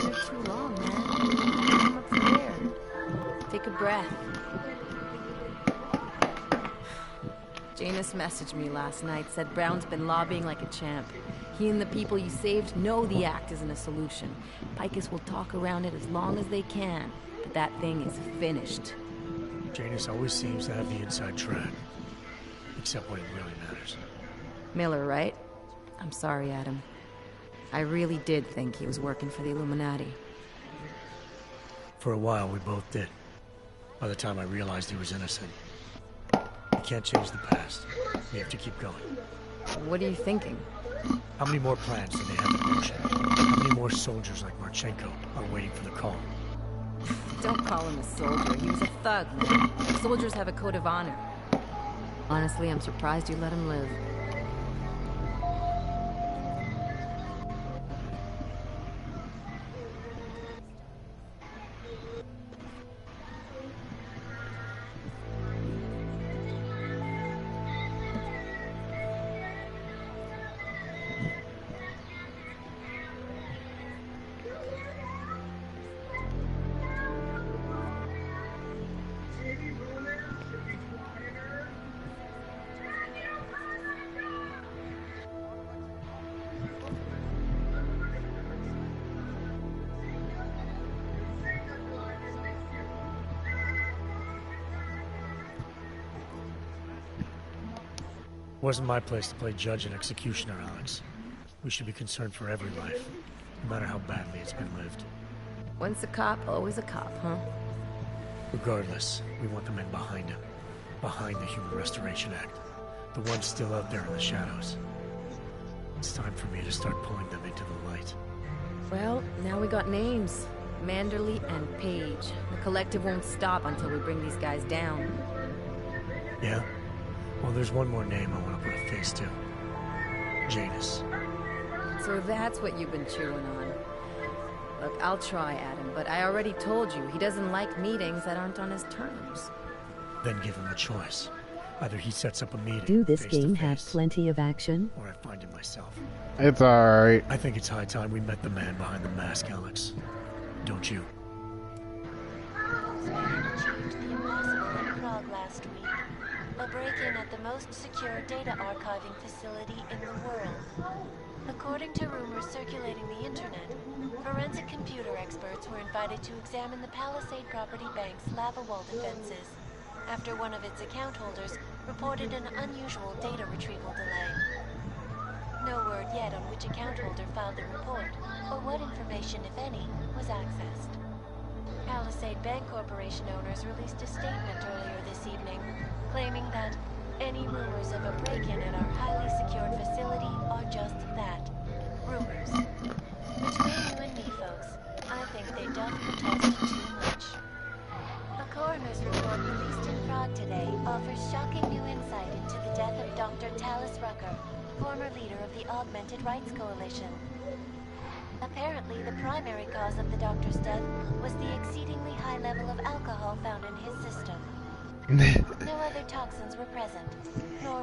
here too long, man. Come up for air. Take a breath. Janus messaged me last night, said Brown's been lobbying like a champ. He and the people you saved know the act isn't a solution. Picus will talk around it as long as they can, but that thing is finished. Janus always seems to have the inside track. Except when it really matters. Miller, right? I'm sorry, Adam. I really did think he was working for the Illuminati. For a while, we both did. By the time I realized he was innocent. We can't change the past. We have to keep going. What are you thinking? How many more plans do they have in motion? How many more soldiers like Marchenko are waiting for the call? Don't call him a soldier. He was a thug, man. Soldiers have a code of honor. Honestly, I'm surprised you let him live. It wasn't my place to play judge and executioner, Alex. We should be concerned for every life, no matter how badly it's been lived. Once a cop, always a cop, huh? Regardless, we want the men behind him. Behind the Human Restoration Act. The ones still out there in the shadows. It's time for me to start pulling them into the light. Well, now we got names. Manderley and Page. The collective won't stop until we bring these guys down. Yeah? Well, there's one more name I want to put a face to. Janus. So that's what you've been chewing on. Look, I'll try, Adam, but I already told you, he doesn't like meetings that aren't on his terms. Then give him a choice. Either he sets up a meeting. Do this game have plenty of action? Or I find it myself. It's alright. I think it's high time we met the man behind the mask, Alex. Don't you? Achieved the impossible in Prague last week. A break-in at the most secure data archiving facility in the world. According to rumors circulating the internet, forensic computer experts were invited to examine the Palisade Property Bank's lava wall defenses after one of its account holders reported an unusual data retrieval delay. No word yet on which account holder filed the report, or what information, if any, was accessed. Palisade Bank Corporation owners released a statement earlier this evening, claiming that any rumors of a break-in at our highly secured facility are just that, rumors. Between you and me, folks, I think they doth protest too much. A coroner's report released in Prague today offers shocking new insight into the death of Dr. Talis Rucker, former leader of the Augmented Rights Coalition. Apparently, the primary cause of the doctor's death was the exceedingly high level of alcohol found in his system. No other toxins were present.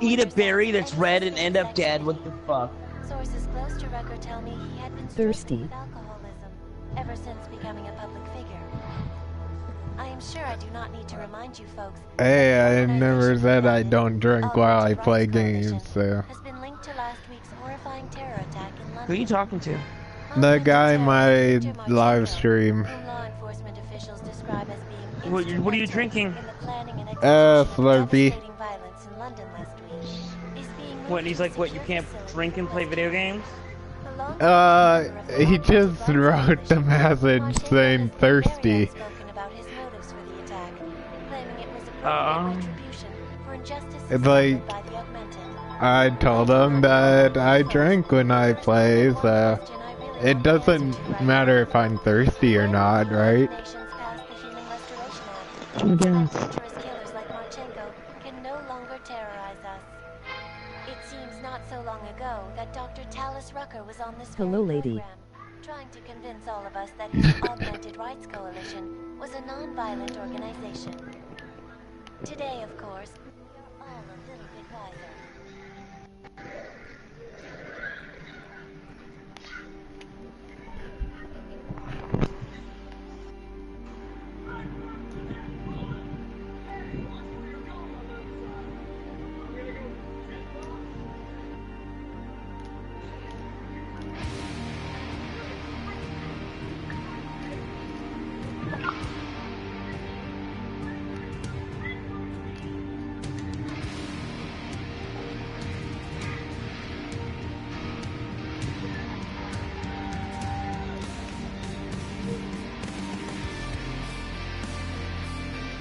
Eat a berry that's red and end up dead. What the fuck? Sources close to Rucker tell me he had been Thirsty. with alcoholism ever since becoming a public figure. I am sure I do not need to remind you folks. Hey, I never said I don't drink while I play games, so. Has been linked to last week's horrifying terror attack in London. Who are you talking to? The guy in my live stream. Whom law enforcement officials describe as being What are you drinking? in the planning and execution of Slurpee. devastating violence in London last week. Is being What, and he's like, what, you can't drink and play video games? He just wrote the message saying thirsty. It's like, I told him that I drink when I play, so it doesn't matter if I'm thirsty or not, right? Hello, lady. Trying to convince all of us that the Augmented Rights Coalition was a non-violent organization. Today, of course, we're all a little bit wiser.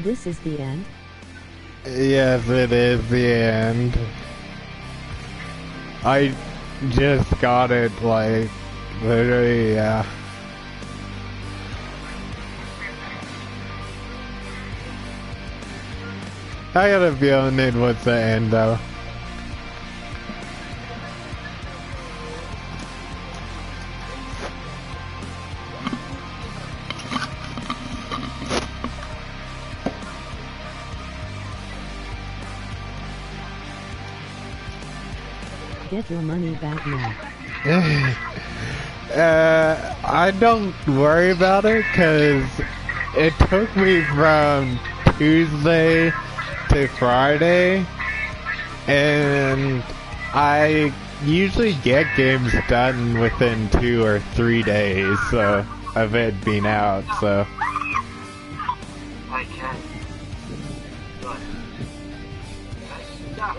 This is the end? Yes, it is the end. I just got it, like, literally, yeah. I got a feeling it was the end, though. Get your money back now. I don't worry about it, cause it took me from Tuesday to Friday, and I usually get games done within 2 or 3 days, so, of it being out, so. I can. Good. Stop.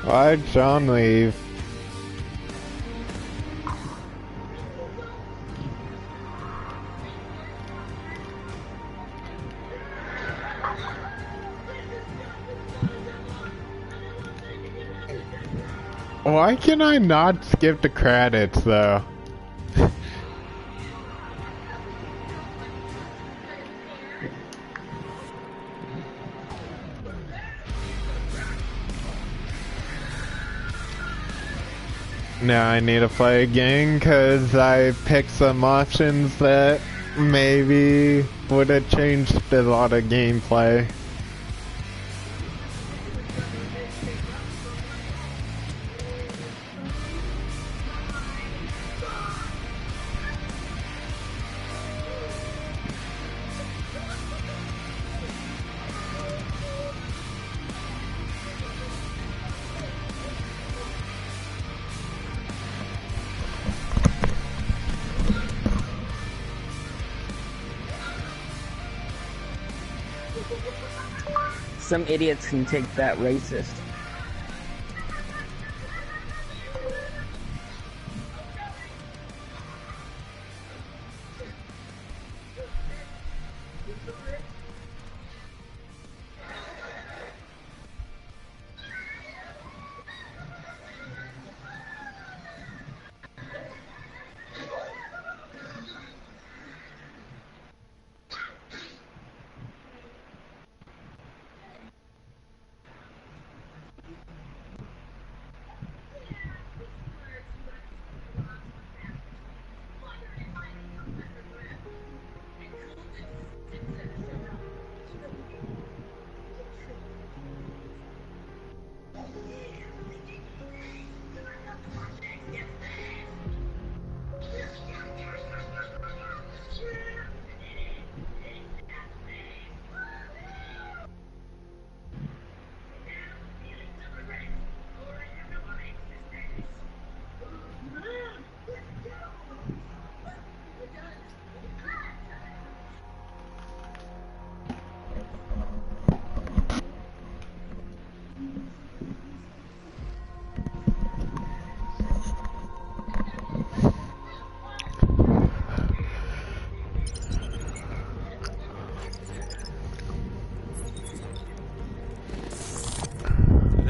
Why'd John leave? Why can I not skip the credits, though? Now I need to play again because I picked some options that maybe would have changed a lot of gameplay. Some idiots can take that racist.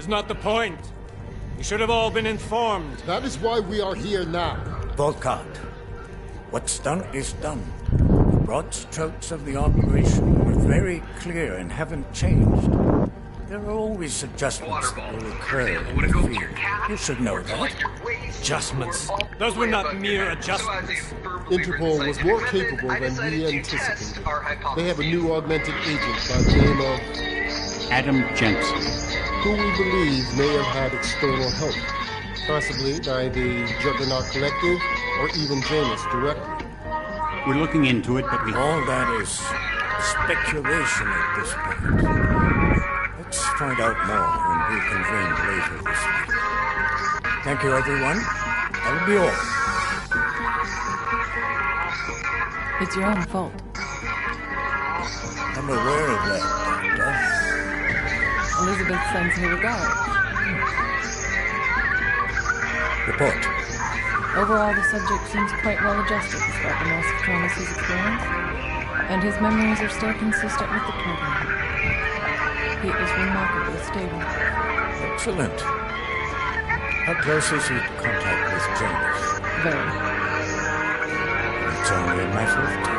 Not the point. You should have all been informed. That is why we are here now. Volkart, what's done is done. The broad strokes of the operation were very clear and haven't changed. There are always adjustments that will occur in the field. You should know that. Adjustments? Those were not mere adjustments. Interpol was more capable than we anticipated. They have a new augmented agent by the name of Adam Jensen, who we believe may have had external help, possibly by the Juggernaut Collective or even Janus directly. we're looking into it, but we... All that is speculation at this point. Let's find out more when we convene later this week. Thank you, everyone. That'll be all. It's your own fault. I'm aware of that, Doctor. Elizabeth sends her regards. Report. Overall, the subject seems quite well adjusted despite the massive traumas he's experienced, and his memories are still consistent with the program. He is remarkably stable. Excellent. How close is he to contact with Jonas? Very. It's only a matter of time.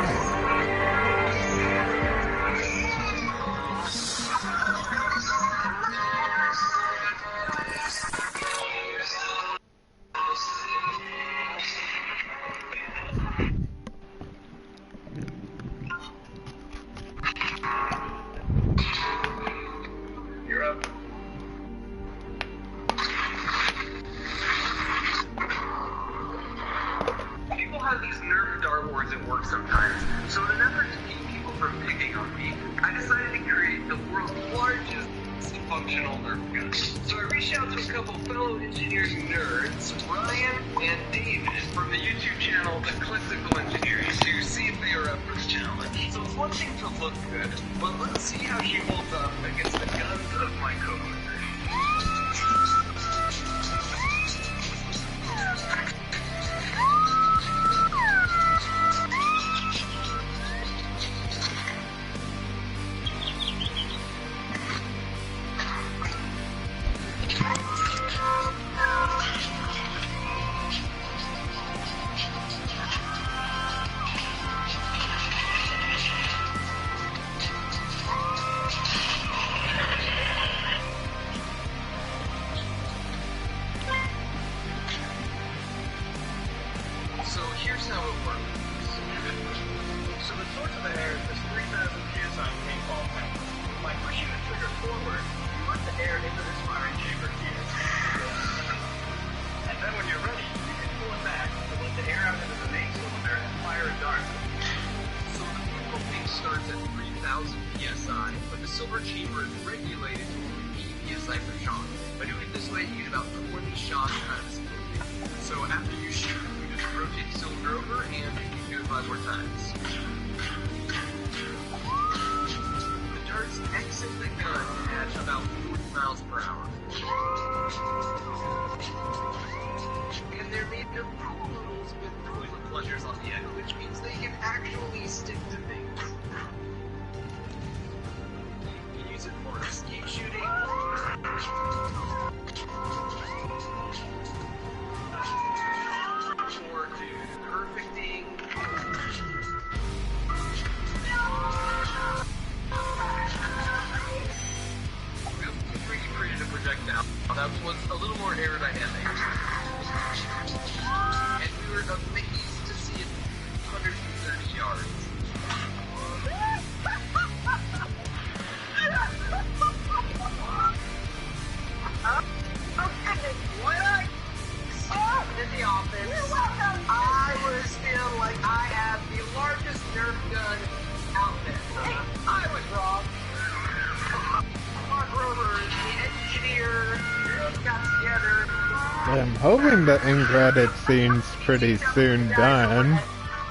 I'm hoping the end credit scene's pretty soon done,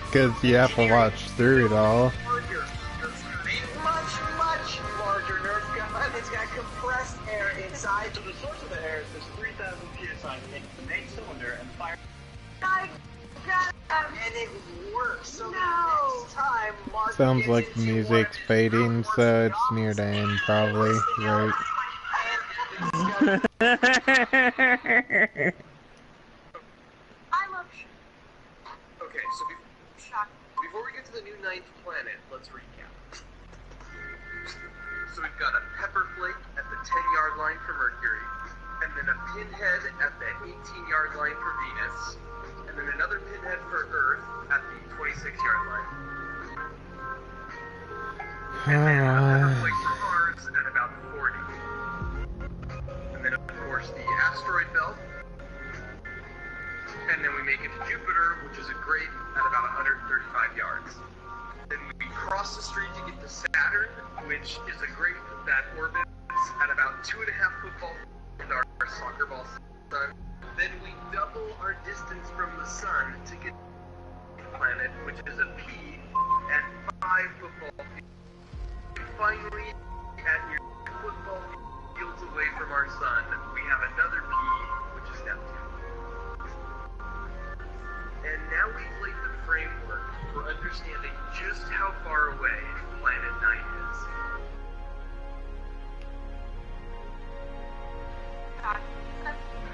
because you have to watch through it all. Much larger Nerf gun. It's got compressed air inside. So the source of the air is this 3,000 psi main cylinder and fire. And it works. So next time, Mark Sounds like the music's fading, so it's near the end, probably, right? Okay, so before we get to the new 9th planet, let's recap. So we've got a pepper flake at the 10-yard line for Mercury, and then a pinhead at the 18-yard line for Venus, and then another pinhead for Earth at the 26-yard line. And then a pepper flake for Mars at about 40. And then, of course, the asteroid belt. And then we make it to Jupiter, which is a great at about 135 yards. Then we cross the street to get to Saturn, which is a great that orbits at about 2.5 football with our soccer ball sun. Then we double our distance from the sun to get to the planet, which is a P at 5 football fields. And finally, at your football fields away from our sun, we have another P, which is Neptune. And now we've laid the framework for understanding just how far away Planet 9 is.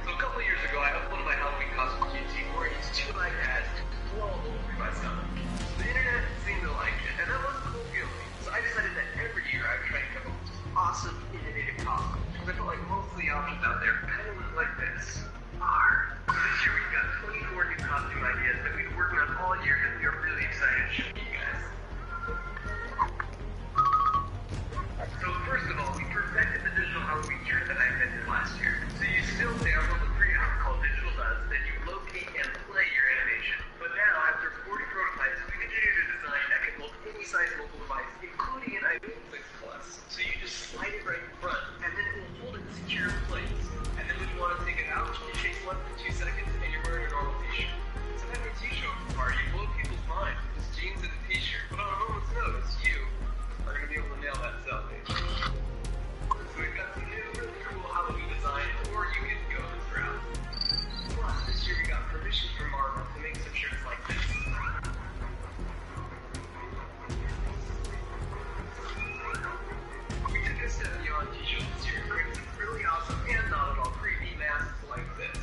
So a couple of years ago, I uploaded my Halloween costume to YouTube where I used 2 iPads to blow all over my stomach. The internet seemed to like it, and that was a cool feeling. So I decided that every year I would try to come up with awesome, innovative costumes. Because I felt like most of the options out there kind of look like this. This year we've got 24 new costume ideas that we've been working on all year, and we are really excited to show you guys. So first of all, we perfected the digital Halloween shirt that I invented last year. So you still download the free app called Digital Does, then you locate and play your animation. But now, after 40 prototypes, we've engineered a design that can hold any size mobile device, including an iPhone 6 Plus. So you just slide it right in front, and then it will hold it secure in place. And then when you want to take it out, it takes less than 2 seconds, and you're wearing a normal t-shirt. So that means you show up at the party, you blow people's minds with this jeans and a t-shirt. But on a moment's notice, you are going to be able to nail that selfie. So we've got some new, really cool Halloween designs, or you could go this route. Plus, this year we got permission from Marvel to make some shirts like this. We took a step beyond t-shirts this year and created some really awesome and not at all creepy masks like this.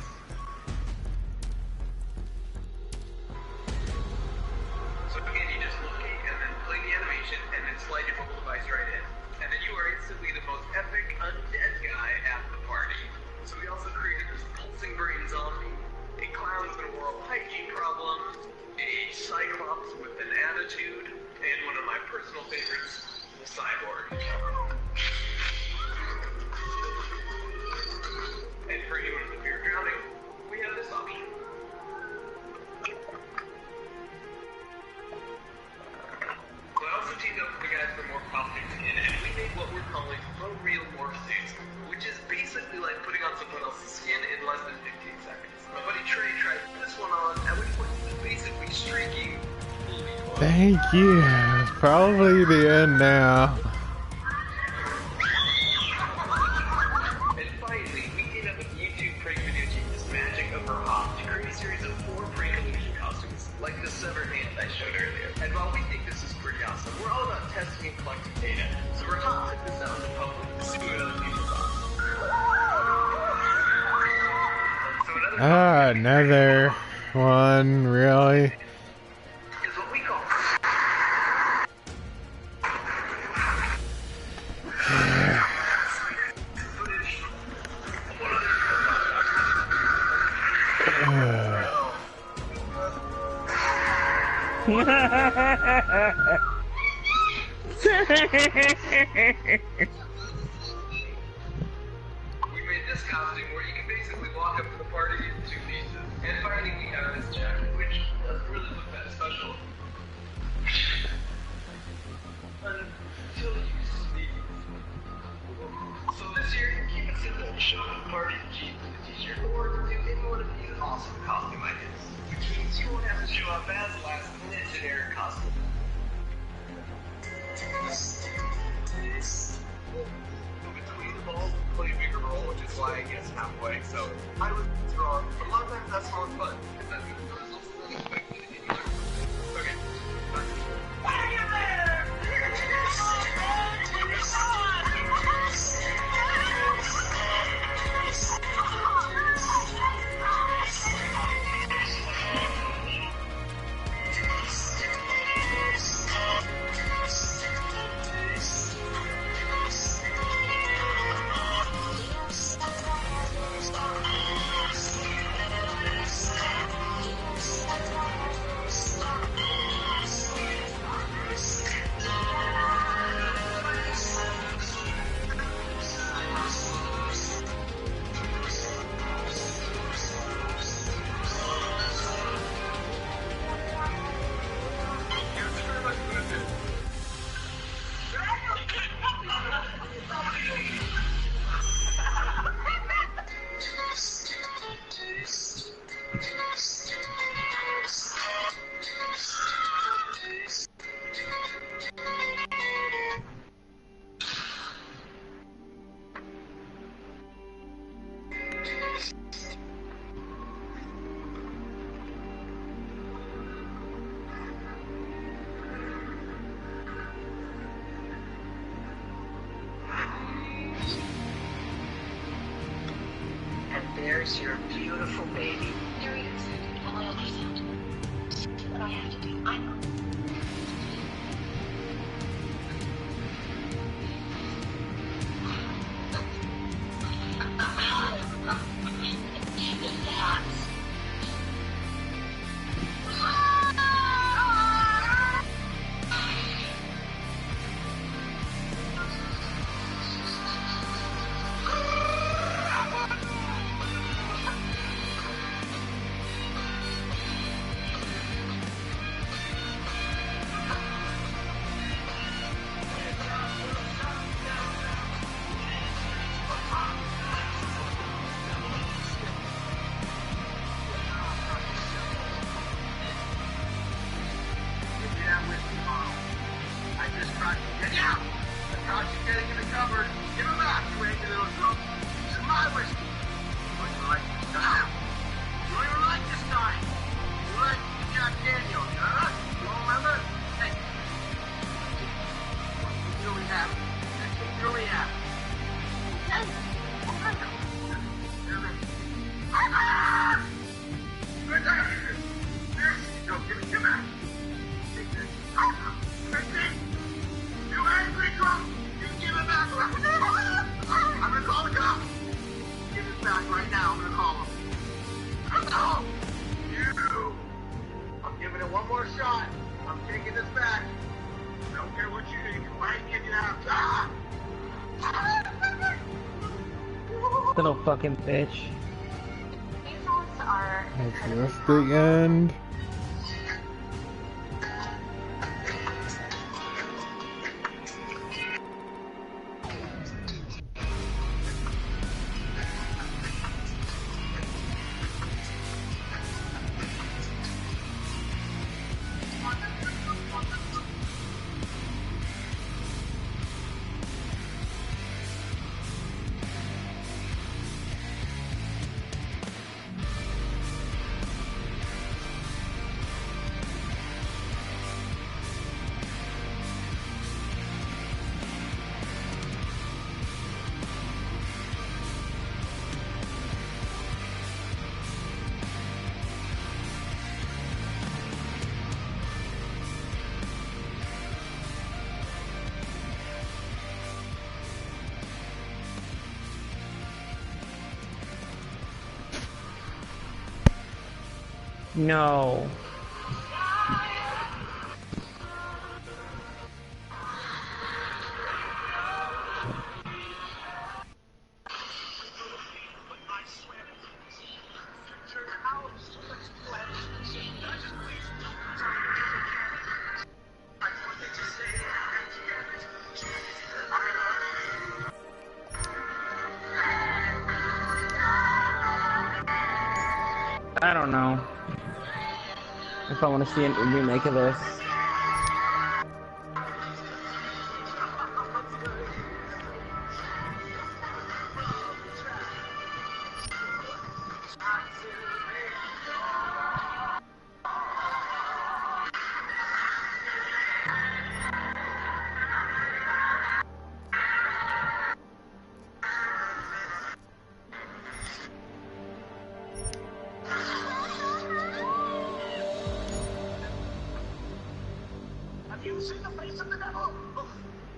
So again, you just locate and then play the animation and then slide your mobile device right in. And then you are instantly the most epic undead guy at the party. So we also created this pulsing brain zombie, a clown with an oral hygiene problem, a cyclops with an attitude, and one of my personal favorites, the cyborg. And for anyone with fear of drowning, we have this option. So I also teamed up with the guys for more costumes in, and we made what we're calling real morph suits, which is basically like putting on someone else's skin in less than 15 seconds. My buddy Trey tried this one on, at which point he was basically streaking fully clothed. Thank you. Probably the end now. And finally, we teamed up with YouTube prank video genius Magic of her Hop to create a series of 4 prank illusion costumes, like the severed hand I showed earlier. And while we think this is pretty awesome, we're all about testing and collecting data. So we're hot took this out in the public to see what other people thought. Another one, really? Is what we call we made this costume where you can basically walk up to the party in 2 pieces. And finally we have this jacket, which doesn't really look that special. Until you sneeze. So this year, keep it simple. Show up at the party in jeans and a t-shirt, or do any one of these awesome costume ideas. Which means you won't have to show up as last minute generic costume. Between the balls, play a bigger role, which is why I guess halfway. So I was wrong, but a lot of times that's more fun. Because that means the results are unexpected and you learn. Okay. Are you there? There's your beautiful baby. There he is. On my ultrasound. See what I have to do. I know. Little fucking bitch. That's just the end. No. I don't know if I want to see a remake of this.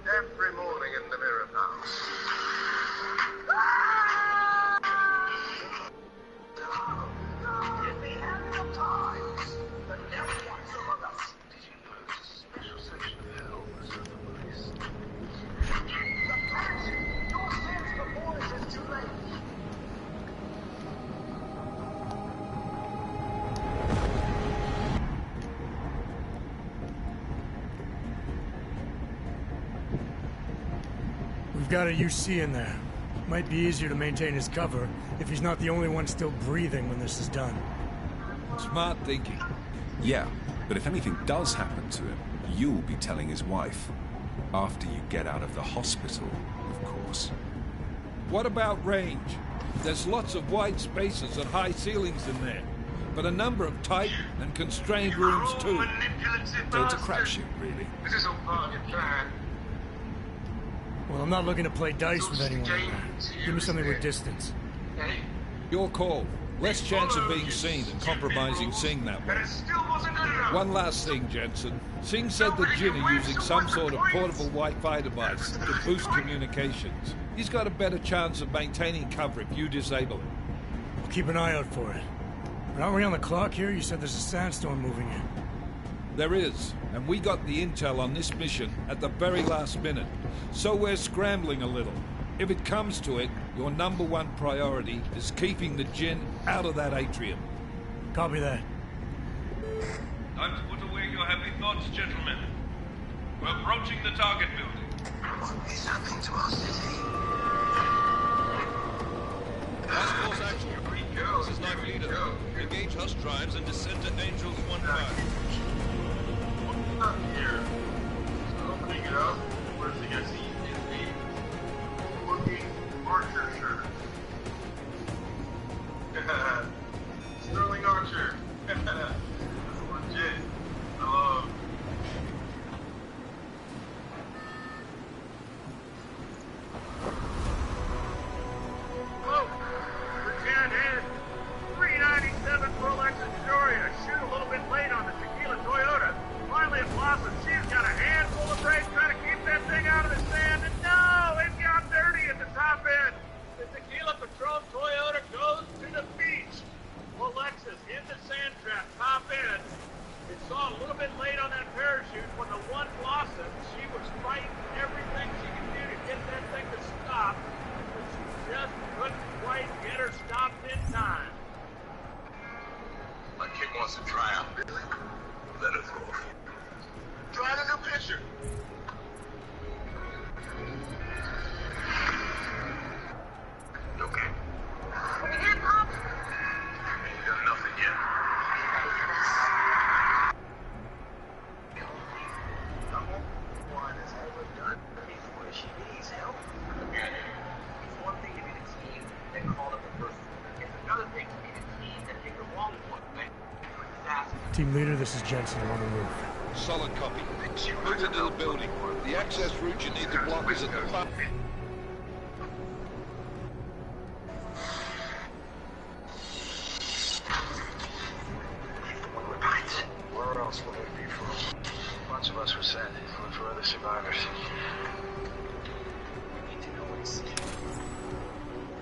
Every morning in the mirror house. We've got a UC in there. Might be easier to maintain his cover if he's not the only one still breathing when this is done. Smart thinking. Yeah, but if anything does happen to him, you'll be telling his wife. After you get out of the hospital, of course. What about range? There's lots of wide spaces and high ceilings in there, but a number of tight and constrained rooms too. So it's a crapshoot, really. This is all part of your plan. Well, I'm not looking to play dice with anyone like that. Give me something with distance. Hey, Your call. Less chance of being seen and compromising Singh that way. One last thing, Jensen. Singh said the Jinn are using some sort of portable Wi-Fi device to boost communications. He's got a better chance of maintaining cover if you disable it. We'll keep an eye out for it. But aren't we on the clock here? You said there's a sandstorm moving in. There is, and we got the intel on this mission at the very last minute. So we're scrambling a little. If it comes to it, your #1 priority is keeping the Jinn out of that atrium. Copy that. Time to put away your happy thoughts, gentlemen. We're approaching the target building. What is happening to our city? Task Force action. This is Knife Leader. Engage Hush drives and descend to Angels 1-5. Not here. So opening it up, first thing I see is a looking Archer shirt. Sterling Archer. That's legit. Hello. Oh, Lieutenant Ed. 397 Prolexus Peoria. Shoot a little bit late on the Tequila Toyota. Finally it blossomed. She's got a handful of brakes trying to keep that thing out of the sand. And no, it got dirty at the top end. The Tequila Patron Toyota goes to the beach. Alexis in the sand trap, top end. It saw a little bit late on that parachute. When the one blossomed, she was fighting everything she could do to get that thing to stop. But she just couldn't quite get her stopped in time. My kid wants to try out. Let her go. Try a new picture. Okay. What we hit, Pop? Ain't done nothing yet. Number one has ever done before she needs help. It's one thing to be the team that called up the person. It's another thing to be the team that picked the wrong one. Team leader, this is Jensen on the roof. Solid copy. Move into the building. The access route you need to block is at the front. Where else will it be from? A bunch of us were sent. Look for other survivors. We need to know what he's saying.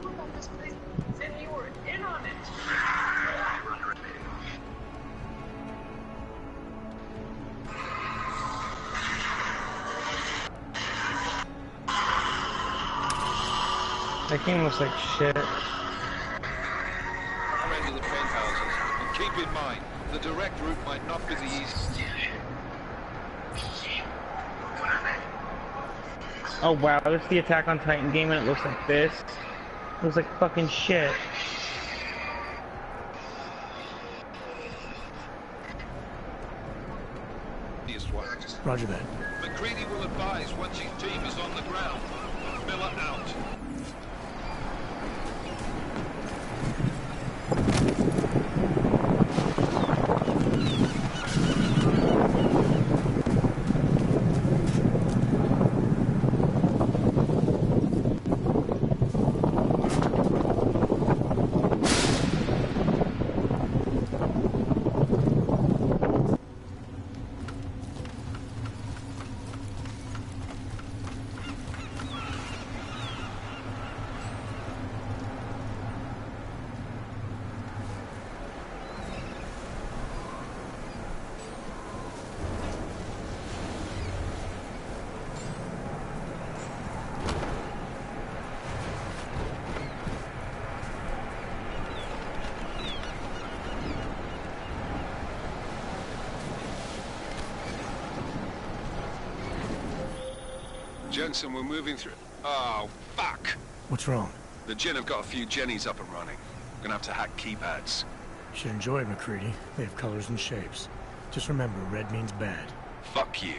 Who about this place? Said you were in on it. That game looks like shit. Friend of the penthouses. And keep in mind, the direct route might not be the easiest. Oh wow, this is the Attack on Titan game and it looks like this. It looks like fucking shit. Roger that. McCready will advise once his team is on the ground. Miller out. Jensen, we're moving through. Oh, fuck! What's wrong? The Jinn have got a few Jennies up and running. Gonna have to hack keypads. You should enjoy it, McCready. They have colors and shapes. Just remember, red means bad. Fuck you.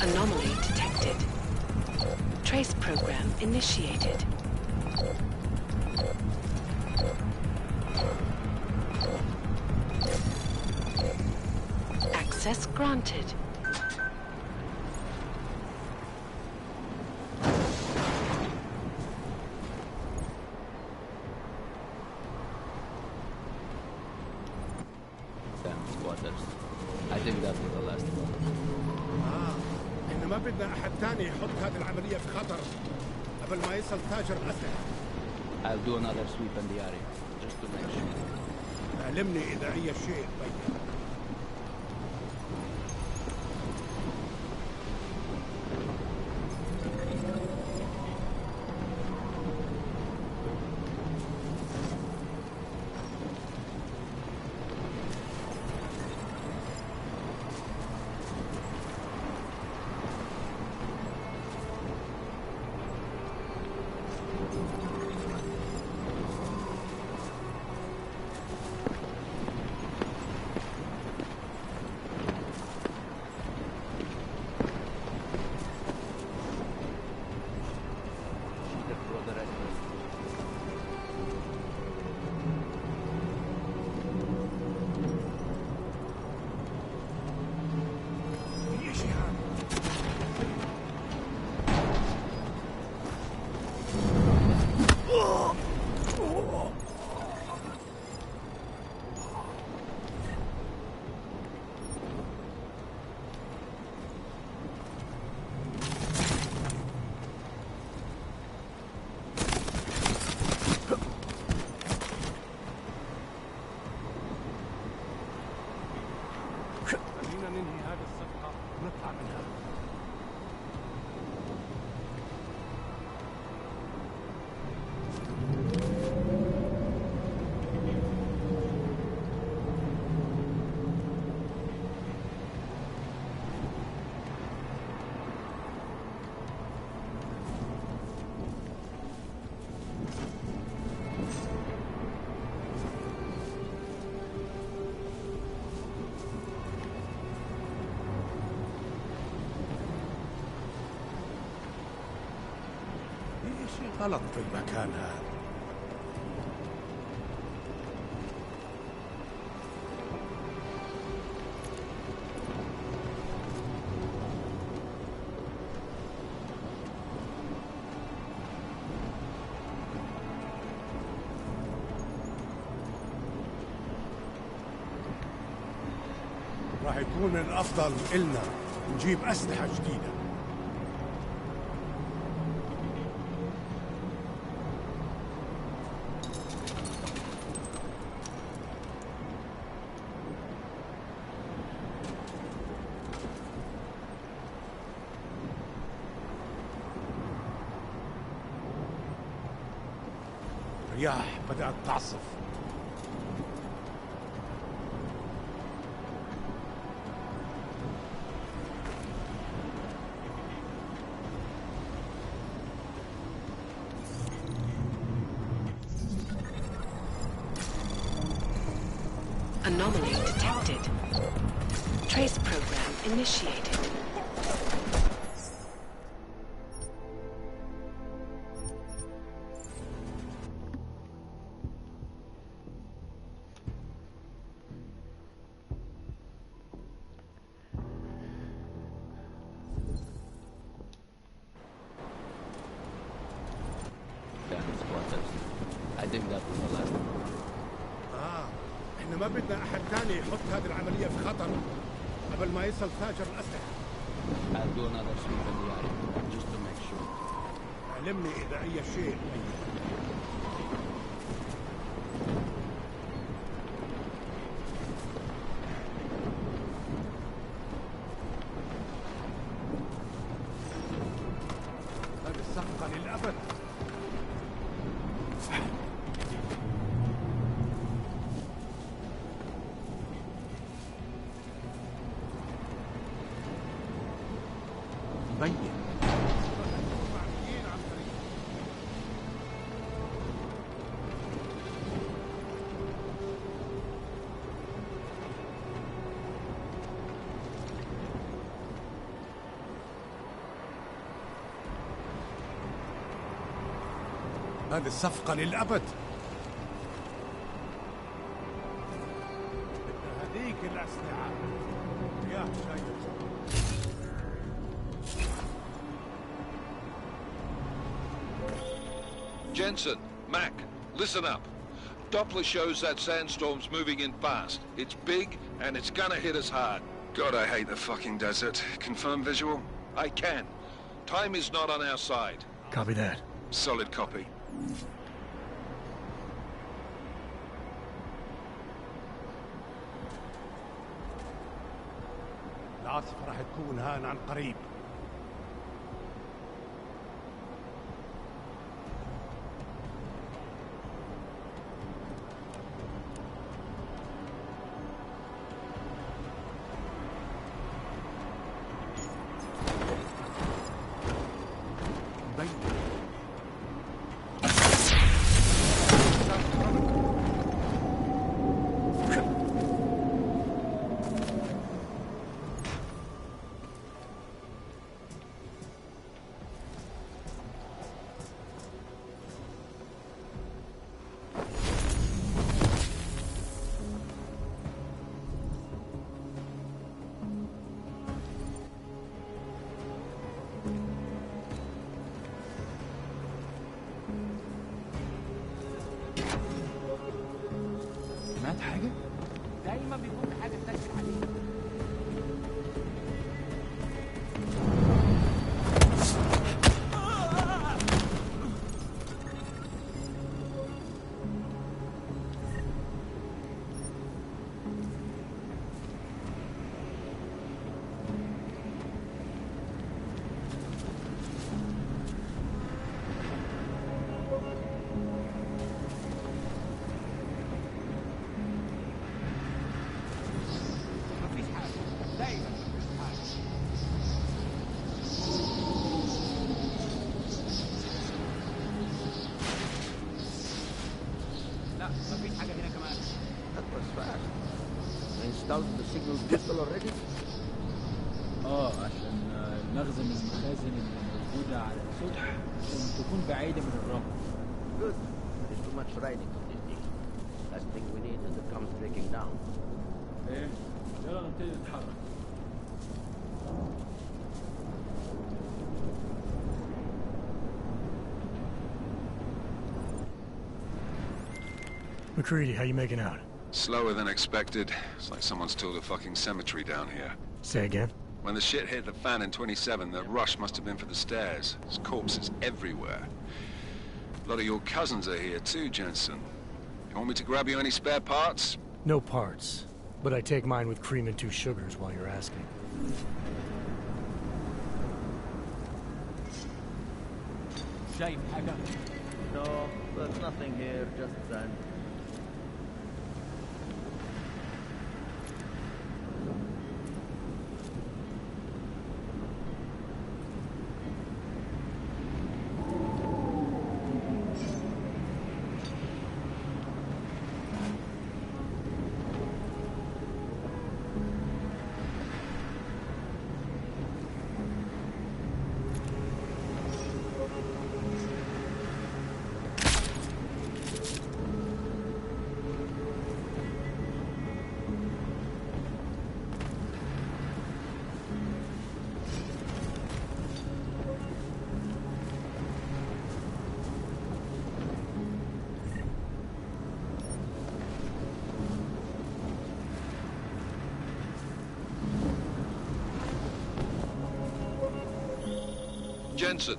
Anomaly detected. Trace program initiated. Access granted. I think that was the last one. إحنا ما بدنا أحد تاني يحط هذه العملية في خطر قبل ما يصل تاجر الأسلحة. I'll do another sweep in the area, just to make sure. علمني إذا أي شيء تغير. ننهي هذه الصفقة ونطلع منها. غلط في المكان هذا. راح يكون من الأفضل إلنا نجيب أسلحة جديدة. الرياح بدأت تعصف. Anomaly detected. Trace program initiated. I think that was the last one. احنا ما بدنا احد ثاني يحط هذه العملية في خطر قبل ما يصل تاجر الأسلحة. I'll do another sweep in the area, just to make sure. علمني إذا أي شيء هذه الصفقة للأبد. مبين هذه الصفقة للأبد. هذيك الأسلحة يا شايف. Jensen, Mac, listen up. Doppler shows that sandstorm's moving in fast. It's big, and it's gonna hit us hard. God, I hate the fucking desert. Confirm visual? I can. Time is not on our side. Copy that. Solid copy. العاصفة راح تكون هان عن قريب. سمعت حاجة؟ دايما بيكون حاجة تنكد عليك. عشان نخزن المخازن اللي موجودة على السطح عشان تكون بعيدة من الرمل. Good. There's too much riding on this thing. Last thing we need is it comes breaking down. ايه يلا نبتدي نتحرك. McCready, how you making out? Slower than expected. It's like someone's tilled a fucking cemetery down here. Say again? When the shit hit the fan in 27, the rush must have been for the stairs. There's corpses everywhere. A lot of your cousins are here too, Jensen. You want me to grab you any spare parts? No parts. But I take mine with cream and 2 sugars while you're asking. شايف حاجة؟ No, there's nothing here, just sand. Jensen,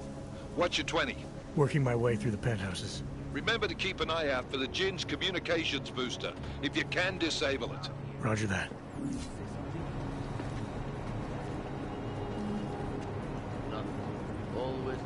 what's your 20? Working my way through the penthouses. Remember to keep an eye out for the Jinn's communications booster. If you can, disable it. Roger that. Always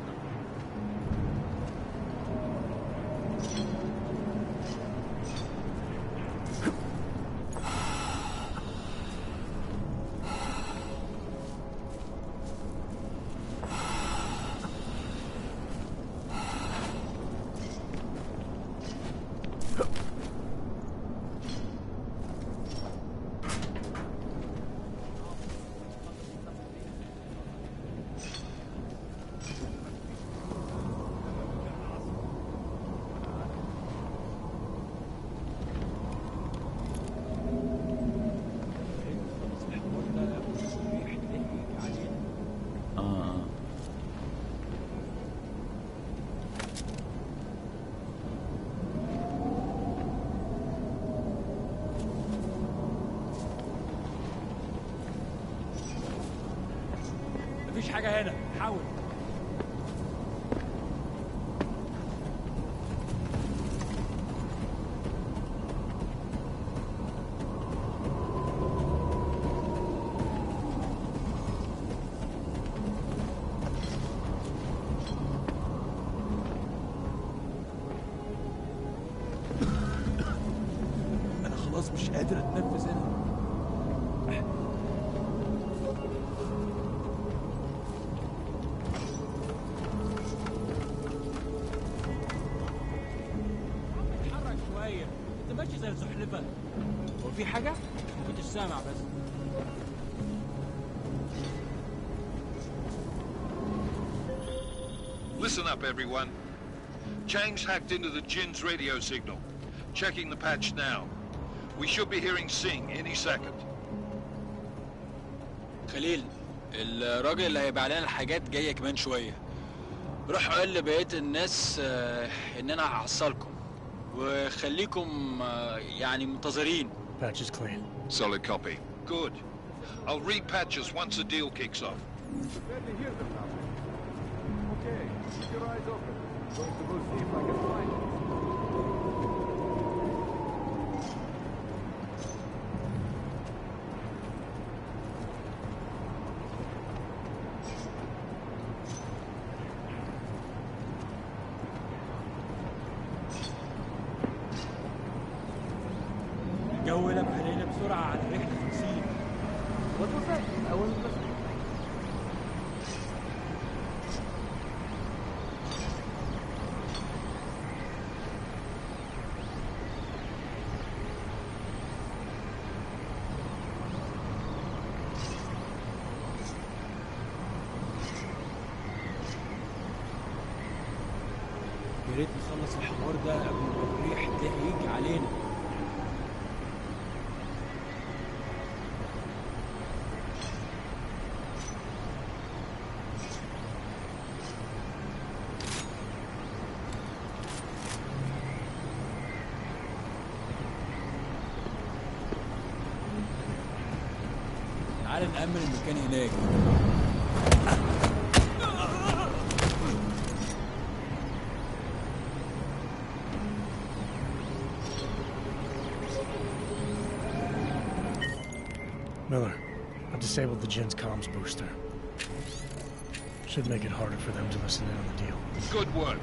مفيش حاجة هنا، حاول. أنا خلاص مش قادر أتنفس هنا. ماشي زي السحلفة. هو في حاجة؟ ما كنتش سامع بس. Listen up, everyone. Chang's hacked into the Jin's radio signal. Checking the patch now. We should be hearing Sing any second. خليل، الراجل اللي هيبيع لنا الحاجات جاية كمان شوية. روح قول لبقية الناس إن أنا هحصلكم. وخليكم يعني منتظرين. Patch is clean. Solid copy. Good. I'll repatch us once the deal kicks off. Glad to hear them now. Okay, keep your eyes open. Going to go see if I can find it. الجو قلب علينا بسرعة على رحلة تكسير. What was that? I wasn't listening. يا ريت نخلص الحوار ده قبل ما الريح ده يجي علينا. تعال نأمن المكان هناك. Miller, I've disabled the Jin's comms booster. Should make it harder for them to listen in on the deal. Good work.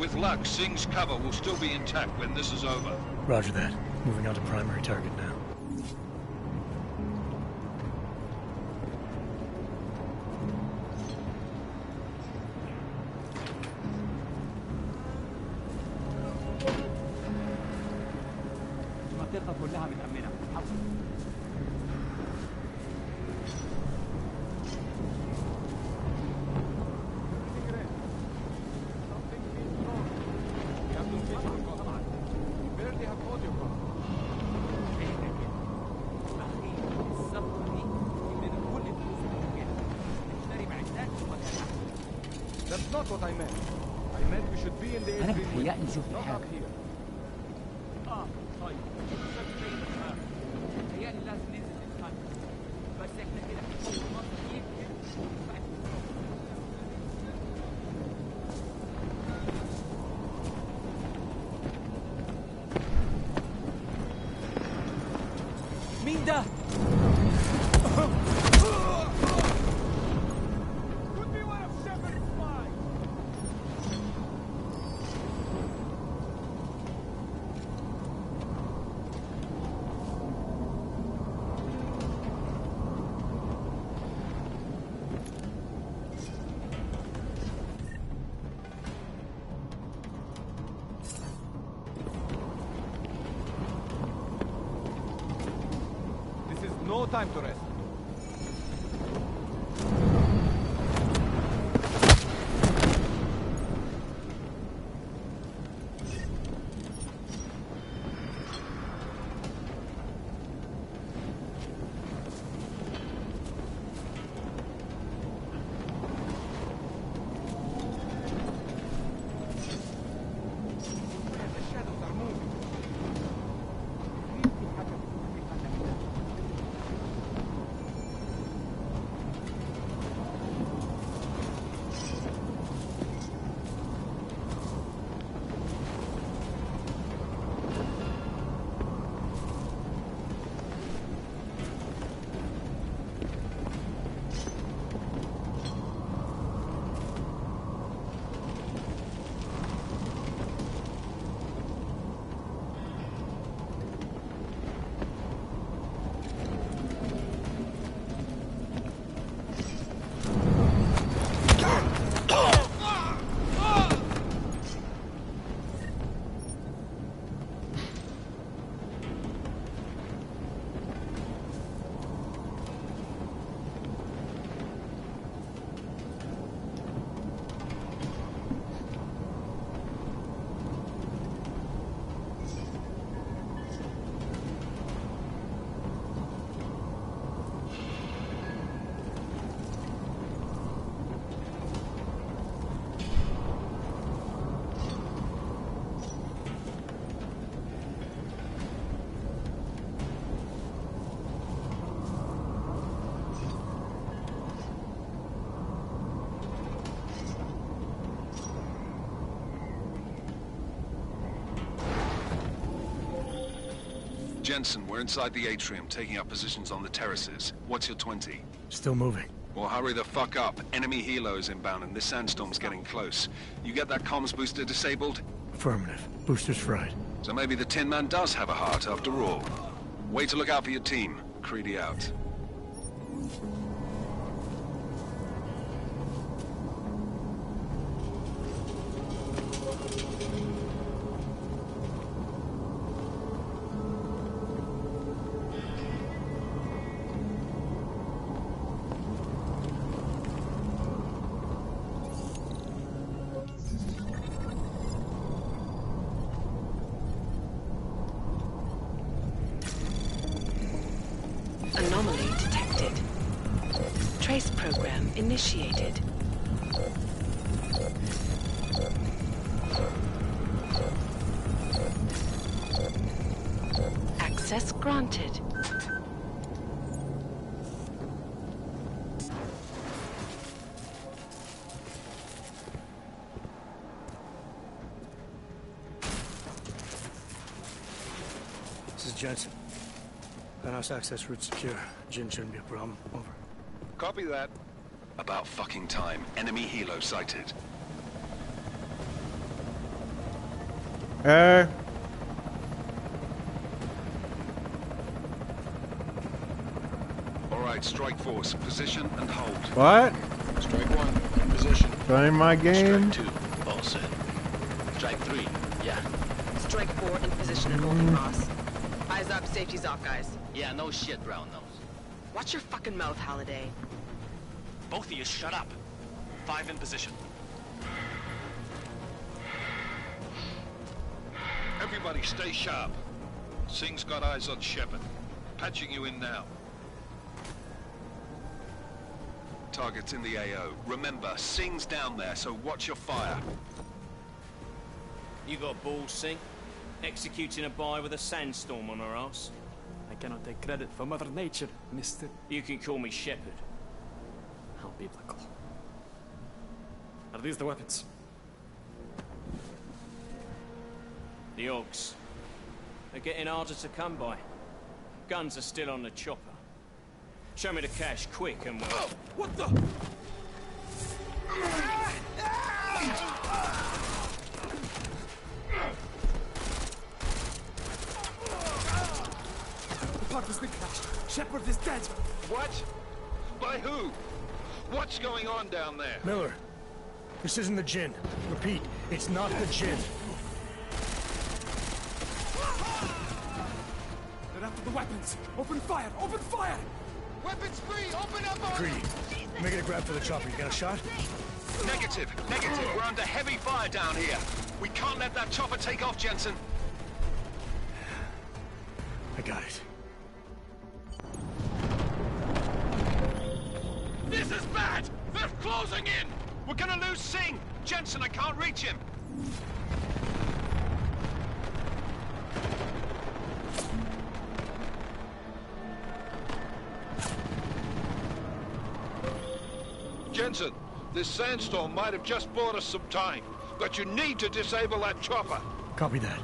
With luck, Sing's cover will still be intact when this is over. Roger that. Moving on to primary target now. المنطقة كلها متأمنة. That's not what I meant. I meant we should be in the أنا بتهيألي شفت not حاجة. up here. طيب. بتهيألي لازم ننزل نتخانق. بس احنا كده في أول مرة يمكن. مين ده؟ This is no time to rest. Jensen, we're inside the atrium, taking up positions on the terraces. What's your 20? Still moving. Well, hurry the fuck up. Enemy helos inbound and this sandstorm's getting close. You get that comms booster disabled? Affirmative. Booster's fried. So maybe the Tin Man does have a heart after all. Way to look out for your team. Creedy out. Anomaly detected. Trace program initiated. Access granted. This is Jensen. Penthouse access route secure. Jin shouldn't be a problem. Over. Copy that. About fucking time. Enemy helo sighted. Alright, strike force. Position and hold. What? Strike 1, in position. Playing my game? Strike 2, all set. Strike 3, yeah. Strike 4 in position and holding, boss. Eyes up, safety's off, guys. Yeah, no shit, brown nose. Watch your fucking mouth, Halliday. Both of you, shut up. 5 in position. Everybody stay sharp. Singh's got eyes on Shepard. Patching you in now. Target's in the AO. Remember, Singh's down there, so watch your fire. You got balls, Singh? Executing a buy with a sandstorm on our ass? I cannot take credit for Mother Nature, mister. You can call me Shepard. How biblical. Are these the weapons? The Augs. They're getting harder to come by. Guns are still on the chopper. Show me the cash, quick, and we'll... Oh, what the? The part has been crashed. Shepard is dead. What? By who? What's going on down there? Miller, this isn't the Jinn. Repeat, it's not the Jinn. They're after the weapons. Open fire! Open fire! Weapons free! Open up on Greedy. Make it a grab for the chopper. You got a shot? Negative. Negative. We're under heavy fire down here. We can't let that chopper take off, Jensen. I got it. This is bad! They're closing in! We're gonna lose Singh! Jensen, I can't reach him! Jensen, this sandstorm might have just bought us some time, but you need to disable that chopper. Copy that.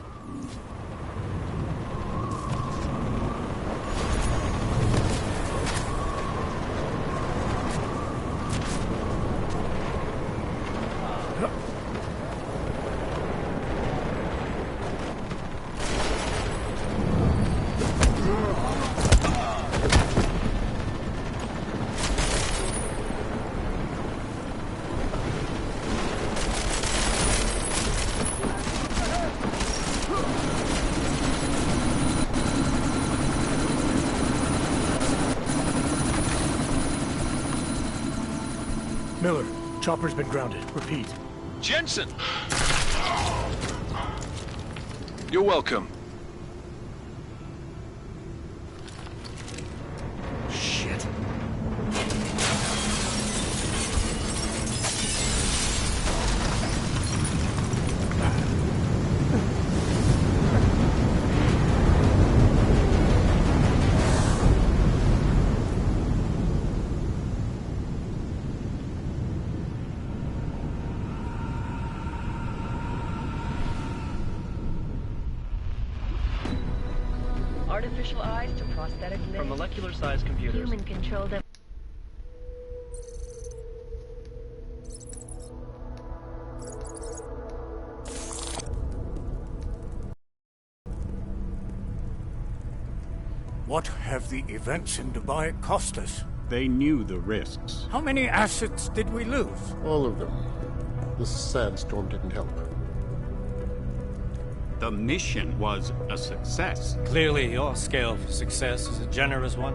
Miller, chopper's been grounded. Repeat. Jensen! You're welcome. Shit. artificial eyes to prosthetic limbs. From molecular-sized computers. Human-controlled... What have the events in Dubai cost us? They knew the risks. How many assets did we lose? All of them. The sandstorm didn't help. The mission was a success. Clearly, your scale for success is a generous one.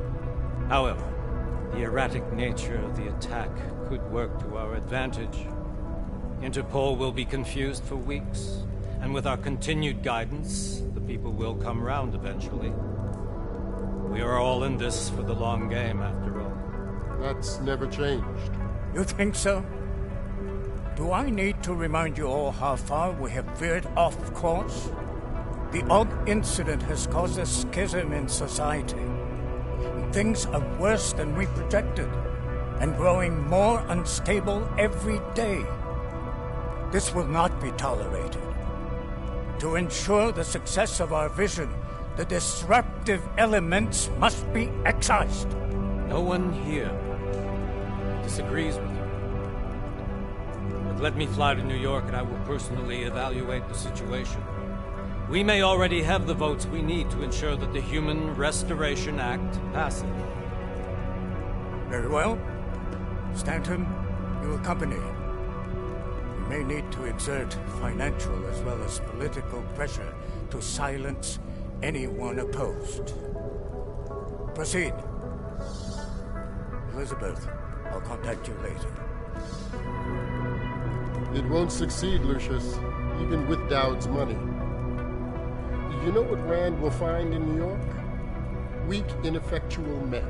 However, the erratic nature of the attack could work to our advantage. Interpol will be confused for weeks, and with our continued guidance, the people will come round eventually. We are all in this for the long game, after all. That's never changed. You think so? Do I need to remind you all how far we have veered off course? The Og incident has caused a schism in society. Things are worse than we projected, and growing more unstable every day. This will not be tolerated. To ensure the success of our vision, the disruptive elements must be excised. No one here disagrees with you. But let me fly to New York and I will personally evaluate the situation. We may already have the votes we need to ensure that the Human Restoration Act passes. Very well. Stanton, you accompany. We may need to exert financial as well as political pressure to silence anyone opposed. Proceed. Elizabeth, I'll contact you later. It won't succeed, Lucius, even with Dowd's money. You know what Rand will find in New York? Weak, ineffectual men.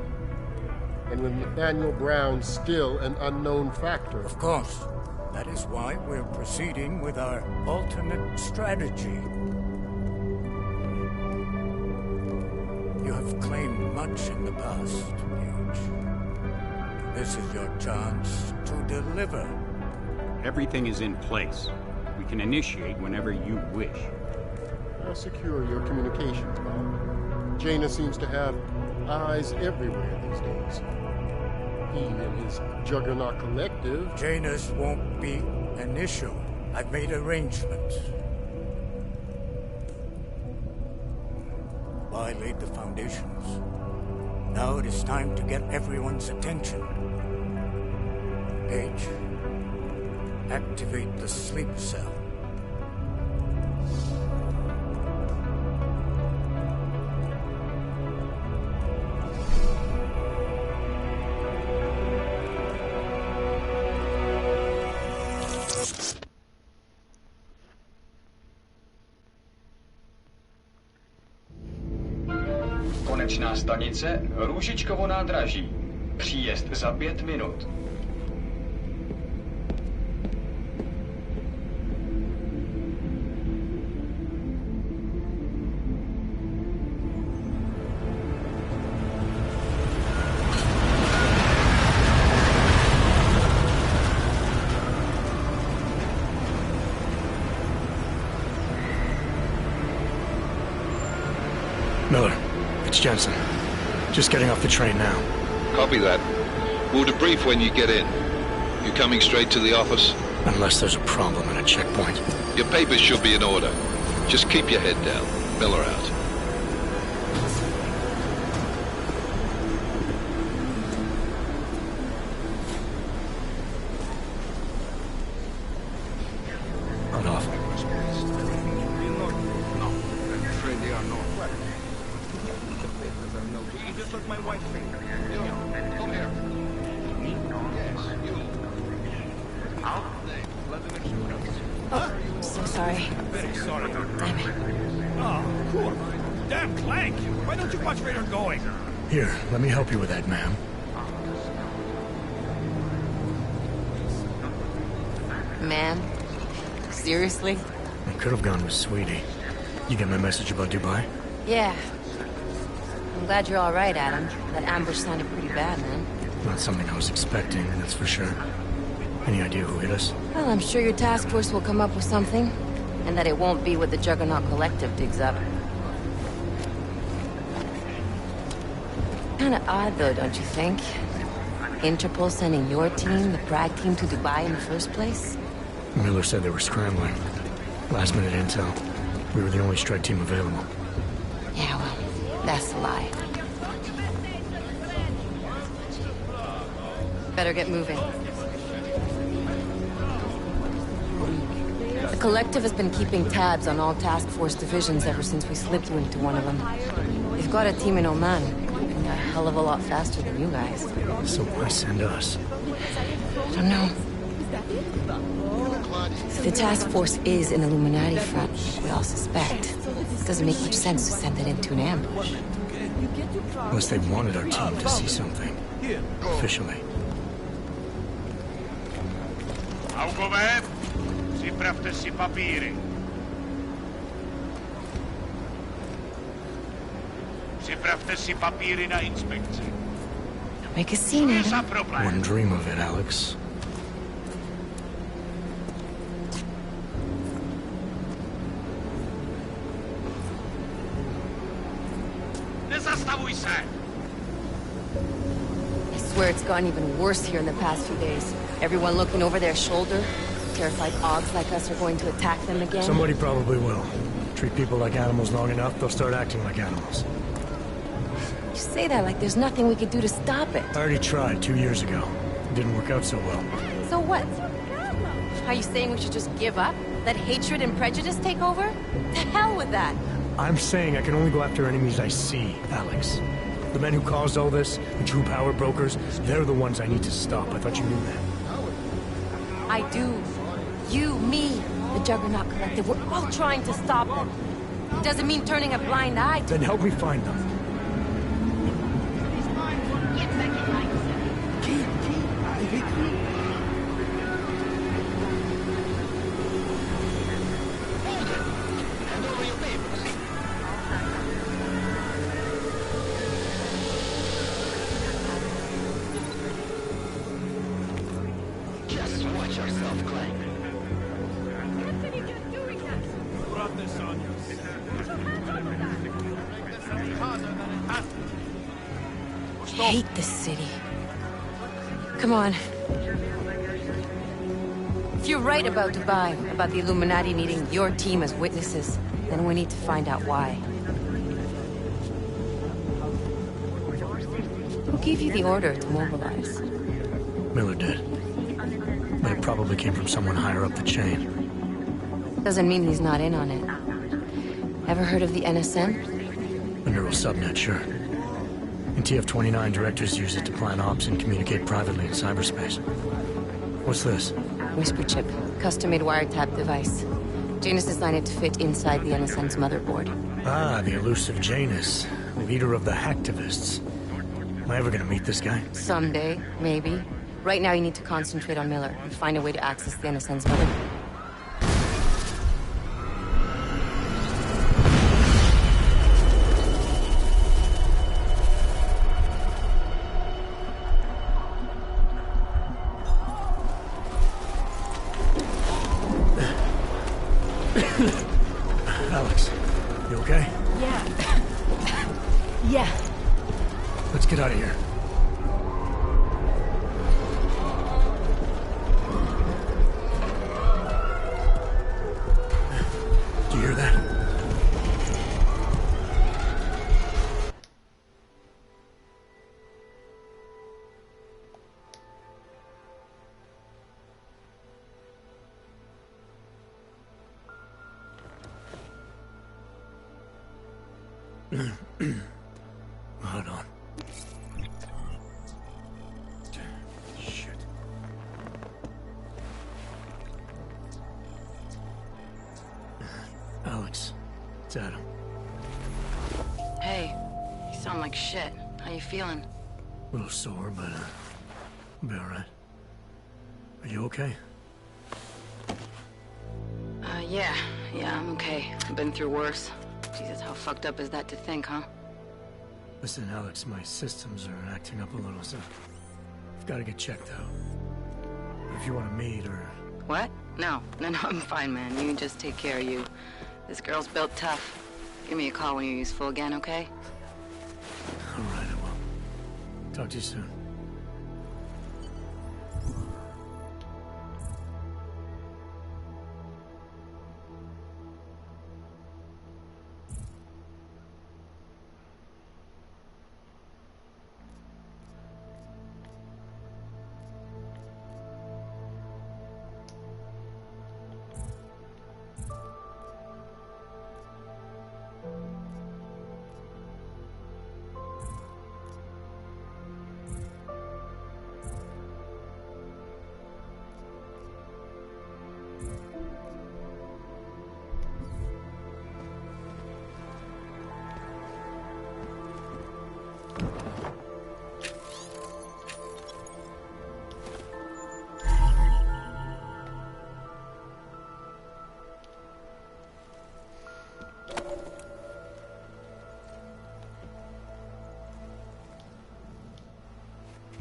And with Nathaniel Brown still an unknown factor. Of course. That is why we're proceeding with our alternate strategy. You have claimed much in the past, Huge. This is your chance to deliver. Everything is in place. We can initiate whenever you wish. I'll secure your communications, Bob. Jaina seems to have eyes everywhere these days. He and his Juggernaut Collective... Jaina's won't be an issue. I've made arrangements. I laid the foundations. Now it is time to get everyone's attention. H, activate the sleep cell. Konečná stanice Růžičkovo nádraží. Příjezd za 5 minut. Miller, it's Jensen. Just getting off the train now. Copy that. We'll debrief when you get in. You coming straight to the office? Unless there's a problem at a checkpoint. Your papers should be in order. Just keep your head down. Miller out. Hold off. No, I'm afraid they are not. You just look my wife. Come here. Yes, you. Out. Oh, so sorry. Very sorry. I'm in. Oh, cool. Damn Clank! Why don't you watch where you're going? Here, let me help you with that, ma'am. Man? Seriously? I could have gone with Sweetie. You get my message about Dubai? Yeah. I'm glad you're all right, Adam. That ambush sounded pretty bad, man. Not something I was expecting, that's for sure. Any idea who hit us? Well, I'm sure your task force will come up with something. And that it won't be what the Juggernaut Collective digs up. kind of odd, though, don't you think? Interpol sending your team, the Prague team, to Dubai in the first place? Miller said they were scrambling. Last-minute intel. We were the only strike team available. Yeah, well, that's a lie. Better get moving. The Collective has been keeping tabs on all task force divisions ever since we slipped you into one of them. They've got a team in Oman, moving a hell of a lot faster than you guys. So why send us? I don't know. If the task force is an Illuminati front, we all suspect, it doesn't make much sense to send it into an ambush. Unless they wanted our team to see something. Officially. Augover, připravte si papíry. Připravte si papíry na inspekci. Make a scene, Adam. Wouldn't dream of it, Alex. Nezastavuj se! I swear it's gotten even worse here in the past few days. Everyone looking over their shoulder. Terrified Augs like us are going to attack them again. Somebody probably will. Treat people like animals long enough, they'll start acting like animals. You say that like there's nothing we could do to stop it. I already tried 2 years ago. It didn't work out so well. So what? Are you saying we should just give up? Let hatred and prejudice take over? To hell with that! I'm saying I can only go after enemies I see, Alex. The men who caused all this, the true power brokers, they're the ones I need to stop. I thought you knew that. I do. You, me, the Juggernaut Collective, we're all trying to stop them. It doesn't mean turning a blind eye to Then help me find them. I hate this city. Come on. If you're right about Dubai, about the Illuminati needing your team as witnesses, then we need to find out why. Who gave you the order to mobilize? Miller did. But it probably came from someone higher up the chain. Doesn't mean he's not in on it. Ever heard of the NSN? A neural subnet, sure. In TF-29, directors use it to plan ops and communicate privately in cyberspace. What's this? Whisper chip. Custom-made wiretap device. Janus designed it to fit inside the NSN's motherboard. Ah, the elusive Janus. The leader of the hacktivists. Am I ever gonna meet this guy? Someday, maybe. Right now you need to concentrate on Miller and find a way to access the NSN's motherboard. Alex, you okay? Yeah. Yeah. Let's get out of here. Do you hear that? Hold on. Shit. Alex, it's Adam. Hey, you sound like shit. How you feeling? A little sore, but I'll be alright. Are you okay? Yeah, I'm okay. I've been through worse. Jesus, how fucked up is that to think, huh? Listen, Alex, my systems are acting up a little, so I've got to get checked out. If you want to meet or... What? No, I'm fine, man. You just take care of you. This girl's built tough. Give me a call when you're useful again, okay? All right, I will. Talk to you soon.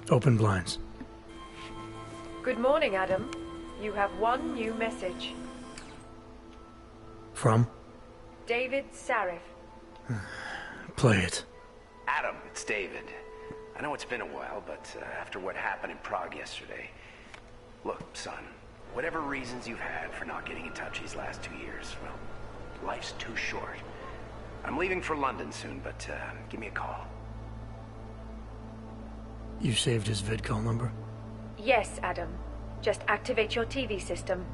Open blinds. Good morning, Adam. You have one new message. From? David Sarif. Play it. Adam, it's David. I know it's been a while, but after what happened in Prague yesterday... Look, son, whatever reasons you've had for not getting in touch these last 2 years, well, life's too short. I'm leaving for London soon, but give me a call. You saved his vidcall number? Yes, Adam. Just activate your TV system.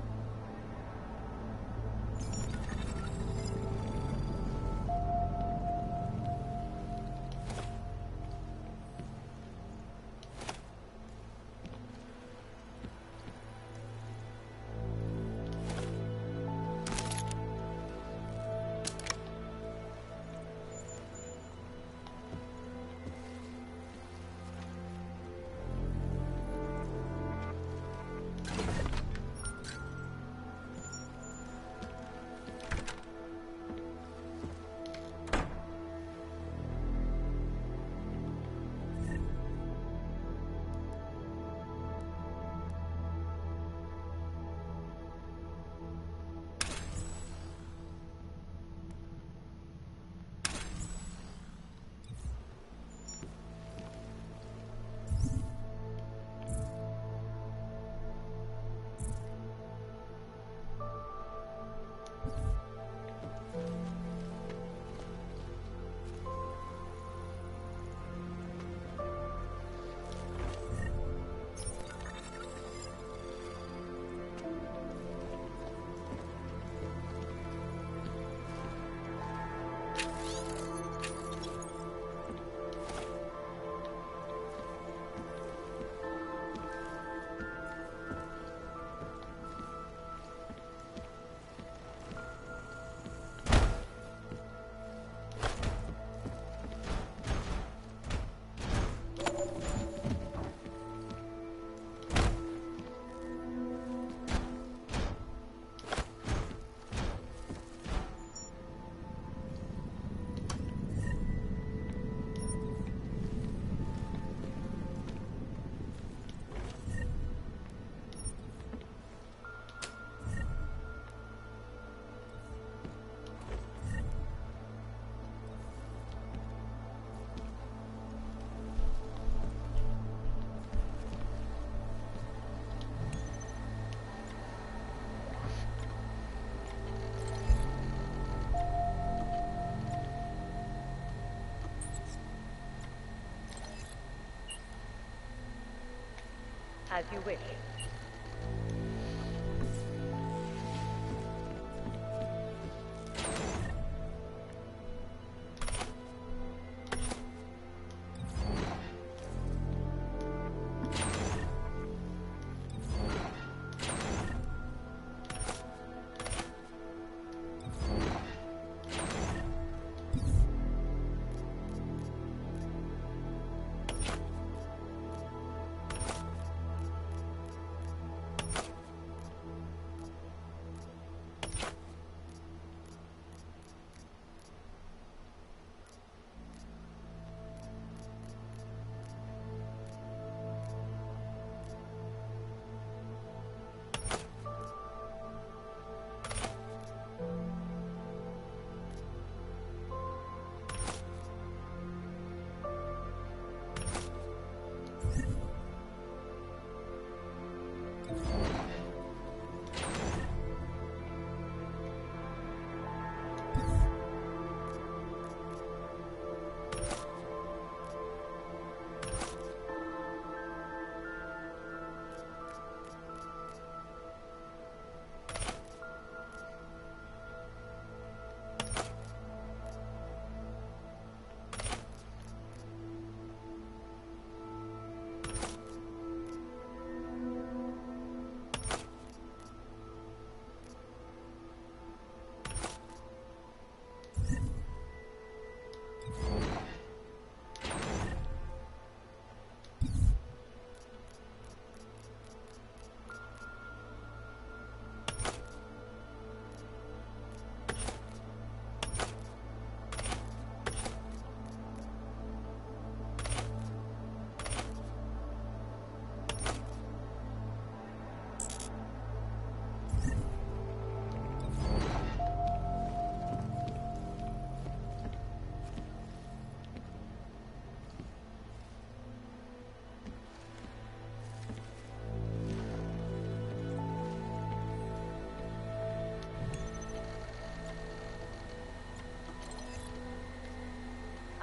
As you wish.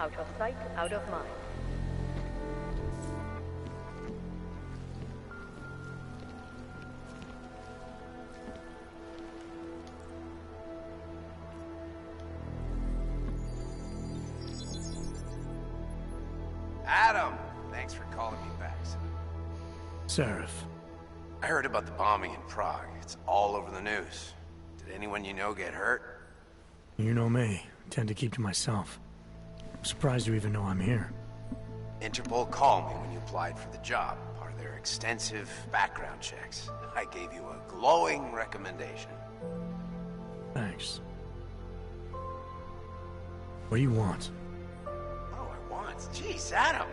Out of sight, out of mind. Adam! Thanks for calling me back, son. Seraph. I heard about the bombing in Prague. It's all over the news. Did anyone you know get hurt? You know me. I tend to keep to myself. I'm surprised you even know I'm here. Interpol called me when you applied for the job, part of their extensive background checks. I gave you a glowing recommendation. Thanks. What do you want? What do I want? Jeez, Adam!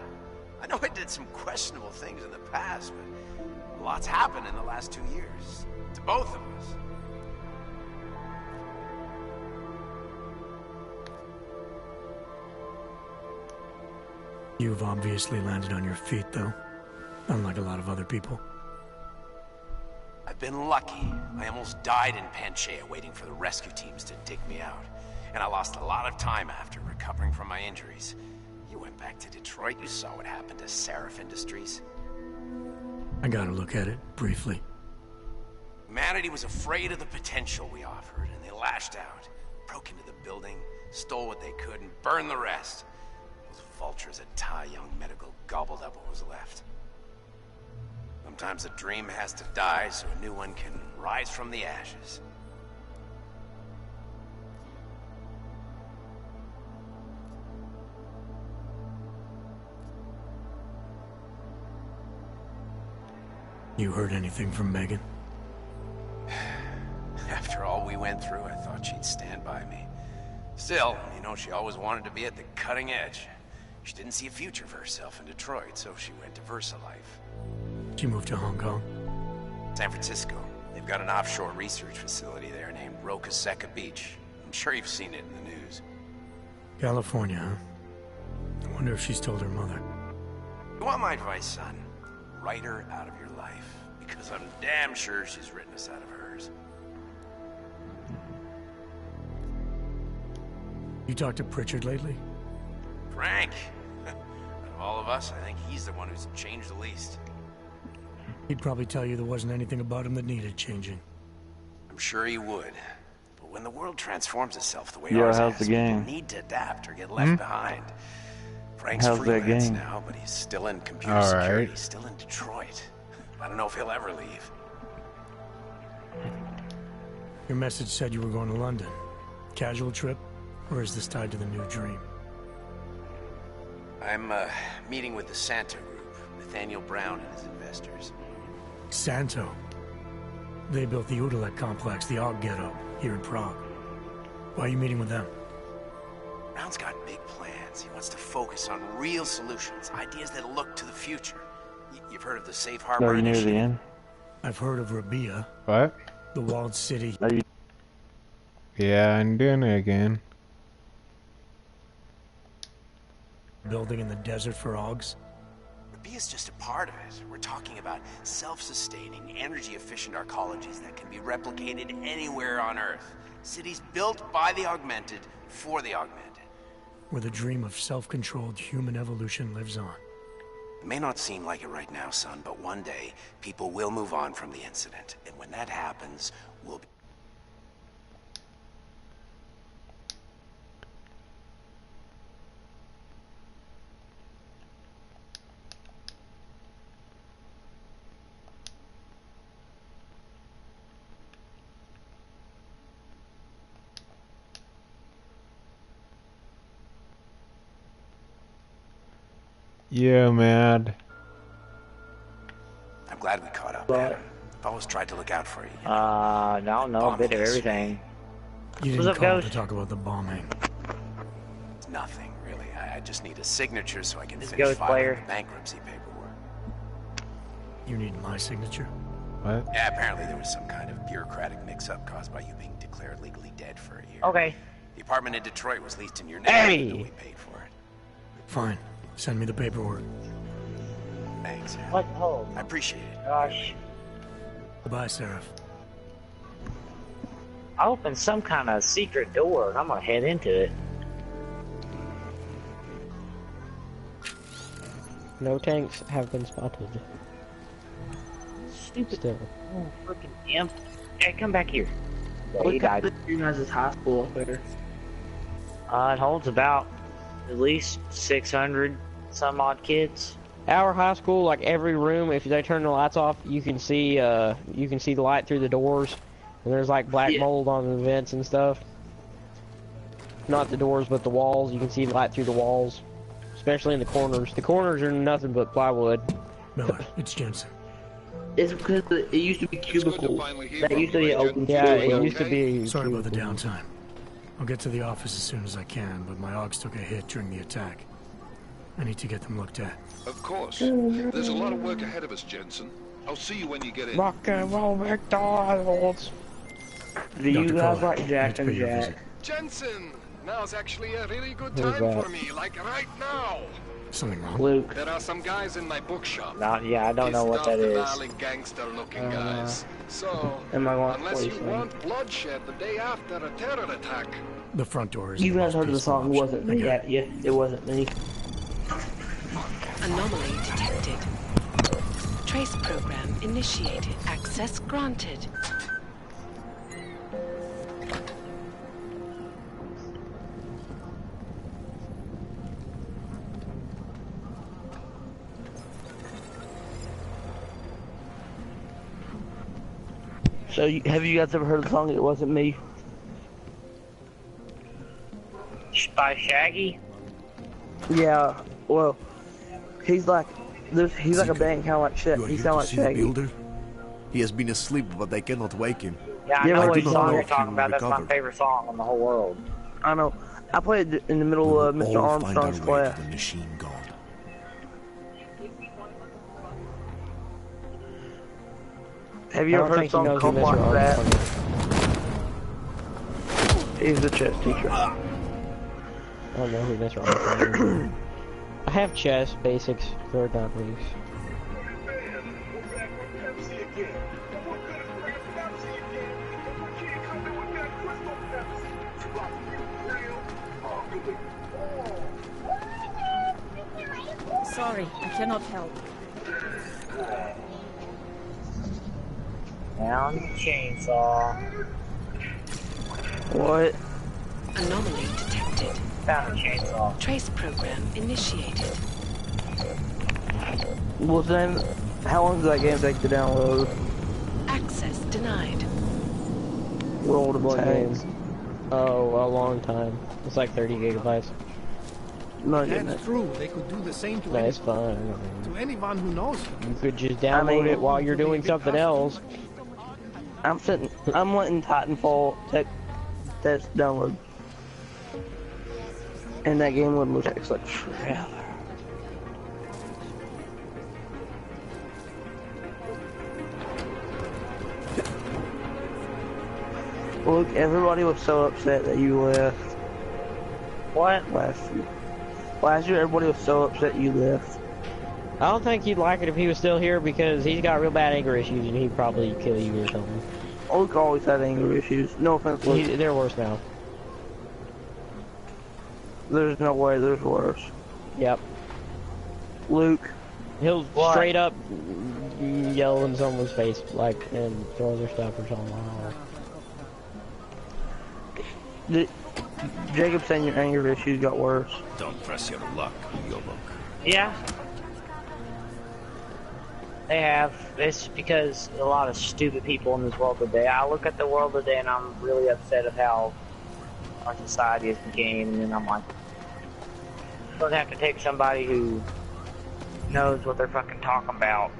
I know I did some questionable things in the past, but a lot's happened in the last 2 years. To both of us. You've obviously landed on your feet, though. Unlike a lot of other people. I've been lucky. I almost died in Panchaea waiting for the rescue teams to dig me out. And I lost a lot of time after recovering from my injuries. You went back to Detroit, you saw what happened to Seraph Industries. I got a look at it, briefly. Humanity was afraid of the potential we offered, and they lashed out. Broke into the building, stole what they could, and burned the rest. Those vultures at Tai Young Medical gobbled up what was left. Sometimes a dream has to die so a new one can rise from the ashes. You heard anything from Megan? After all we went through, I thought she'd stand by me. Still, you know, she always wanted to be at the cutting edge. She didn't see a future for herself in Detroit, so she went to VersaLife. She moved to Hong Kong? San Francisco. They've got an offshore research facility there named Roca Seca Beach. I'm sure you've seen it in the news. California, huh? I wonder if she's told her mother. You want my advice, son? Write her out of your life. Because I'm damn sure she's written us out of hers. You talked to Pritchard lately? Frank! Out of all of us, I think he's the one who's changed the least. He'd probably tell you there wasn't anything about him that needed changing. I'm sure he would. But when the world transforms itself the way Yo, ours how's has, the game? people need to adapt or get left behind. Frank's How's that freelance game? now, but he's still in computer All security. right. He's still in Detroit. I don't know if he'll ever leave. Your message said you were going to London. Casual trip? Or is this tied to the new dream? I'm meeting with the Santo Group, Nathaniel Brown and his investors. Santo? They built the Udalek complex, the Og Ghetto, here in Prague. Why are you meeting with them? Brown's got big plans. He wants to focus on real solutions, ideas that look to the future. You've heard of the Safe Harbor Are you near the Initiative? end? I've heard of Rabia. What? The walled city. Are you... Yeah, I'm doing it again. Building in the desert for Ogs? Rabia's just a part of it. We're talking about self-sustaining, energy-efficient arcologies that can be replicated anywhere on Earth. Cities built by the augmented, for the augmented. Where the dream of self-controlled human evolution lives on. It may not seem like it right now, son, but one day, people will move on from the incident. And when that happens, we'll be... Yeah, mad. I'm glad we caught up, Adam. I've always tried to look out for you. No, a bit of everything. You What's didn't up, call Ghost? to talk about the bombing. It's nothing, really. I just need a signature so I can This finish Ghost filing player. the bankruptcy paperwork. You need my signature? What? Yeah, apparently there was some kind of bureaucratic mix-up caused by you being declared legally dead for a year. Okay. The apartment in Detroit was leased in your name, Hey! and we paid for it. Fine. Send me the paperwork. Thanks. What? Oh. I appreciate it. Gosh. Goodbye, Seraph. I opened some kind of secret door, and I'm gonna head into it. No tanks have been spotted. Stupid. Still. Oh, freaking imp. Hey, come back here. Yeah, What he kind died. of you guys' high school up there? It holds about at least 600 some odd kids. Our high school, like every room, if they turn the lights off, you can see the light through the doors, and there's like black mold on the vents and stuff. Not the doors, but the walls. You can see light through the walls, especially in the corners. The corners are nothing but plywood. Miller, it's Jensen. It's because it used to be cubicles. That used to be open. Yeah, it used to be. Sorry about the downtime. I'll get to the office as soon as I can, but my Augs took a hit during the attack. I need to get them looked at. Of course. There's a lot of work ahead of us, Jensen. I'll see you when you get in. Rock and roll McDonald's. Do you guys like Jack and Jack? Jensen! Now's actually a really good Who's time that? for me, like right now. Something wrong? Luke. There are some guys in my bookshop. Yeah, I don't know what that is. Valley gangster-looking guys. So, Am I going unless you place want bloodshed the day after a terror attack. The front door is. You guys heard of the song? It wasn't me. Yeah, it wasn't me. Anomaly detected. Trace program initiated. Access granted. So, have you guys ever heard of the song It Wasn't Me? By Shaggy? Yeah, well, he's like like a band, kind of like Shaggy. He sounds like Shaggy. Builder? He has been asleep, but I cannot wake him. Yeah, I know what song you're talking about. That's my favorite song in the whole world. I know. I played it in the middle of Mr. Armstrong's class. The machine god. Have you ever heard a song called like that? He's the chess teacher. I don't know who Mr. Armstrong is. I have chess basics, third not least. Sorry, I cannot help. Down chainsaw. What? Anomaly detected. Found a chainsaw. Trace program initiated. Well then, how long does that game take to download? Access denied. World of Tanks. Oh, a long time. It's like 30 gigabytes. No, That's true. They could do the same to, That's fine. to anyone who knows. You could just download it while you're doing something else. I'm letting Titanfall test download. And that game would take like forever. Look, everybody was so upset that you left. What? Last year, everybody was so upset you left. I don't think he'd like it if he was still here because he's got real bad anger issues and he'd probably kill you or something. Luke always had anger issues. No offense, Luke. They're worse now. There's no way there's worse. Yep. Luke. He'll straight up yell in someone's face, like, and throw their stuff or something. Jacob saying your anger issues got worse. Don't press your luck, Yobok. Yeah. They have. It's because a lot of stupid people in this world today. I look at the world today and I'm really upset at how our society has became, and then I'm like, it doesn't have to take somebody who knows what they're fucking talking about.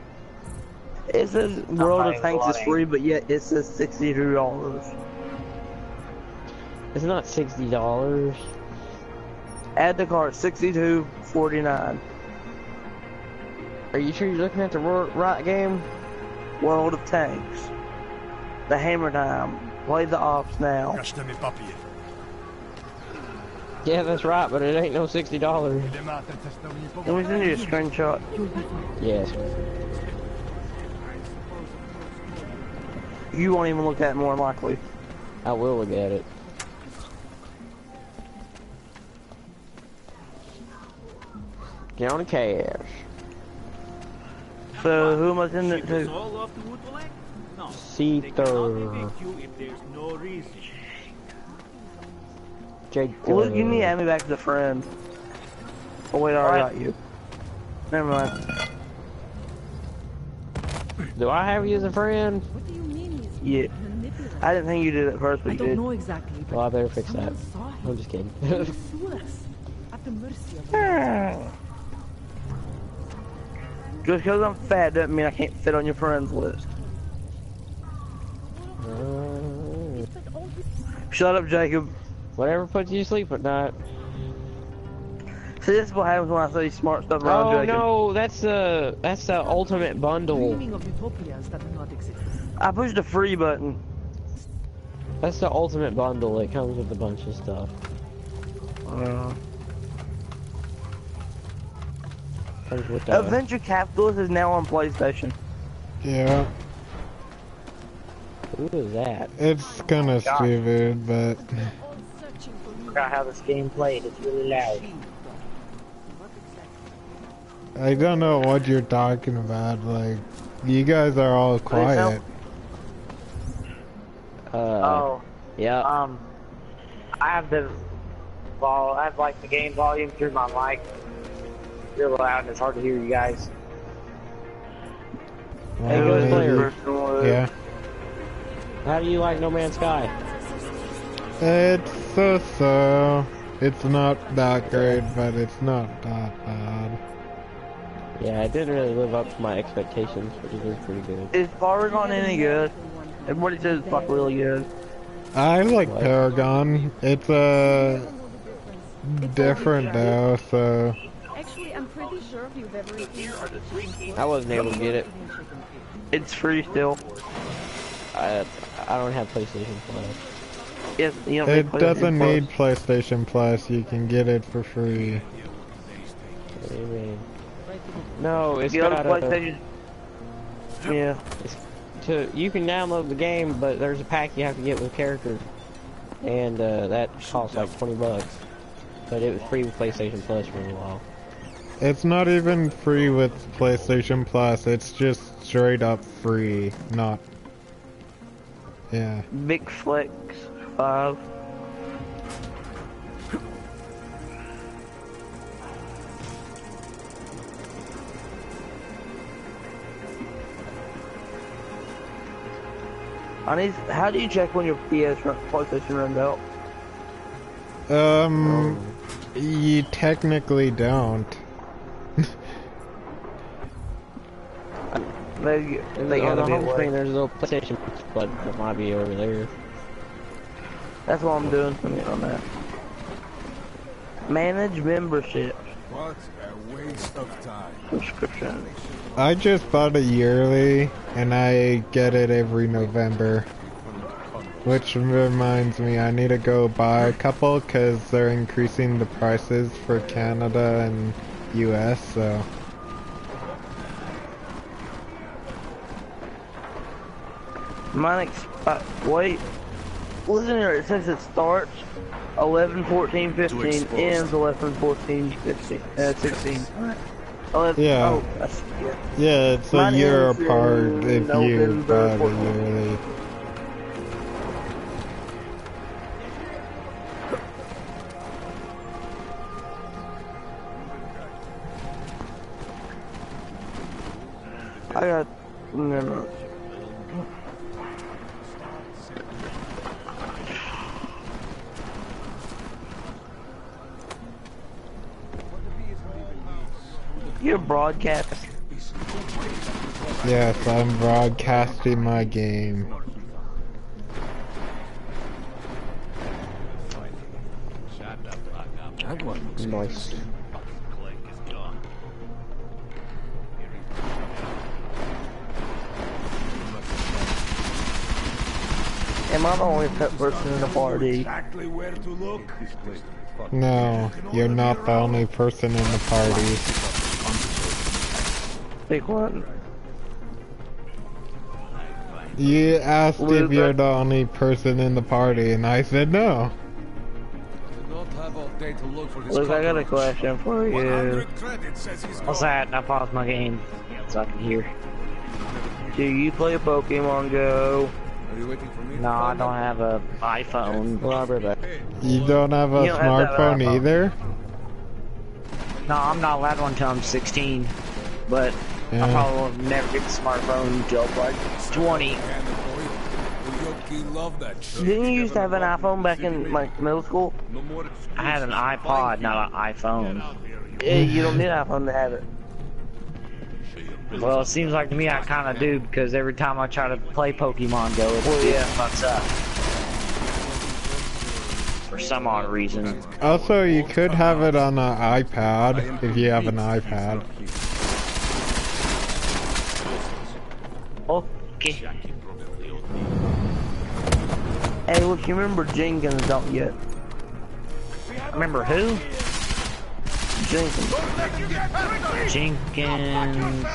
It says World of Tanks is free, but yet it says $62. It's not $60. Add the card, $62.49. Are you sure you're looking at the right game? World of Tanks. The Hammer Time. Play the ops now. Yeah, that's right, but it ain't no $60. Let me send you a screenshot. Yes. You won't even look at it more likely. I will look at it. Count of cash. So who am I sending it to? Seether. Jake. Luke, you need to add me back to the friend. Oh wait, I already got you. Never mind. Do I have you as a friend? Yeah. I didn't think you did it first, but you did. Exactly. Well, I better fix that. I'm just kidding. Just because I'm fat doesn't mean I can't fit on your friends list. Shut up, Jacob. Whatever puts you to sleep at night. See, this is what happens when I say smart stuff around Jacob. Oh no, that's the ultimate bundle. I pushed the free button. That's the ultimate bundle. It comes with a bunch of stuff. Adventure Capitalist is now on PlayStation. Yeah. Who is that? It's kinda stupid, but... I forgot how this game played. It's really loud. I don't know what you're talking about. Like, you guys are all quiet. Yeah. I have like the game volume through my mic. Real loud and it's hard to hear you guys. Well, Hey, Ghostplayer. Yeah. How do you like No Man's Sky? It's so-so. It's not that great, but it's not that bad. Yeah, it didn't really live up to my expectations, but it is pretty good. Is Paragon any good? Everybody says it's fuck really good. I like Paragon. It's different though, so... Actually, I'm pretty sure if you've ever seen I wasn't able to get it. It's free still. I don't have PlayStation Plus. Yes, you don't it doesn't need PlayStation Plus. You can get it for free. What do you mean? No, it's You got have PlayStation. Yeah. You can download the game, but there's a pack you have to get with characters, and that costs like $20. But it was free with PlayStation Plus for a while. It's not even free with PlayStation Plus. It's just straight up free. Not. Yeah. Big Flex 5. How do you check when your PlayStation runs out? You technically don't. They On gotta the be home away. screen, there's a little PlayStation button that might be over there. That's what I'm doing on that. Manage membership. What a waste of time. Subscription. I just bought it yearly, and I get it every November. Which reminds me, I need to go buy a couple, because they're increasing the prices for Canada and US, so... Mine wait. Listen here, it says it starts 11/14/15, ends 11/14/15, 16. 11, Yeah. Oh, that's, yeah. Yeah, it's a Mine year ends apart in if you November buy it 14. yearly. I got never. You're broadcasting. Yes, I'm broadcasting my game. Nice. Am I the only pet person in the party? Exactly where to look. No, you're not the only person in the party. Big one. You asked Luke, if you're the only person in the party, and I said no. Luke, I got a question for you. What's that? I paused my game. so I can hear. Do you play Pokemon Go? Are you waiting for me? No, I don't have a iPhone. You don't have a smartphone either? No, I'm not allowed one until I'm 16. But I probably will never get a smartphone until like 20. Love that shit. Didn't you used to have an iPhone back in like middle school? I had an iPod, not an iPhone. Yeah, you don't need an iPhone to have it. Well, it seems like to me I kind of do, because every time I try to play Pokemon Go, it fucks up. For some odd reason. Also, you could have it on an iPad, if you have an iPad. Okay. Hey, look, you remember Jenkins, don't you? Remember who? Jenkins. Jenkins.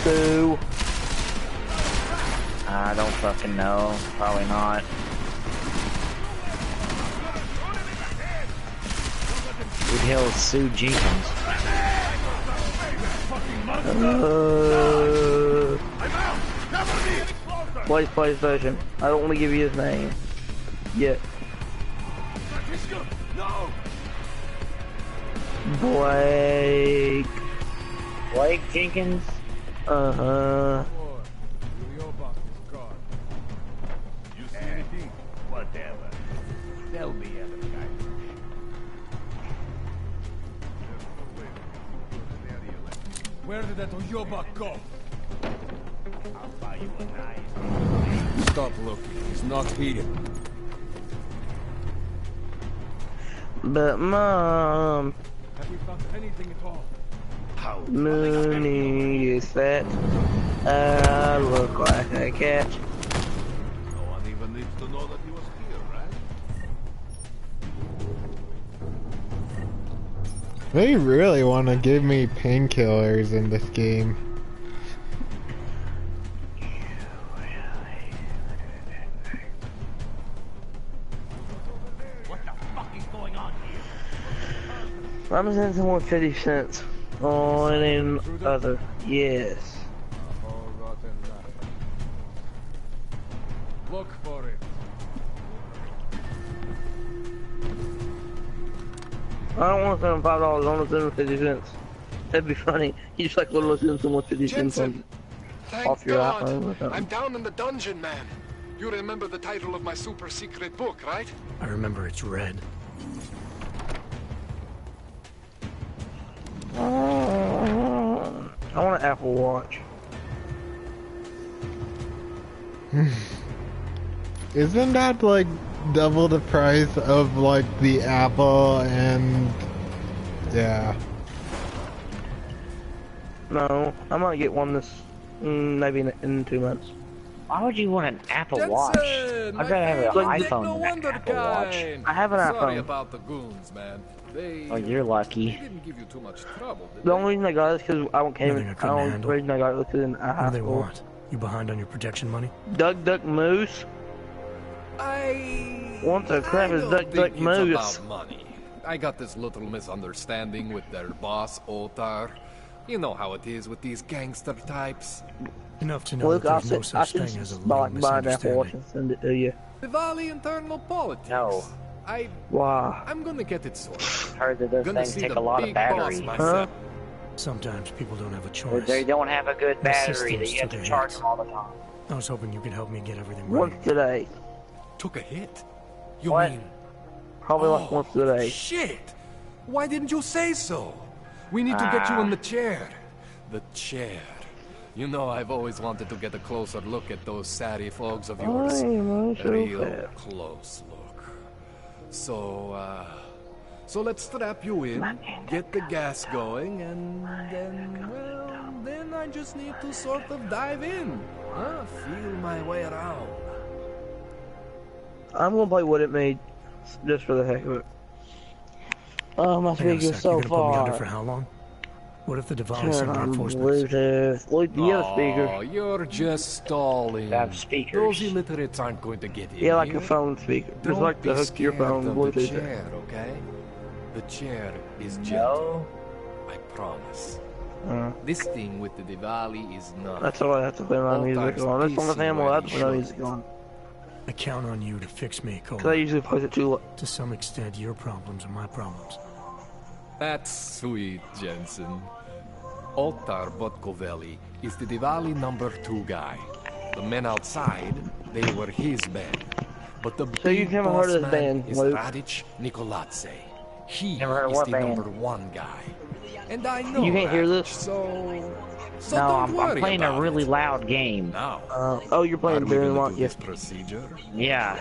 Who? I don't fucking know. Probably not. Who the hell is Sue Jenkins? PlayStation. I don't want to give you his name. Yet. Blake. Blake Jenkins? Uh-huh. Whatever. They'll be other guys. Where did that Oyobak go? I'll buy you a knife. Stop looking. He's not here. But Mom, Have you found anything at all? Mooney is fat. I look like a cat. No one even needs to know that he was here, right? They really want to give me painkillers in this game. What the fuck is going on here? I'm sending someone 50 cents on in other. Yes. Look for it. I don't want to send him $5. I want to send him 50 cents. That'd be funny. You just like literally send someone 50 cents on, off your iPhone or something. I'm down in the dungeon, man. You remember the title of my super secret book, right? I remember it's red. I want an Apple Watch. Isn't that like double the price of like the Apple and yeah. No, I might get one this maybe in 2 months. Why would you want an Apple Watch? I'd rather have an iPhone than an Apple Watch. I have an Sorry iPhone. about the goons, man. They Oh, you're lucky. didn't give you too much trouble, did The only reason I got it is because I came. Nothing I The couldn't only handle. reason I got it was because in What high do they school. want? You behind on your protection money? Duck Moose. I What the crap is don't Duck think it's Moose? about money. I got this little misunderstanding with their boss, Otar. You know how it is with these gangster types. Enough to know Look, that I'll there's no sit. I such should thing as a buy little an Apple Watch and misunderstanding. send it to you. Diwali internal politics. No. Why? I'm gonna get it sorted. Heard that those Gonna things see take the a lot of big battery. boss myself. Sometimes people don't have a Or choice. they don't have a good The battery that systems you have to to their charge heads. them all the time. I was hoping you could help me get everything Once right. today. Took a hit? You What? mean? Probably like once today. Shit! Why didn't you say so? We need to get you in the chair. The chair. You know, I've always wanted to get a closer look at those satty folks of yours. I'm so Real fat. close look. So let's strap you in, get the gas going, and then, well, then I just need to sort of dive in. Feel my way around. I'm gonna play What It Made, just for the heck of it. Oh, my Hang on a speaker's sec, so you're gonna put me under for far. how long? What if the Diwali Turn send on reinforcements? Bluetooth. Look, do you have a speaker? Oh, you're just stalling. Have speakers. Those illiterates aren't going to get in Yeah, like here. a phone speaker. Just Don't like be to hook your scared phone of the Bluetooth. chair, okay? The chair is gentle. No. I promise. This thing with the Diwali is not. That's all I have to play my music on. That's on the family. I have to play my music on. I count on you to fix me, Cole. Because I usually play it too. To some extent, your problems are my problems. That's sweet, Jensen. Altar Botkovelli is the Diwali #2 guy. The men outside, they were his band. But the big never boss heard of this man band, is Luke? Radic Nikoladze. He Never heard of is what the band? #1 guy. And I know You can't hear Radic, this? so No, don't I'm worry playing a about really it. loud game. Now, oh, you're playing are we very gonna long. do this procedure? Yeah.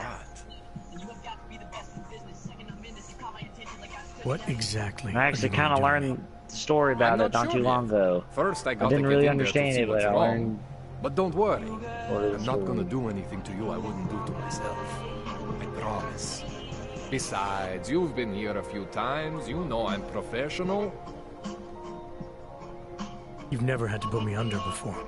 What exactly? I actually kind of learned the story about it not too long ago. First, I got didn't to really get in there to understand see it, but what's I wrong. learned. But don't worry, is I'm not true. gonna do anything to you I wouldn't do to myself. I promise. Besides, you've been here a few times, you know I'm professional. You've never had to put me under before.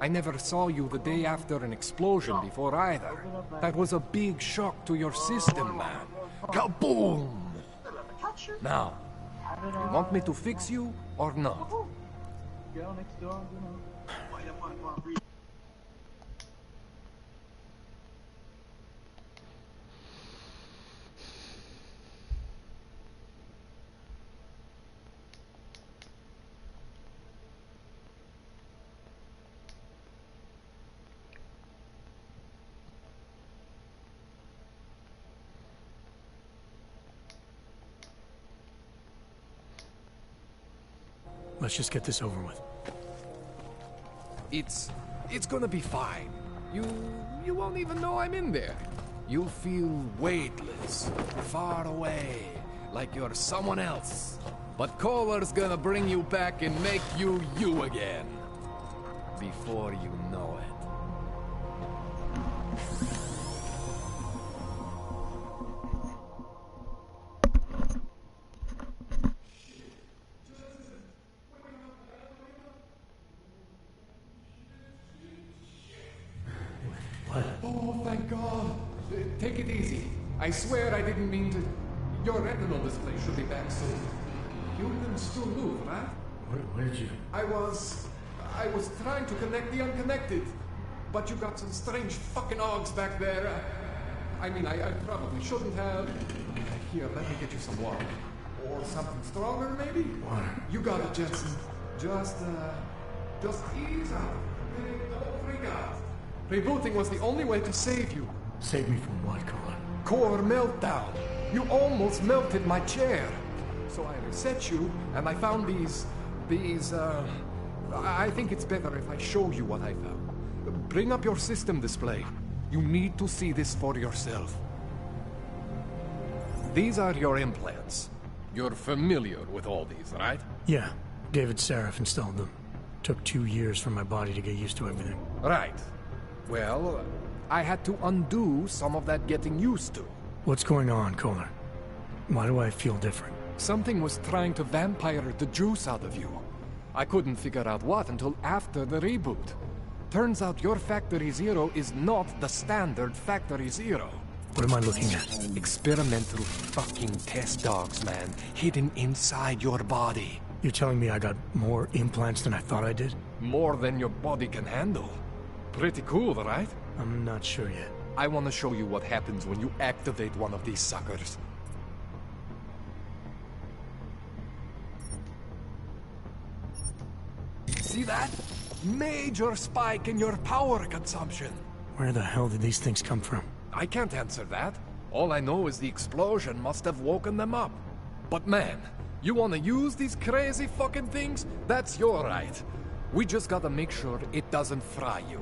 I never saw you the day after an explosion before either. That was a big shock to your system, man. Kaboom! Now, you want me to fix you or not? Let's just get this over with. It's gonna be fine. You won't even know I'm in there. You'll feel weightless, far away, like you're someone else. But Kohler's gonna bring you back and make you you again. Before you know it. Oh, thank God. Take it easy. I swear I didn't mean to. Your retinal display should be back soon. You can still move, right? Where did you? I was trying to connect the unconnected, but you got some strange fucking ogs back there. I mean, I probably shouldn't have. Here, let me get you some water. Or something stronger, maybe? Water. You got it, Jensen. Just ease out. Don't freak out. Rebooting was the only way to save you. Save me from what, Kohler? Core meltdown. You almost melted my chair. So I reset you, and I found these, I think it's better if I show you what I found. Bring up your system display. You need to see this for yourself. These are your implants. You're familiar with all these, right? Yeah. David Sarif installed them. Took 2 years for my body to get used to everything. Right. Well, I had to undo some of that getting used to. What's going on, Kohler? Why do I feel different? Something was trying to vampire the juice out of you. I couldn't figure out what until after the reboot. Turns out your Factory Zero is not the standard Factory Zero. What am I looking at? Experimental fucking test dogs, man. Hidden inside your body. You're telling me I got more implants than I thought I did? More than your body can handle. Pretty cool, right? I'm not sure yet. I want to show you what happens when you activate one of these suckers. See that? Major spike in your power consumption. Where the hell did these things come from? I can't answer that. All I know is the explosion must have woken them up. But man, you want to use these crazy fucking things? That's your right. We just gotta make sure it doesn't fry you.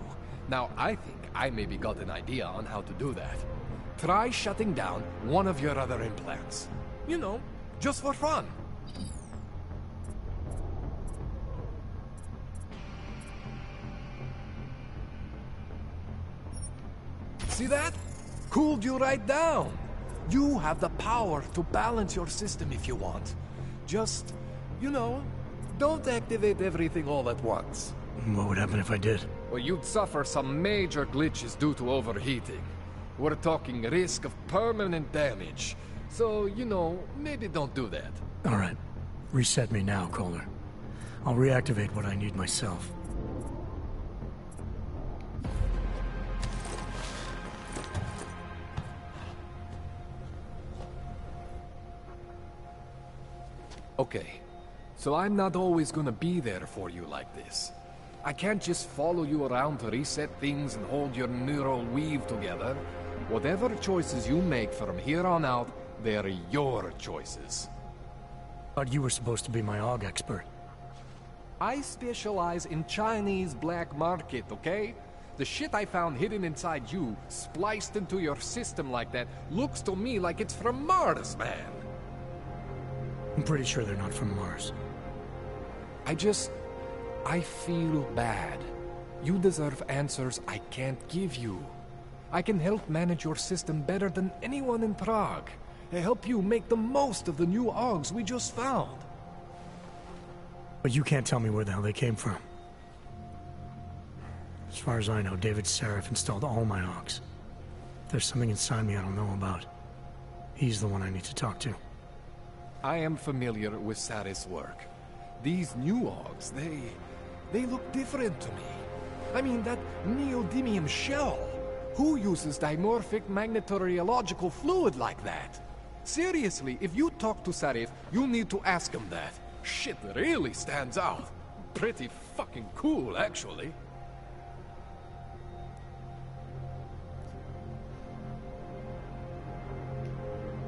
Now, I think I maybe got an idea on how to do that. Try shutting down one of your other implants. You know, just for fun. See that? Cooled you right down. You have the power to balance your system if you want. Just, you know, don't activate everything all at once. What would happen if I did? Well, you'd suffer some major glitches due to overheating. We're talking risk of permanent damage. So, you know, maybe don't do that. All right. Reset me now, Kohler. I'll reactivate what I need myself. Okay, so I'm not always gonna be there for you like this. I can't just follow you around to reset things and hold your neural weave together. Whatever choices you make from here on out, they're your choices. Thought you were supposed to be my AUG expert. I specialize in Chinese black market, okay? The shit I found hidden inside you, spliced into your system like that, looks to me like it's from Mars, man. I'm pretty sure they're not from Mars. I feel bad. You deserve answers I can't give you. I can help manage your system better than anyone in Prague. I help you make the most of the new AUGs we just found. But you can't tell me where the hell they came from. As far as I know, David Seraph installed all my AUGs. If there's something inside me I don't know about, he's the one I need to talk to. I am familiar with Sarah's work. These new AUGs, they look different to me. I mean, that neodymium shell. Who uses dimorphic magnetorheological fluid like that? Seriously, if you talk to Sarif, you need to ask him that. Shit really stands out. Pretty fucking cool, actually.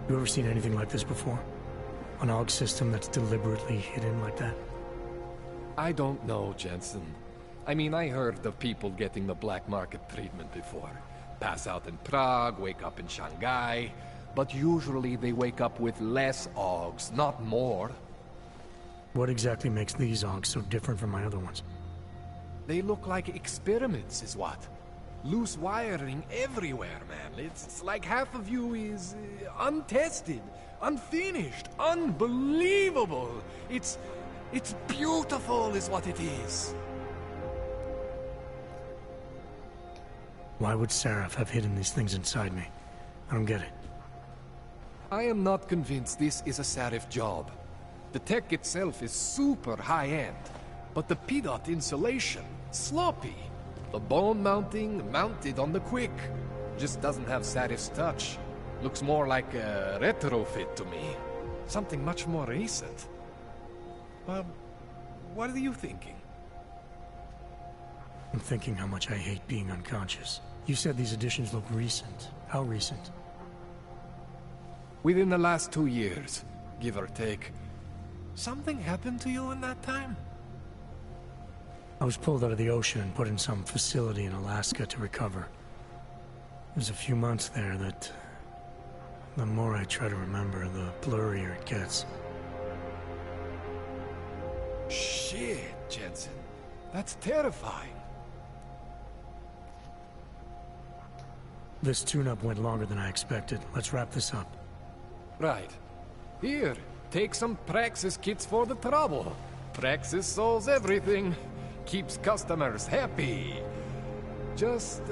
You ever seen anything like this before? An AUG system that's deliberately hidden like that? I don't know, Jensen. I mean, I heard of people getting the black market treatment before. Pass out in Prague, wake up in Shanghai. But usually they wake up with less AUGs, not more. What exactly makes these AUGs so different from my other ones? They look like experiments, is what. Loose wiring everywhere, man. It's like half of you is untested, unfinished, unbelievable. It's beautiful is what it is. Why would Seraph have hidden these things inside me? I don't get it. I am not convinced this is a Sarif job. The tech itself is super high-end, but the PDOT insulation, sloppy. The bone mounting, mounted on the quick. Just doesn't have Sarif's touch. Looks more like a retrofit to me. Something much more recent. Well, what are you thinking? I'm thinking how much I hate being unconscious. You said these additions look recent. How recent? Within the last 2 years, give or take. Something happened to you in that time? I was pulled out of the ocean and put in some facility in Alaska to recover. There's a few months there that... the more I try to remember, the blurrier it gets. Shit, Jensen. That's terrifying. This tune-up went longer than I expected. Let's wrap this up. Right. Here, take some Praxis kits for the trouble. Praxis solves everything. Keeps customers happy. Just,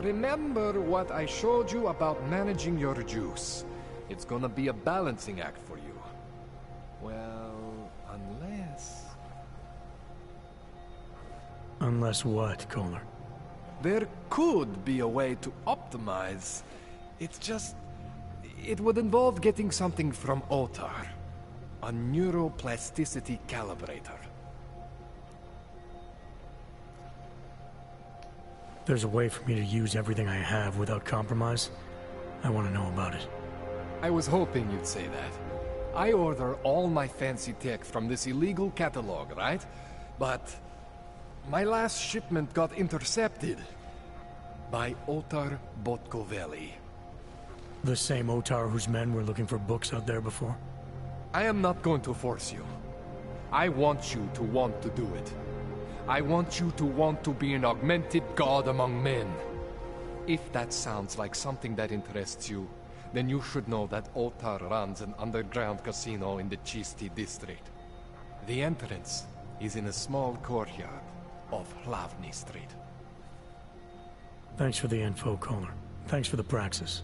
remember what I showed you about managing your juice. It's gonna be a balancing act for you. Well, unless... Unless what, Kohler? There could be a way to optimize. It's just... it would involve getting something from Otar. A neuroplasticity calibrator. There's a way for me to use everything I have without compromise. I want to know about it. I was hoping you'd say that. I order all my fancy tech from this illegal catalog, right? But my last shipment got intercepted by Otar Botkoveli. The same Otar whose men were looking for books out there before? I am not going to force you. I want you to want to do it. I want you to want to be an augmented god among men. If that sounds like something that interests you, then you should know that Otar runs an underground casino in the Chisti district. The entrance is in a small courtyard off Hlavny Street. Thanks for the info, Kohler. Thanks for the praxis.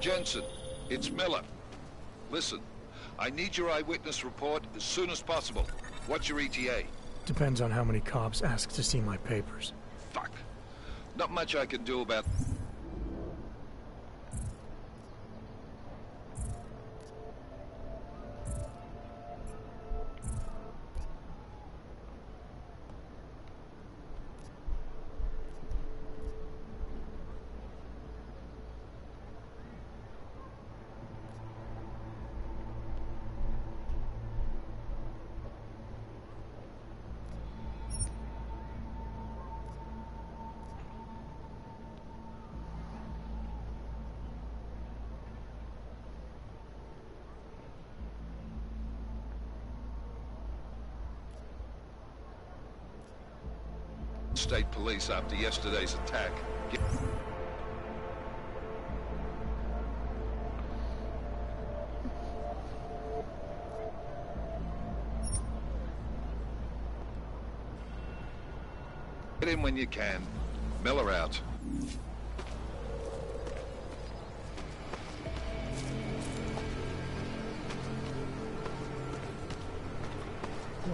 Jensen, it's Miller. Listen, I need your eyewitness report as soon as possible. What's your ETA? Depends on how many cops ask to see my papers. Fuck. Not much I can do about... State Police after yesterday's attack. Get in when you can. Miller out.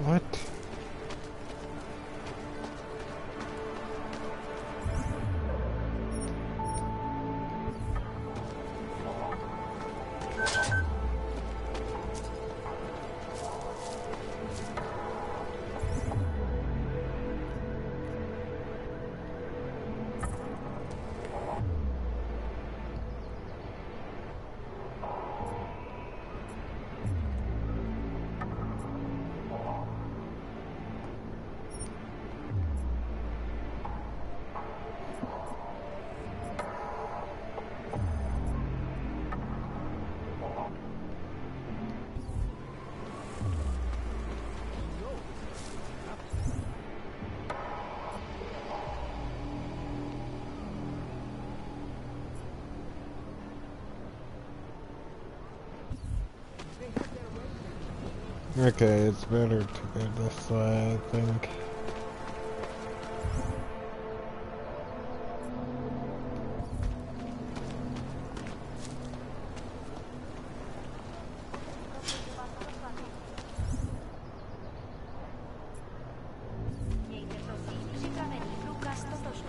What? Okay, it's better to go this way, I think.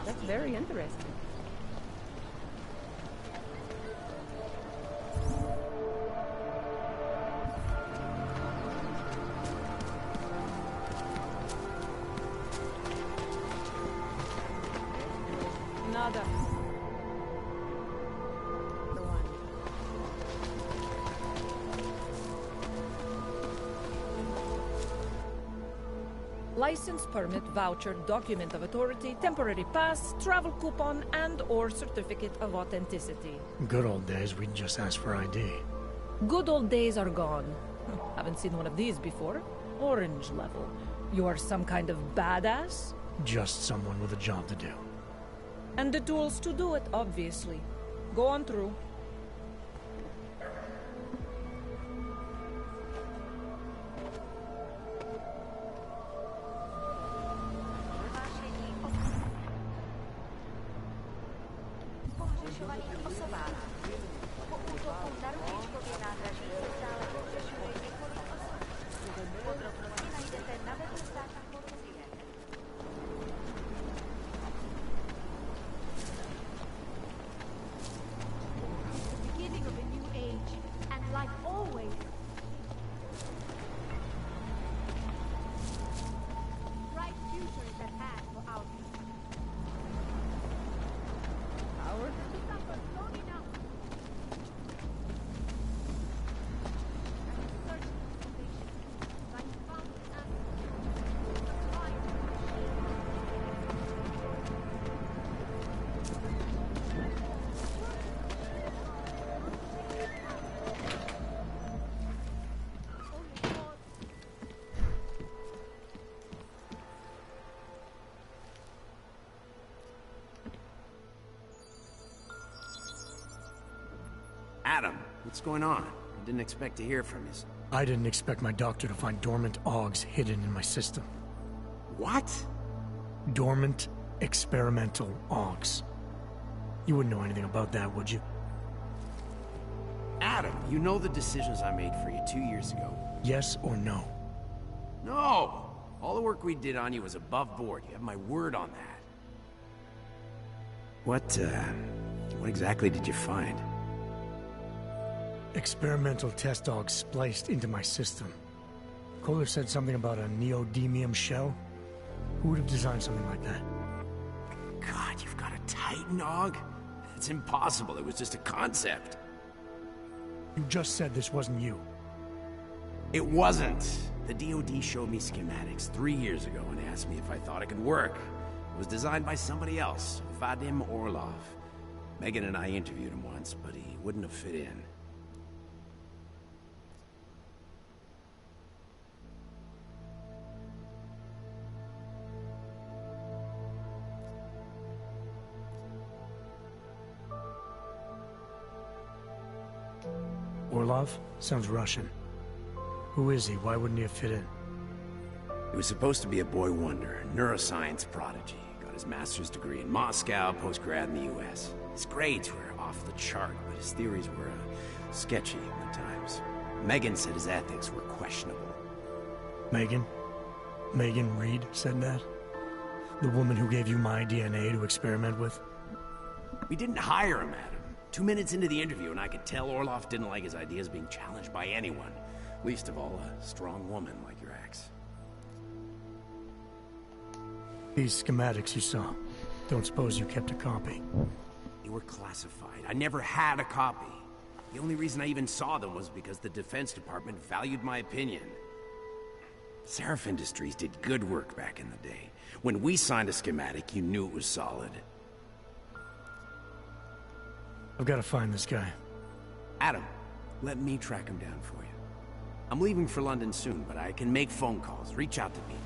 That's very interesting. Nada. License, permit, voucher, document of authority, temporary pass, travel coupon, and/or certificate of authenticity. Good old days, we'd just ask for ID. Good old days are gone. Haven't seen one of these before. Orange level. You're some kind of badass? Just someone with a job to do. And the tools to do it, obviously. Go on through. Adam, what's going on? I didn't expect to hear from you. I didn't expect my doctor to find dormant augs hidden in my system. What? Dormant experimental augs. You wouldn't know anything about that, would you? Adam, you know the decisions I made for you 2 years ago. Yes or no? No! All the work we did on you was above board. You have my word on that. What exactly did you find? Experimental test dogs spliced into my system. Kohler said something about a neodymium shell. Who would have designed something like that? God, you've got a Titan dog? It's impossible. It was just a concept. You just said this wasn't you. It wasn't. The DoD showed me schematics 3 years ago and asked me if I thought it could work. It was designed by somebody else, Vadim Orlov. Megan and I interviewed him once, but he wouldn't have fit in. Orlov? Sounds Russian. Who is he? Why wouldn't he have fit in? He was supposed to be a boy wonder, a neuroscience prodigy. Got his master's degree in Moscow, post-grad in the US. His grades were off the chart, but his theories were sketchy at times. Megan said his ethics were questionable. Megan? Megan Reed said that? The woman who gave you my DNA to experiment with? We didn't hire him, Adam. 2 minutes into the interview, and I could tell Orlov didn't like his ideas being challenged by anyone. Least of all, a strong woman like your ex. These schematics you saw. Don't suppose you kept a copy? They were classified. I never had a copy. The only reason I even saw them was because the Defense Department valued my opinion. Seraph Industries did good work back in the day. When we signed a schematic, you knew it was solid. I've got to find this guy. Adam, let me track him down for you. I'm leaving for London soon, but I can make phone calls, reach out to people.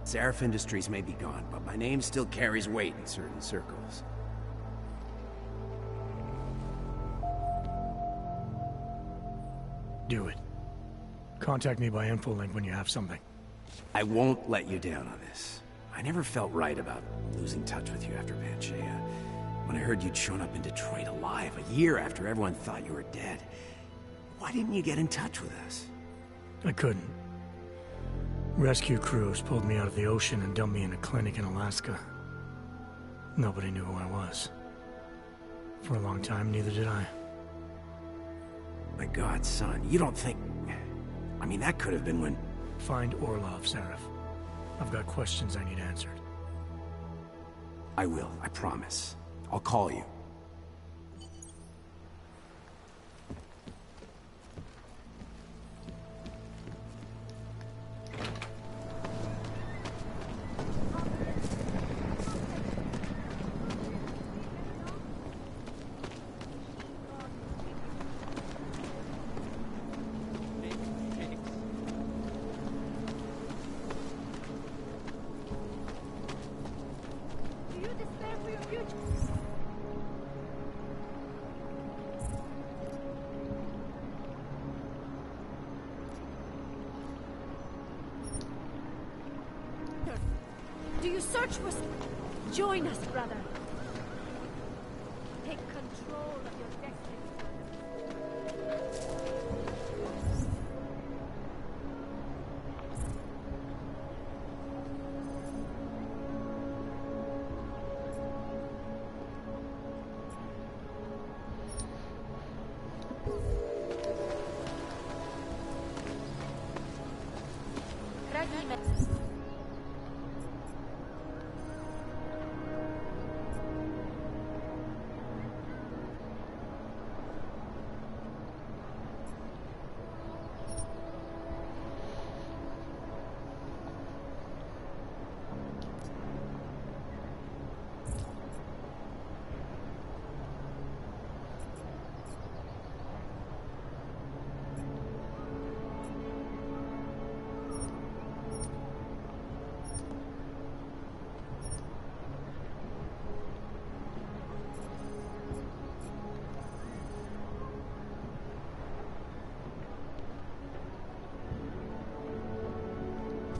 Seraph Industries may be gone, but my name still carries weight in certain circles. Do it. Contact me by infolink when you have something. I won't let you down on this. I never felt right about losing touch with you after Panchea. When I heard you'd shown up in Detroit alive, a year after everyone thought you were dead. Why didn't you get in touch with us? I couldn't. Rescue crews pulled me out of the ocean and dumped me in a clinic in Alaska. Nobody knew who I was. For a long time, neither did I. My God, son, you don't think... I mean, that could have been when... Find Orlov, Seraph. I've got questions I need answered. I will, I promise. I'll call you. search for... Join us, brother. Take control of your destiny.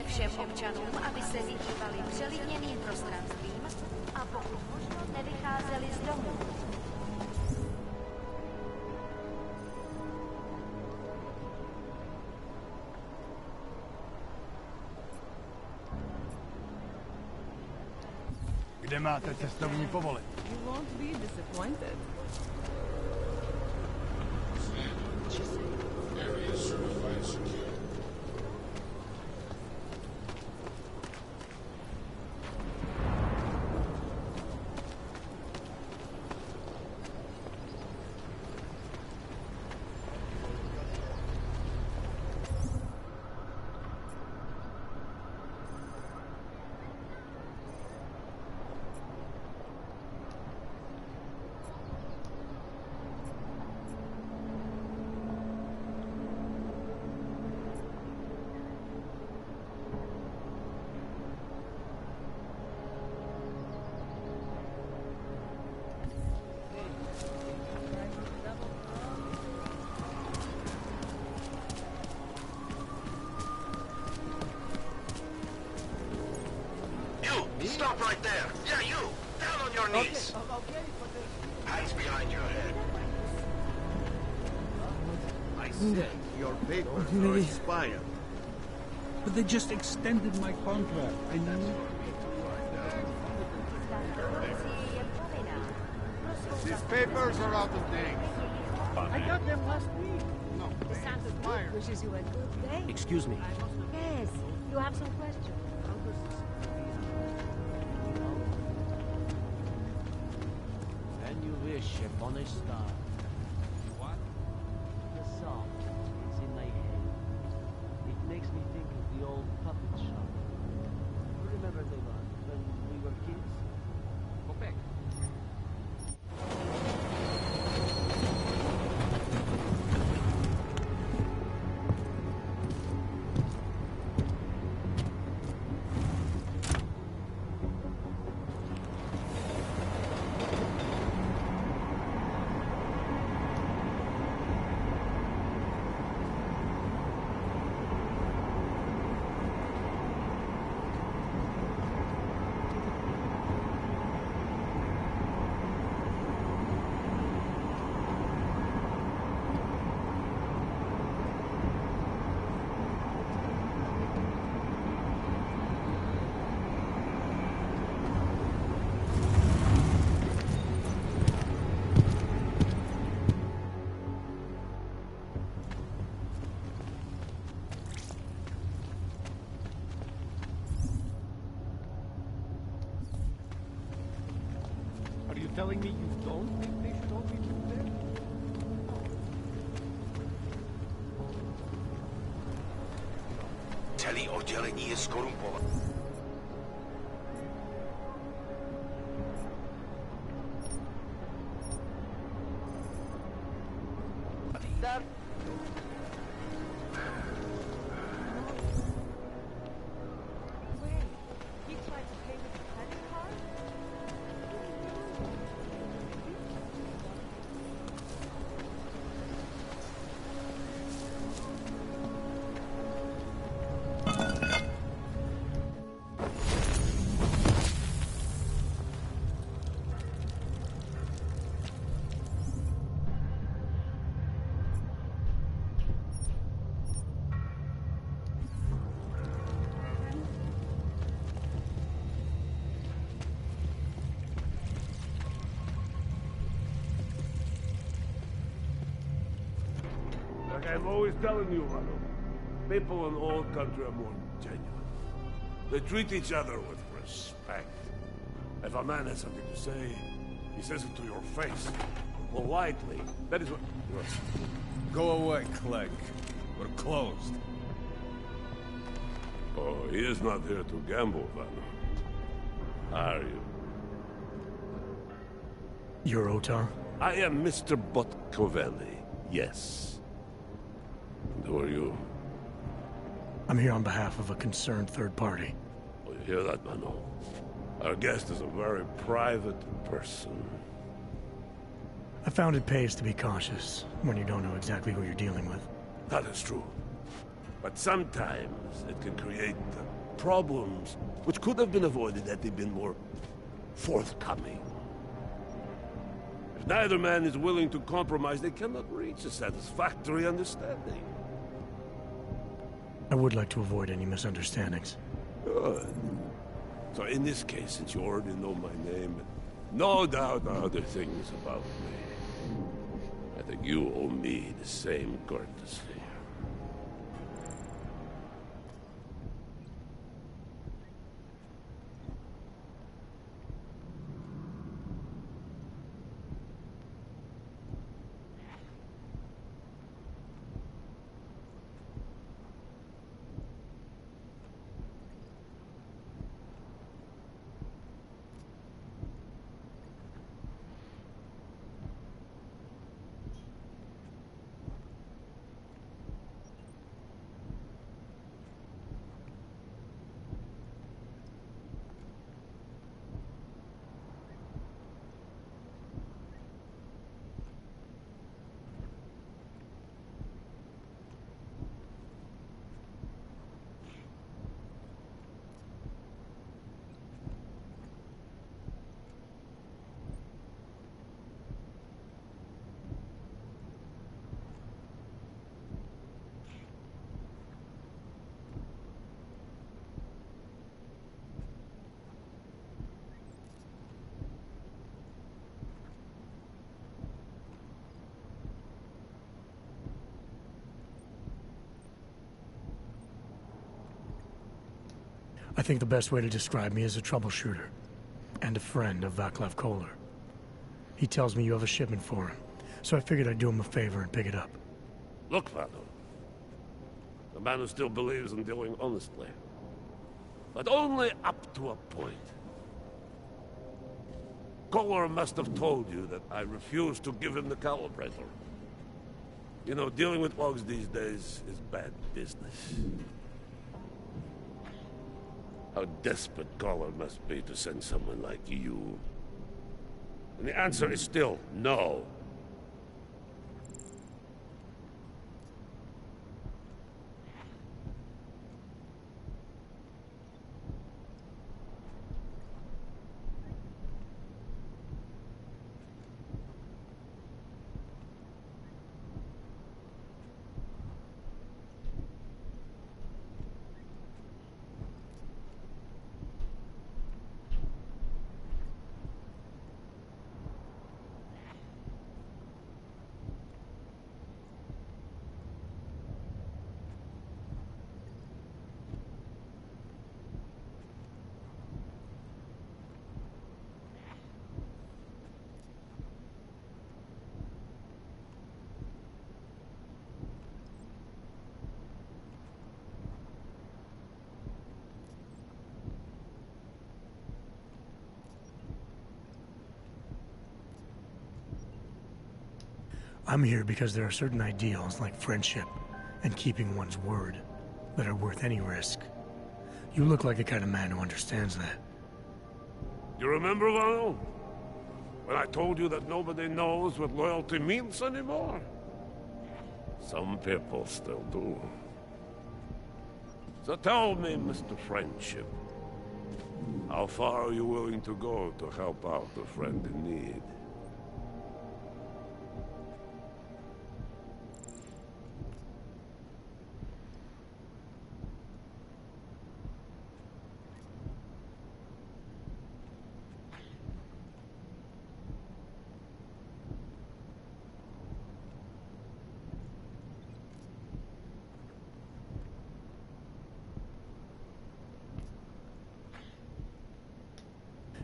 Všem občanům, aby se vyhýbali přelidněným prostranstvím a pokud možno nevycházeli z domu. Kde máte cestovní povolení? You won't be disappointed. Area certified secure. Stop right there! Yeah, you! Down on your knees! Hands behind your head. I said your papers are expired. But they just extended my contract. I need... These papers are out of date. I got them last week. No, The Santa Claus wishes you a good day. Excuse me. Yes, you have some questions. Then you wish upon a star. What? The song is in my head. It makes me think of the old puppet shop. You remember the one when we were kids? Go back. Are you telling me you don't think they should all be moved there? Celý oddělení je skorumpované. He tried to pay with a credit card? I am always telling you, Rado. People in all country are more genuine. They treat each other with respect. If a man has something to say, he says it to your face. Politely. That is what... Go away, Clegg. We're closed. Oh, he is not here to gamble, Vano. Are you? You're Otar? I am Mr. Botkovelli, yes. And who are you? I'm here on behalf of a concerned third party. Oh, you hear that, Mano? Our guest is a very private person. I found it pays to be cautious when you don't know exactly who you're dealing with. That is true. But sometimes it can create problems which could have been avoided had they been more forthcoming. If neither man is willing to compromise, they cannot reach a satisfactory understanding. I would like to avoid any misunderstandings. Good. So in this case, since you already know my name, and no doubt other things about me, I think you owe me the same courtesy. I think the best way to describe me is a troubleshooter, and a friend of Vaclav Kohler. He tells me you have a shipment for him, so I figured I'd do him a favor and pick it up. Look, Vano. The man who still believes in dealing honestly. But only up to a point. Kohler must have told you that I refused to give him the calibrator. You know, dealing with logs these days is bad business. How desperate Kohler must be to send someone like you. And the answer is still no. I'm here because there are certain ideals, like friendship and keeping one's word, that are worth any risk. You look like the kind of man who understands that. You remember, Vano? When I told you that nobody knows what loyalty means anymore? Some people still do. So tell me, Mr. Friendship, how far are you willing to go to help out a friend in need?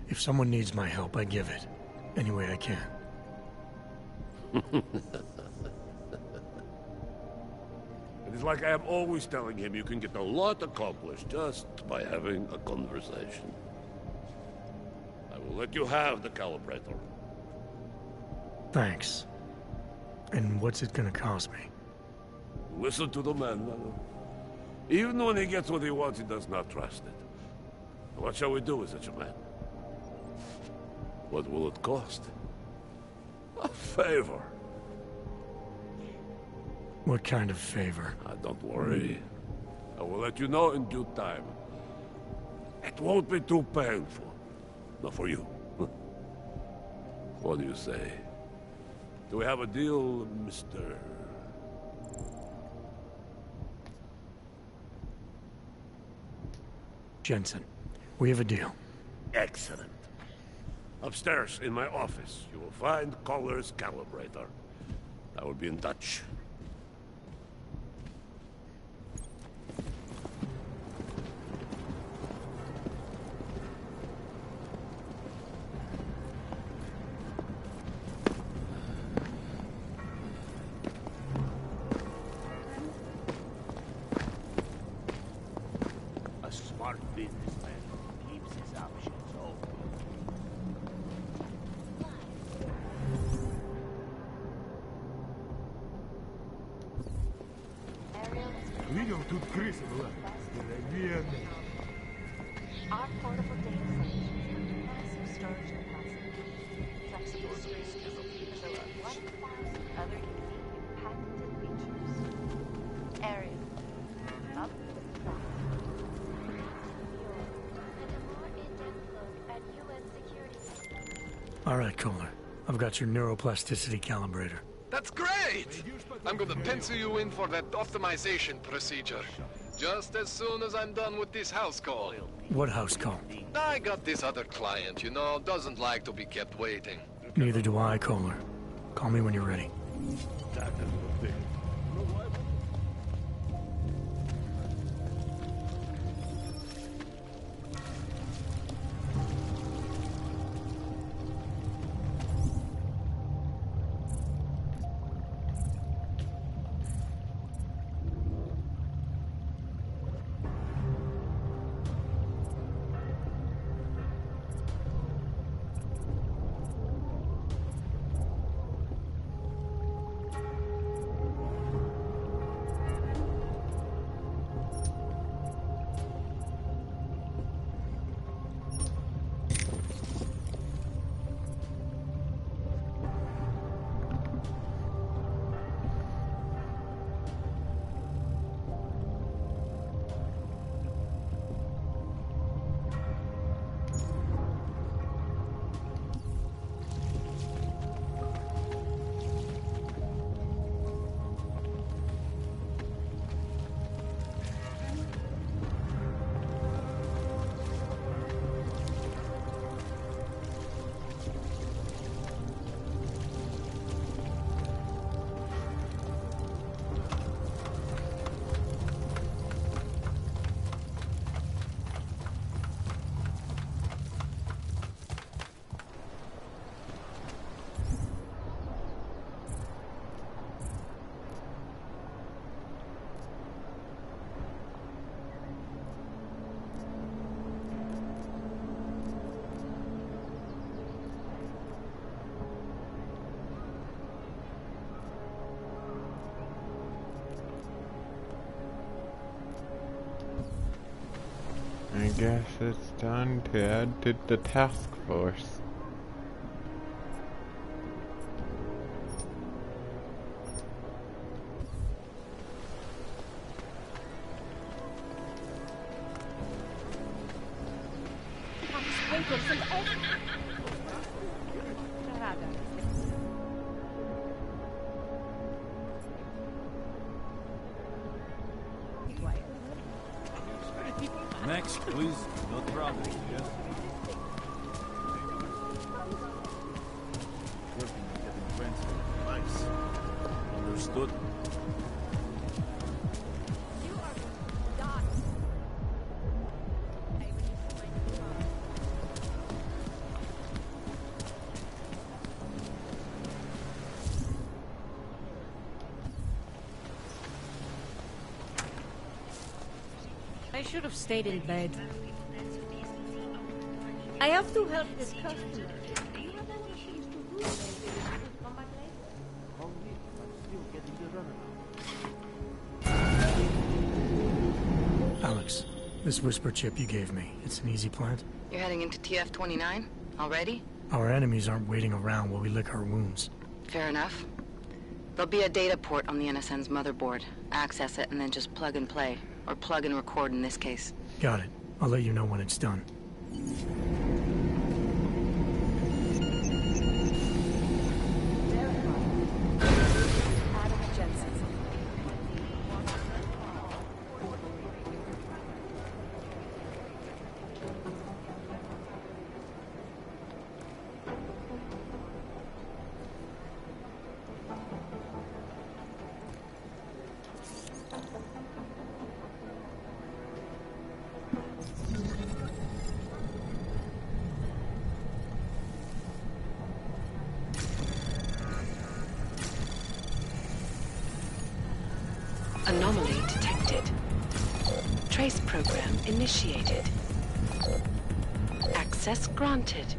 If someone needs my help, I give it. Any way I can. It is like I am always telling him you can get a lot accomplished just by having a conversation. I will let you have the calibrator. Thanks. And what's it gonna cost me? Listen to the man, Mother. Even when he gets what he wants, he does not trust it. What shall we do with such a man? What will it cost? A favor. What kind of favor? Don't worry. I will let you know in due time. It won't be too painful. Not for you. What do you say? Do we have a deal, Mr. Jensen? We have a deal. Excellent. Upstairs in my office, you will find Collar's calibrator. I will be in touch. A smart businessman keeps his options open. Видел тут крыса была? Здоровенная. Our portable data centers with massive storage capacity, flexible space, as well as 1,000 other unique patented features. Area. Up the top. And a more in-depth look at UN security. All right, Kohler. I've got your neuroplasticity calibrator. That's great! I'm gonna pencil you in for that optimization procedure. Just as soon as I'm done with this house call. What house call? I got this other client, you know, doesn't like to be kept waiting. Neither do I, Kohler. Call me when you're ready. I guess it's time to add to the task force. Next, please. No problem, yes? Working on getting transferred. Nice. Understood. I should have stayed in bed. I have to help this customer. Do you have anything to do? Come back later. Hungry, but still getting the runaround. Alex, this whisper chip you gave me, it's an easy plant? You're heading into TF-29? Already? Our enemies aren't waiting around while we lick our wounds. Fair enough. There'll be a data port on the NSN's motherboard. Access it and then just plug and play. Or plug and record in this case. Got it. I'll let you know when it's done. Anomaly detected. Trace program initiated. Access granted.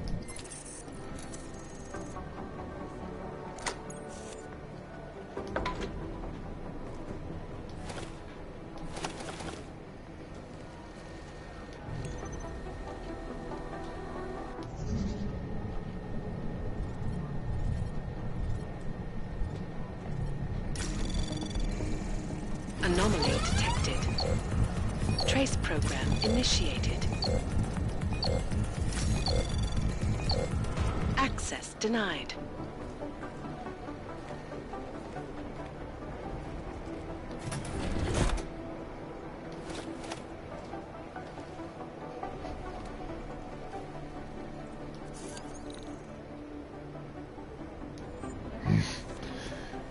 Anomaly detected. Trace program initiated. Access denied.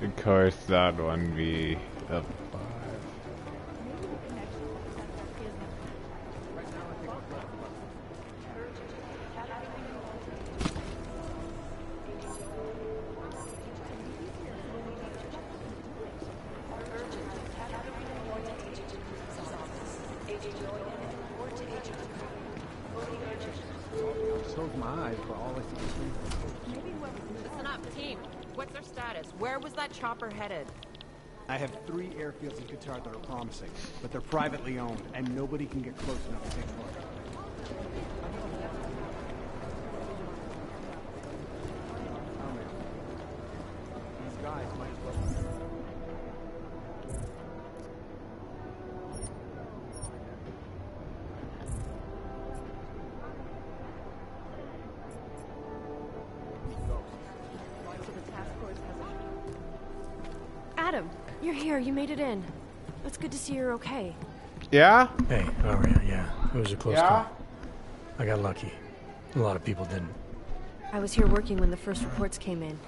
Of course, that one be up. Close my eyes, but all I see is things. Listen up, team. What's their status? Where was that chopper headed? I have 3 airfields in Qatar that are promising, but they're privately owned, and nobody can get close enough to take part. These guys might as well. Adam, you're here. You made it in. It's good to see you're okay. Yeah? Hey, Aria, yeah. It was a close call. I got lucky. A lot of people didn't. I was here working when the first reports came in.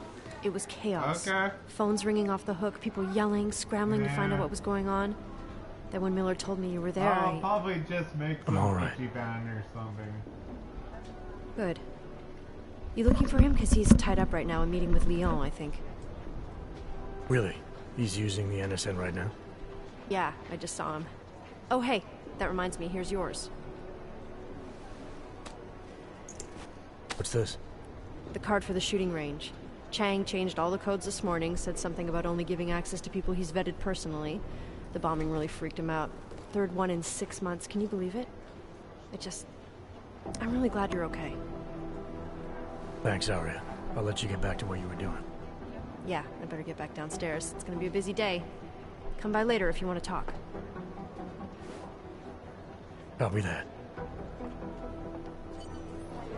It was chaos. Okay. Phones ringing off the hook, people yelling, scrambling to find out what was going on. Then when Miller told me you were there, I'll probably just make some Gucci band or something. Good. You looking for him? Because he's tied up right now, in meeting with Leon, I think. Really? He's using the NSN right now? Yeah, I just saw him. Oh, hey, that reminds me, here's yours. What's this? The card for the shooting range. Chang changed all the codes this morning, said something about only giving access to people he's vetted personally. The bombing really freaked him out. 3rd one in 6 months, can you believe it? I'm really glad you're okay. Thanks, Aria. I'll let you get back to what you were doing. Yeah, I better get back downstairs. It's gonna be a busy day. Come by later if you want to talk. Copy that.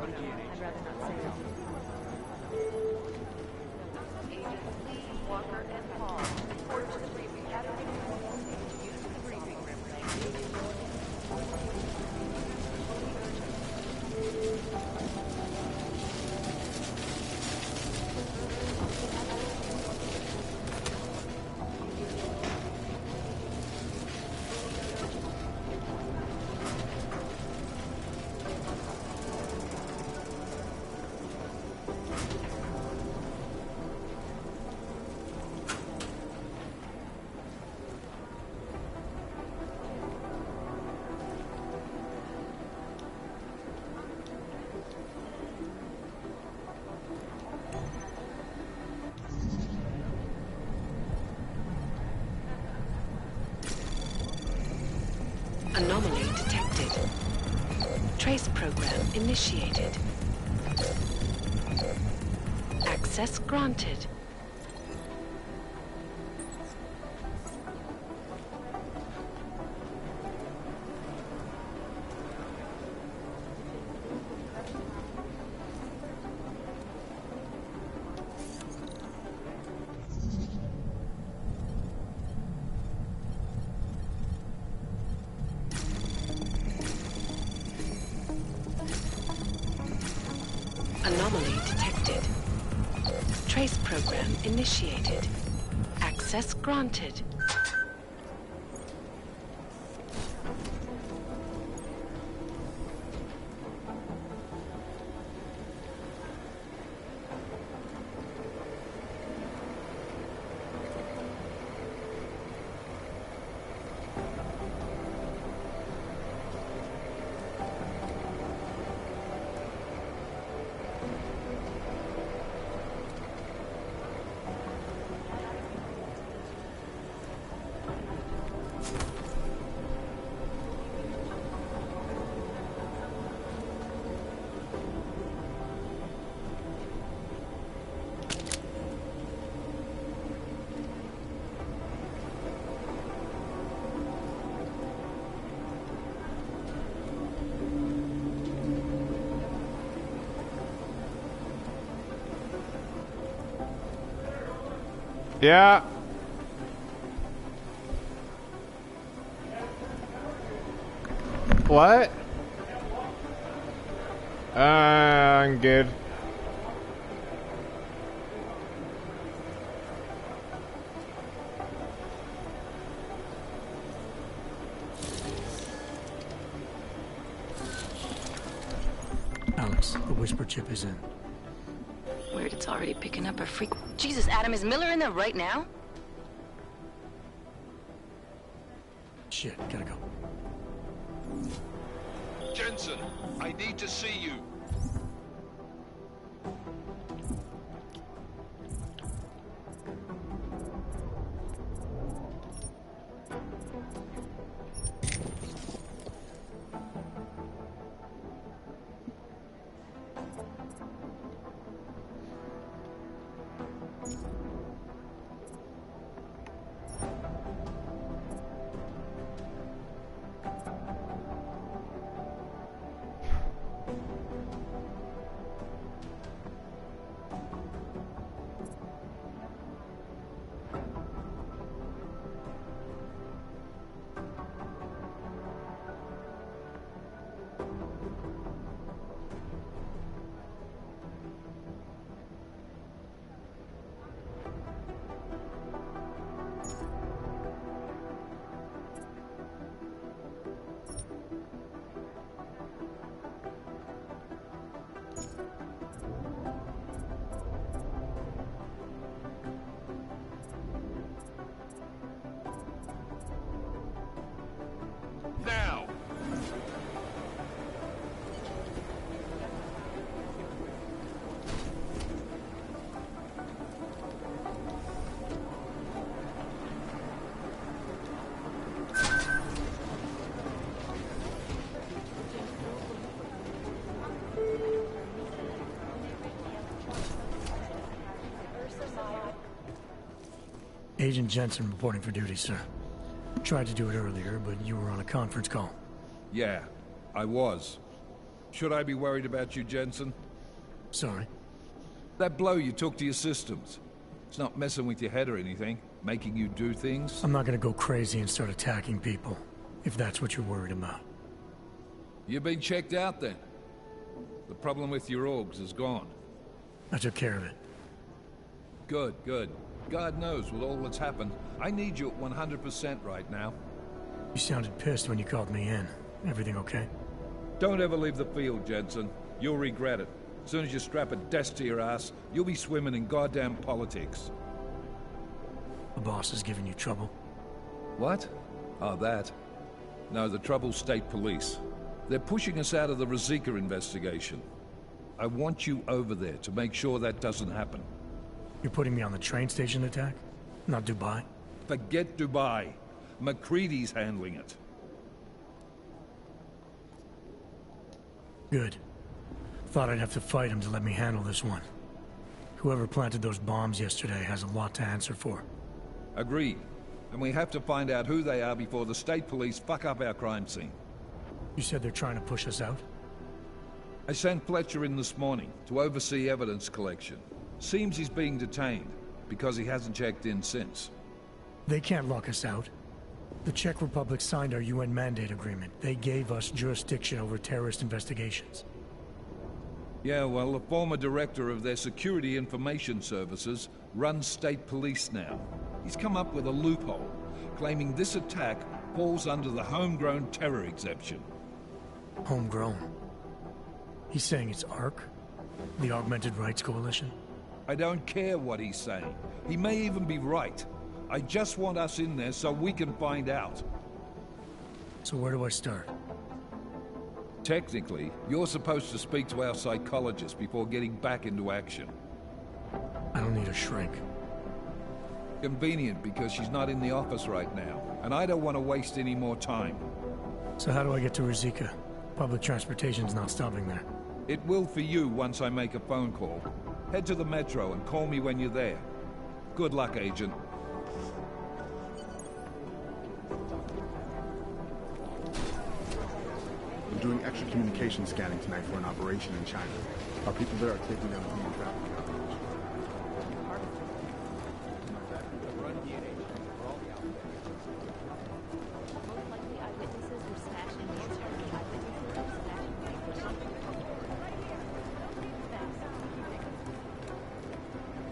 I'd rather not say no. Walker and Paul. Report to the briefing. Use the briefing room. Anomaly detected. Trace program initiated. Access granted. Anomaly detected. Trace program initiated. Access granted. Yeah. What? I'm good. Alex, the whisper chip is in. Weird, it's already picking up a freak. Jesus, Adam, is Miller in there right now? Shit, gotta go. Jensen, I need to see you. Now! Agent Jensen reporting for duty, sir. Tried to do it earlier, but you were on a conference call. Yeah, I was. Should I be worried about you, Jensen? Sorry? That blow you took to your systems. It's not messing with your head or anything, making you do things? I'm not gonna go crazy and start attacking people, if that's what you're worried about. You've been checked out then? The problem with your orgs is gone. I took care of it. Good, good. God knows with all that's happened, I need you at 100% right now. You sounded pissed when you called me in. Everything okay? Don't ever leave the field, Jensen. You'll regret it. As soon as you strap a desk to your ass, you'll be swimming in goddamn politics. The boss is giving you trouble? What? Oh, that. No, the Trouble's state police. They're pushing us out of the Rosika investigation. I want you over there to make sure that doesn't happen. You're putting me on the train station attack? Not Dubai? Forget Dubai. McCready's handling it. Good. Thought I'd have to fight him to let me handle this one. Whoever planted those bombs yesterday has a lot to answer for. Agreed. And we have to find out who they are before the state police fuck up our crime scene. You said they're trying to push us out? I sent Fletcher in this morning to oversee evidence collection. Seems he's being detained, because he hasn't checked in since. They can't lock us out. The Czech Republic signed our UN mandate agreement. They gave us jurisdiction over terrorist investigations. Yeah, well, the former director of their security information services runs state police now. He's come up with a loophole, claiming this attack falls under the homegrown terror exemption. Homegrown? He's saying it's ARC? The Augmented Rights Coalition? I don't care what he's saying. He may even be right. I just want us in there so we can find out. So where do I start? Technically, you're supposed to speak to our psychologist before getting back into action. I don't need a shrink. Convenient because she's not in the office right now, and I don't want to waste any more time. So how do I get to Rizika? Public transportation's not stopping there. It will for you once I make a phone call. Head to the metro and call me when you're there. Good luck, Agent. I'm doing extra communication scanning tonight for an operation in China. Our people there are taking down human trafficking.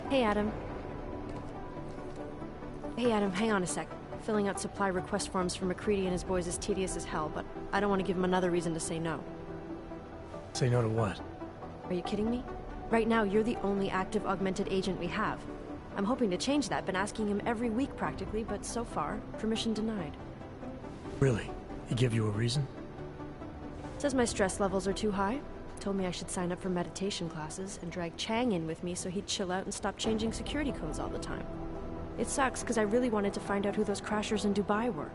Hey, Adam. Hey, Adam, hang on a sec. Filling out supply request forms for McCready and his boys is tedious as hell, but I don't want to give him another reason to say no. Say no to what? Are you kidding me? Right now, you're the only active augmented agent we have. I'm hoping to change that, been asking him every week practically, but so far, permission denied. Really? He give you a reason? Says my stress levels are too high. Told me I should sign up for meditation classes and drag Chang in with me so he'd chill out and stop changing security codes all the time. It sucks because I really wanted to find out who those crashers in Dubai were.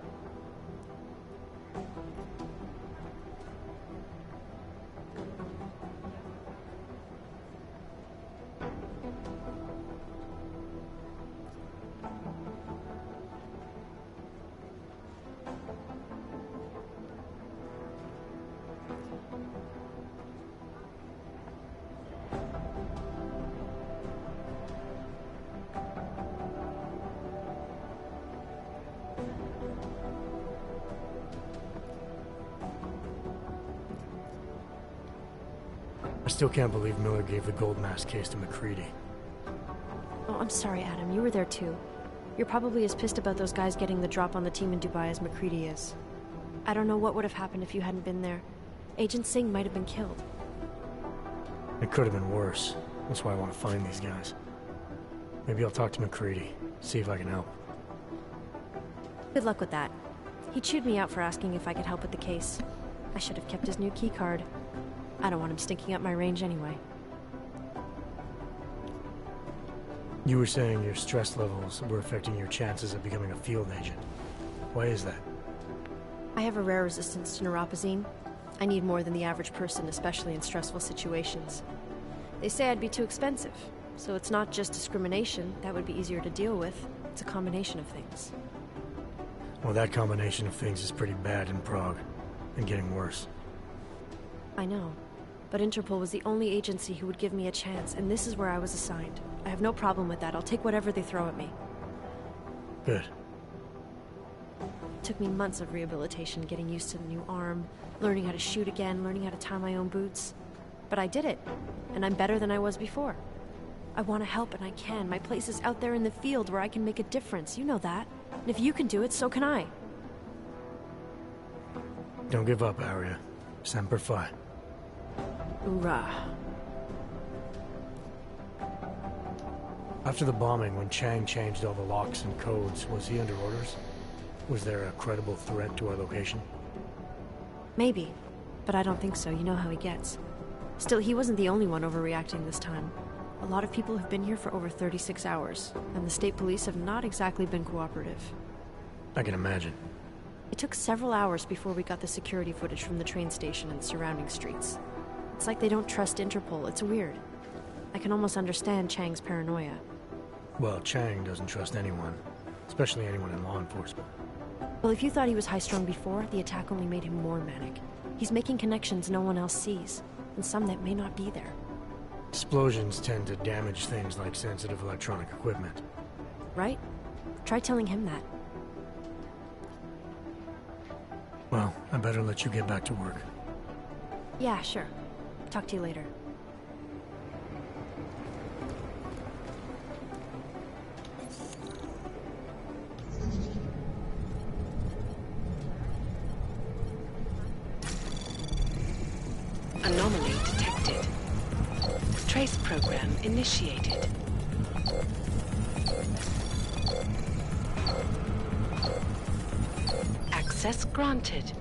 I still can't believe Miller gave the gold mask case to McCready. Oh, I'm sorry, Adam. You were there too. You're probably as pissed about those guys getting the drop on the team in Dubai as McCready is. I don't know what would have happened if you hadn't been there. Agent Singh might have been killed. It could have been worse. That's why I want to find these guys. Maybe I'll talk to McCready, see if I can help. Good luck with that. He chewed me out for asking if I could help with the case. I should have kept his new keycard. I don't want him stinking up my range anyway. You were saying your stress levels were affecting your chances of becoming a field agent. Why is that? I have a rare resistance to neuropazine. I need more than the average person, especially in stressful situations. They say I'd be too expensive, so it's not just discrimination. That would be easier to deal with. It's a combination of things. Well, that combination of things is pretty bad in Prague, and getting worse. I know, but Interpol was the only agency who would give me a chance, and this is where I was assigned. I have no problem with that. I'll take whatever they throw at me. Good. It took me months of rehabilitation, getting used to the new arm, learning how to shoot again, learning how to tie my own boots. But I did it, and I'm better than I was before. I want to help, and I can. My place is out there in the field where I can make a difference. You know that. And if you can do it, so can I. Don't give up, Arya. Semper Fi. Hoorah. After the bombing, when Chang changed all the locks and codes, was he under orders? Was there a credible threat to our location? Maybe, but I don't think so. You know how he gets. Still, he wasn't the only one overreacting this time. A lot of people have been here for over 36 hours, and the state police have not exactly been cooperative. I can imagine. It took several hours before we got the security footage from the train station and surrounding streets. It's like they don't trust Interpol. It's weird. I can almost understand Chang's paranoia. Well, Chang doesn't trust anyone, especially anyone in law enforcement. Well, if you thought he was high-strung before, the attack only made him more manic. He's making connections no one else sees, and some that may not be there. Explosions tend to damage things like sensitive electronic equipment. Right? Try telling him that. Well, I better let you get back to work. Yeah, sure. Talk to you later. Anomaly detected. Trace program initiated. Access granted.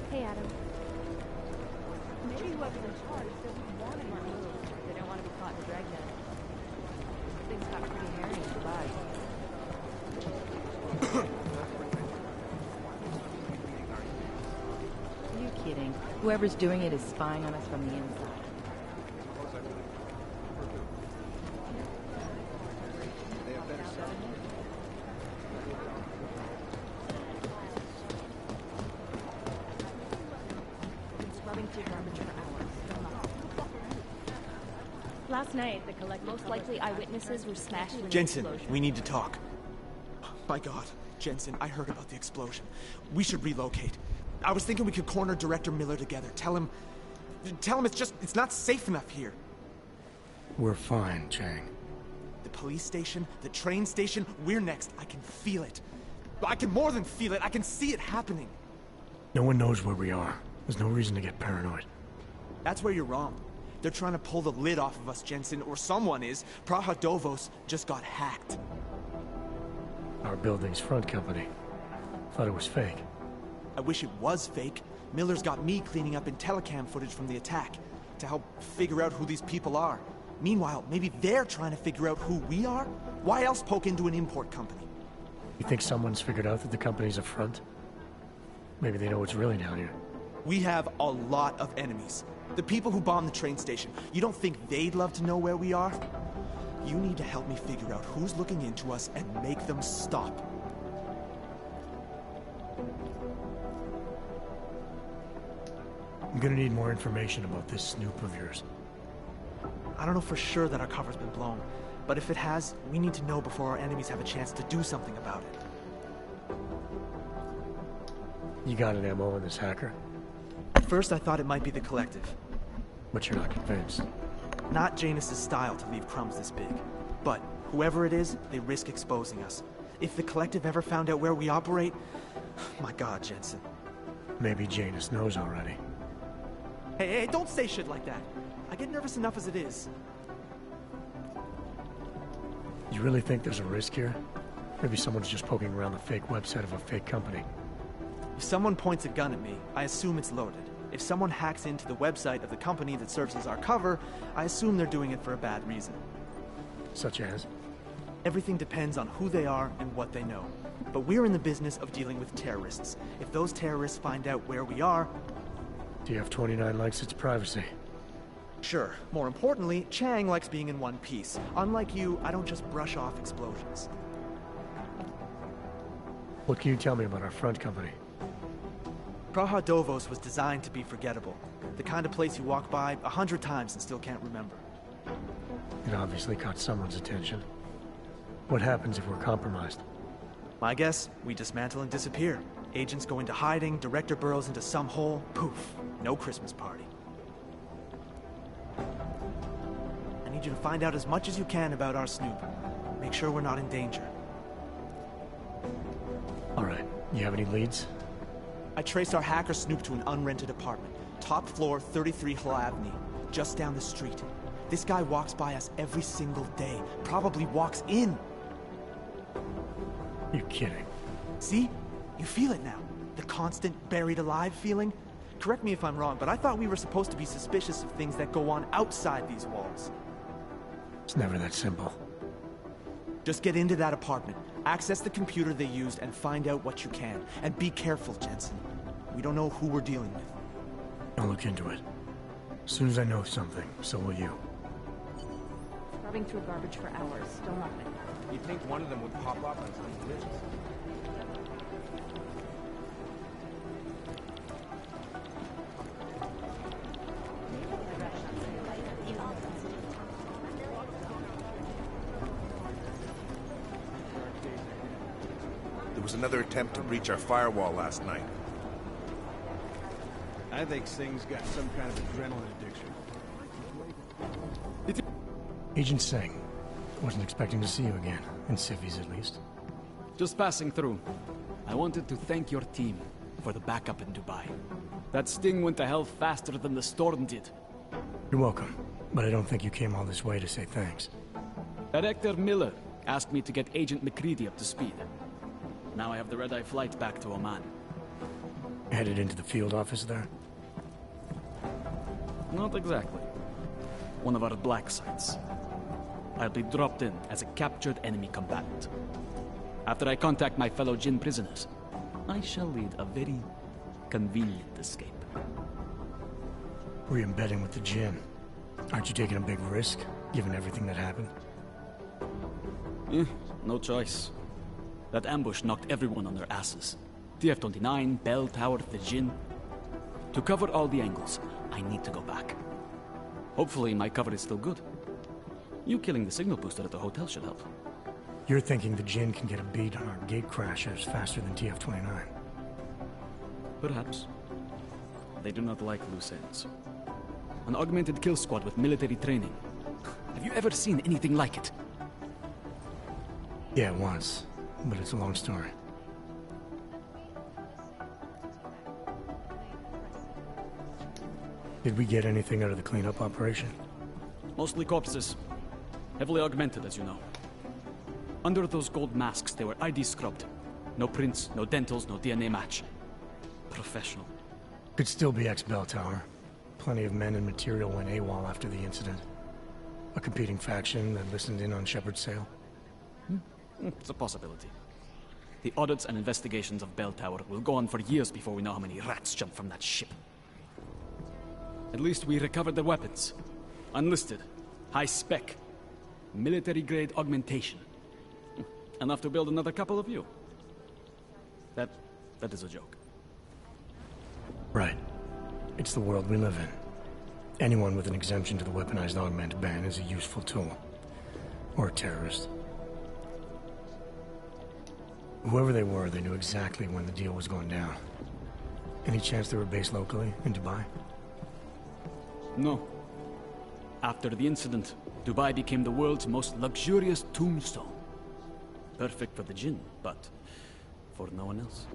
Hey, Adam. Maybe whoever's in charge doesn't want any more. They don't want to be caught in a dragnet. Things got pretty hairy in Dubai. Are you kidding? Whoever's doing it is spying on us from the inside. Last night, the most likely eyewitnesses were smashed in an Jensen, explosion. we need to talk. My God, Jensen, I heard about the explosion. We should relocate. I was thinking we could corner Director Miller together. Tell him it's not safe enough here. We're fine, Chang. The police station, the train station, we're next. I can feel it. I can more than feel it. I can see it happening. No one knows where we are. There's no reason to get paranoid. That's where you're wrong. They're trying to pull the lid off of us, Jensen, or someone is. Praha Dovos just got hacked. Our building's front company. Thought it was fake. I wish it was fake. Miller's got me cleaning up IntelliCam footage from the attack to help figure out who these people are. Meanwhile, maybe they're trying to figure out who we are? Why else poke into an import company? You think someone's figured out that the company's a front? Maybe they know what's really down here. We have a lot of enemies. The people who bombed the train station. You don't think they'd love to know where we are? You need to help me figure out who's looking into us and make them stop. I'm gonna need more information about this snoop of yours. I don't know for sure that our cover's been blown, but if it has, we need to know before our enemies have a chance to do something about it. You got an MO on this hacker? At first I thought it might be the Collective. But you're not convinced? Not Janus's style to leave crumbs this big. But whoever it is, they risk exposing us. If the Collective ever found out where we operate... My God, Jensen. Maybe Janus knows already. Hey, don't say shit like that. I get nervous enough as it is. You really think there's a risk here? Maybe someone's just poking around the fake website of a fake company. If someone points a gun at me, I assume it's loaded. If someone hacks into the website of the company that serves as our cover, I assume they're doing it for a bad reason. Such as? Everything depends on who they are and what they know. But we're in the business of dealing with terrorists. If those terrorists find out where we are... DF-29 likes its privacy. Sure. More importantly, Chang likes being in one piece. Unlike you, I don't just brush off explosions. What can you tell me about our front company? Praha Dovos was designed to be forgettable. The kind of place you walk by 100 times and still can't remember. It obviously caught someone's attention. What happens if we're compromised? My guess, we dismantle and disappear. Agents go into hiding, Director burrows into some hole, poof, no Christmas party. I need you to find out as much as you can about our snoop. Make sure we're not in danger. All right, you have any leads? I traced our hacker snoop to an unrented apartment. Top floor, 33 Hlavny, just down the street. This guy walks by us every single day, probably walks in. You're kidding. See? You feel it now. The constant buried alive feeling. Correct me if I'm wrong, but I thought we were supposed to be suspicious of things that go on outside these walls. It's never that simple. Just get into that apartment, access the computer they used, and find out what you can. And be careful, Jensen. We don't know who we're dealing with. I'll look into it. As soon as I know something, so will you. Scrubbing through garbage for hours. Don't open it. You'd think one of them would pop up on some list. There was another attempt to breach our firewall last night. I think Singh's got some kind of adrenaline addiction. Agent Singh. Wasn't expecting to see you again. In civvies, at least. Just passing through. I wanted to thank your team for the backup in Dubai. That sting went to hell faster than the storm did. You're welcome. But I don't think you came all this way to say thanks. Director Miller asked me to get Agent McCready up to speed. Now I have the red-eye flight back to Oman. Headed into the field office there? Not exactly. One of our black sites. I'll be dropped in as a captured enemy combatant. After I contact my fellow Jinn prisoners, I shall lead a very convenient escape. Re-embedding with the Jinn. Aren't you taking a big risk, given everything that happened? No choice. That ambush knocked everyone on their asses. TF-29, Bell Tower, the Jinn. To cover all the angles, I need to go back. Hopefully my cover is still good. You killing the signal booster at the hotel should help. You're thinking the Jinn can get a beat on our gate crashers faster than TF-29. Perhaps. They do not like loose ends. An augmented kill squad with military training. Have you ever seen anything like it? Yeah, once. But it's a long story. Did we get anything out of the cleanup operation? Mostly corpses. Heavily augmented, as you know. Under those gold masks, they were ID scrubbed. No prints, no dentals, no DNA match. Professional. Could still be ex-Bell Tower. Plenty of men and material went AWOL after the incident. A competing faction that listened in on Shepard's sale. It's a possibility. The audits and investigations of Bell Tower will go on for years before we know how many rats jumped from that ship. At least we recovered their weapons. Unlisted. High spec. Military-grade augmentation. Enough to build another couple of you. That is a joke. Right. It's the world we live in. Anyone with an exemption to the weaponized augment ban is a useful tool. Or a terrorist. Whoever they were, they knew exactly when the deal was going down. Any chance they were based locally, in Dubai? No. After the incident, Dubai became the world's most luxurious tombstone. Perfect for the Jinn, but for no one else.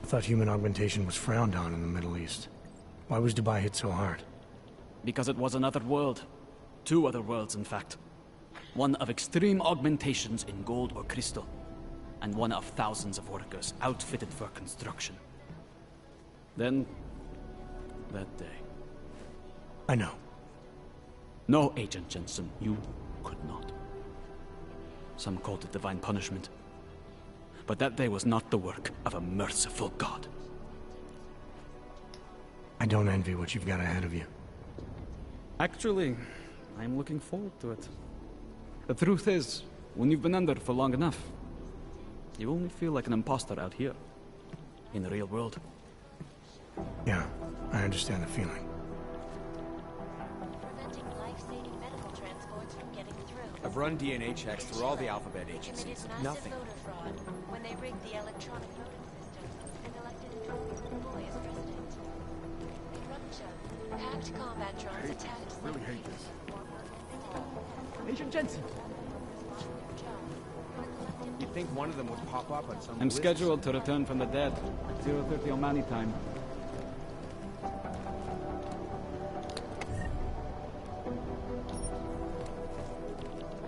I thought human augmentation was frowned on in the Middle East. Why was Dubai hit so hard? Because it was another world. Two other worlds, in fact. One of extreme augmentations in gold or crystal, and one of thousands of workers outfitted for construction. Then, that day. I know. No, Agent Jensen, you could not. Some called it divine punishment. But that day was not the work of a merciful God. I don't envy what you've got ahead of you. Actually, I'm looking forward to it. The truth is, when you've been under for long enough, you only feel like an imposter out here, in the real world. Yeah, I understand the feeling. Preventing life-saving medical transports from getting through. I've run DNA checks through all the alphabet agencies. Nothing. Voter fraud when they rigged the electronic voting system and elected a drone boy as president. They ruptured. Hacked combat drones attacked. I really hate this. Agent Jensen. You'd think one of them would pop up on some I'm list. scheduled to return from the dead. 0:30 Omani time.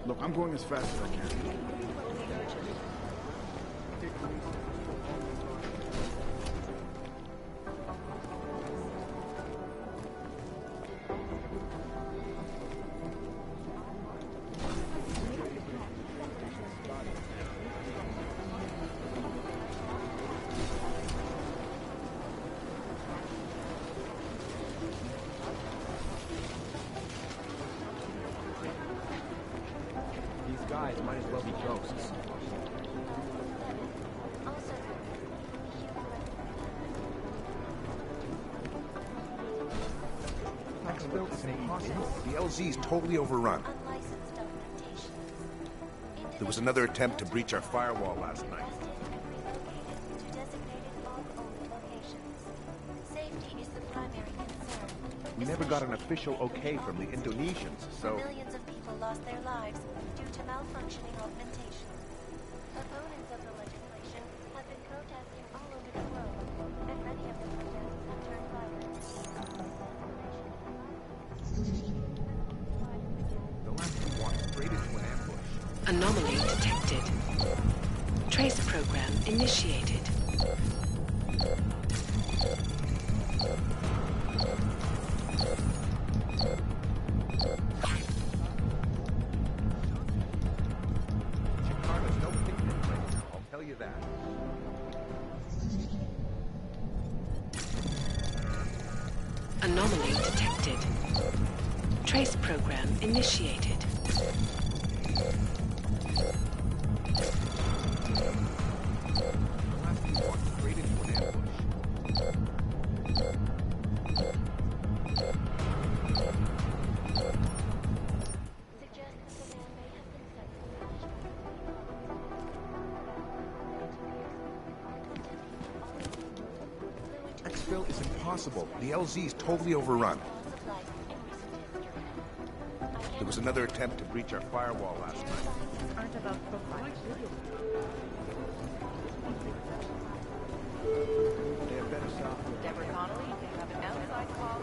Look, I'm going as fast as I can. guys might as well be ghosts. Exfil is impossible. The LZ's totally overrun. There was another attempt to breach our firewall last night. We never got an official okay from the Indonesians, so... Millions of people lost their lives due to malfunctioning augmentation. Opponents of the legislation have been protesting all over the world, and many of the protests have turned violent. The last one walked straight into an ambush. Anomaly detected. Trace program initiated. Jakarta's no picnic place, I'll tell you that. Anomaly detected. Trace program initiated. Straight into an ambush. Exfil is impossible. The LZ's totally overrun. There was another attempt to breach our firewall last night. Aren't about profiles. They have better software. Deborah Connolly, you have an outside call.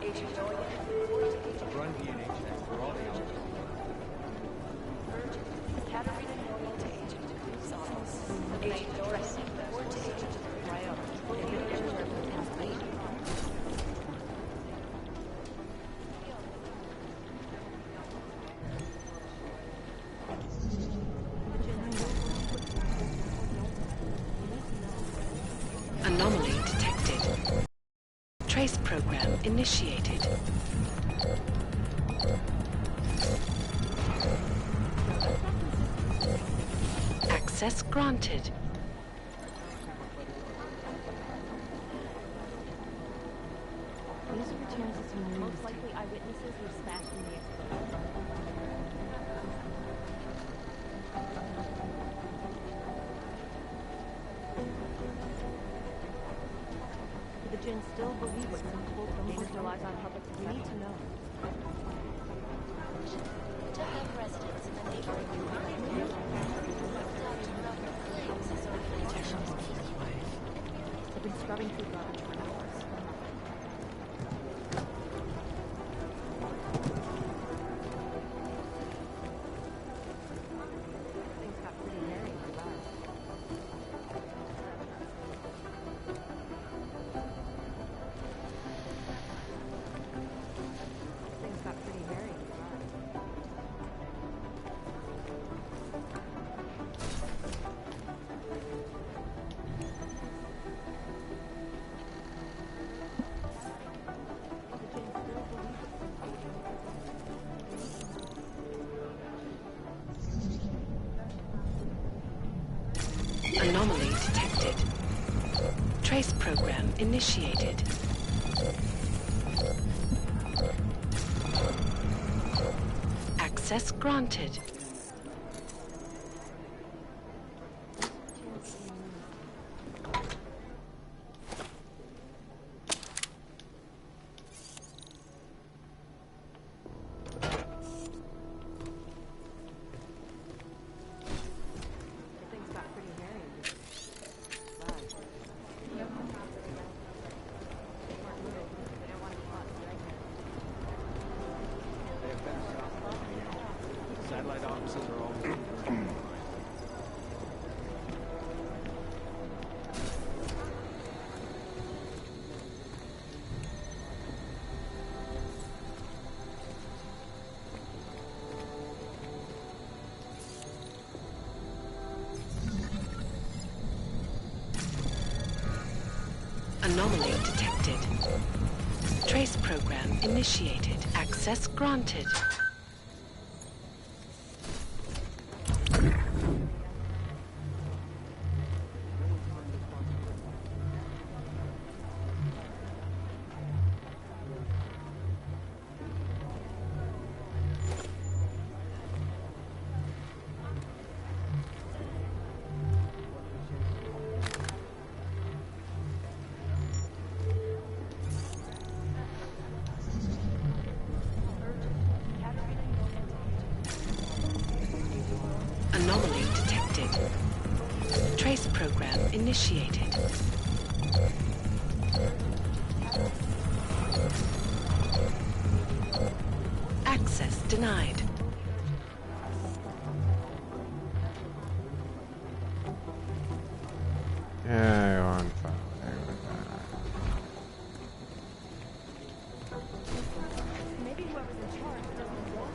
Agent Doyle. Run DNA check for all the elements. Katarina Doyle to Agent Cruz's office. Agent Doyle report to Agent Rayo. Anomaly detected. Trace program initiated. Access granted. These are the chances you lose. Most likely eyewitnesses were smashed in the explosion. Do the Jinn still believe what some quote from Danger relies on public? We need to know. To help residents in the neighboring They've been scrubbing through garbage for hours. Things got pretty hairy in the lab. Things got pretty hairy in the lab. Anomaly detected. Trace program initiated. Access granted. Things got pretty hairy in the lab. They don't want to be caught pregnant. They have better software. Satellite offices are all Anomaly detected. Trace program initiated. Access granted. Anomaly detected. Trace program initiated. Access denied. I want that. Maybe whoever's in charge doesn't want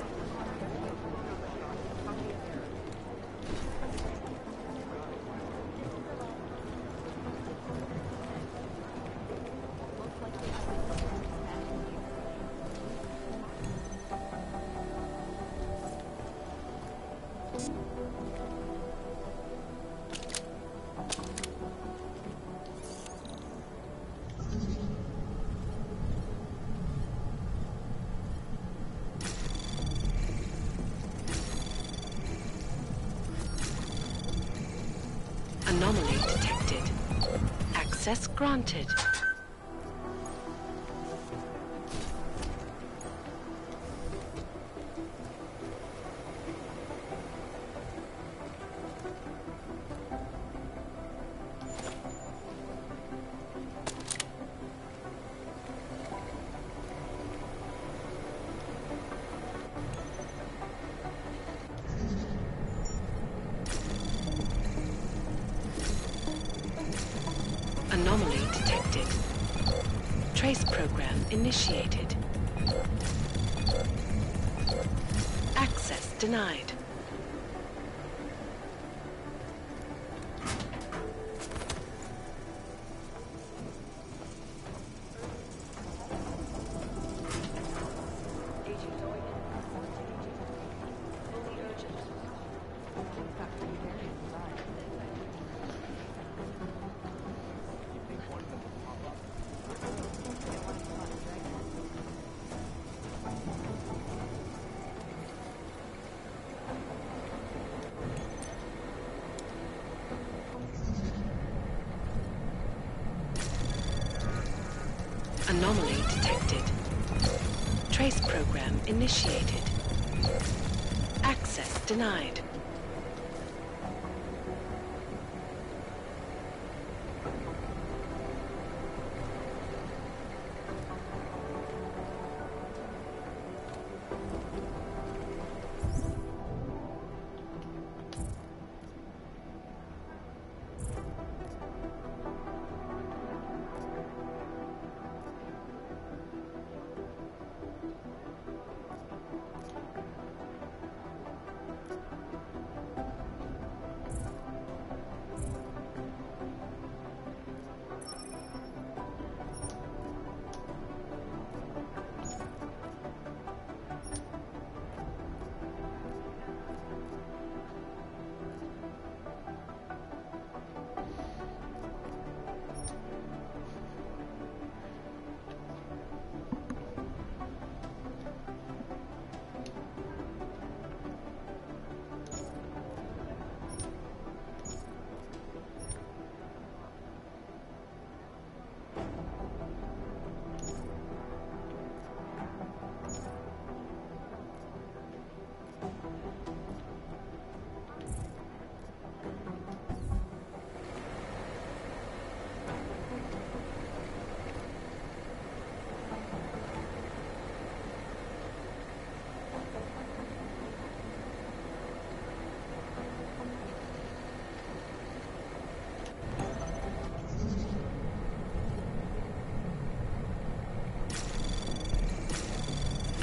Anomaly detected. Access granted. Anomaly detected. Trace program initiated. Access denied. Anomaly detected. Trace program initiated. Access denied.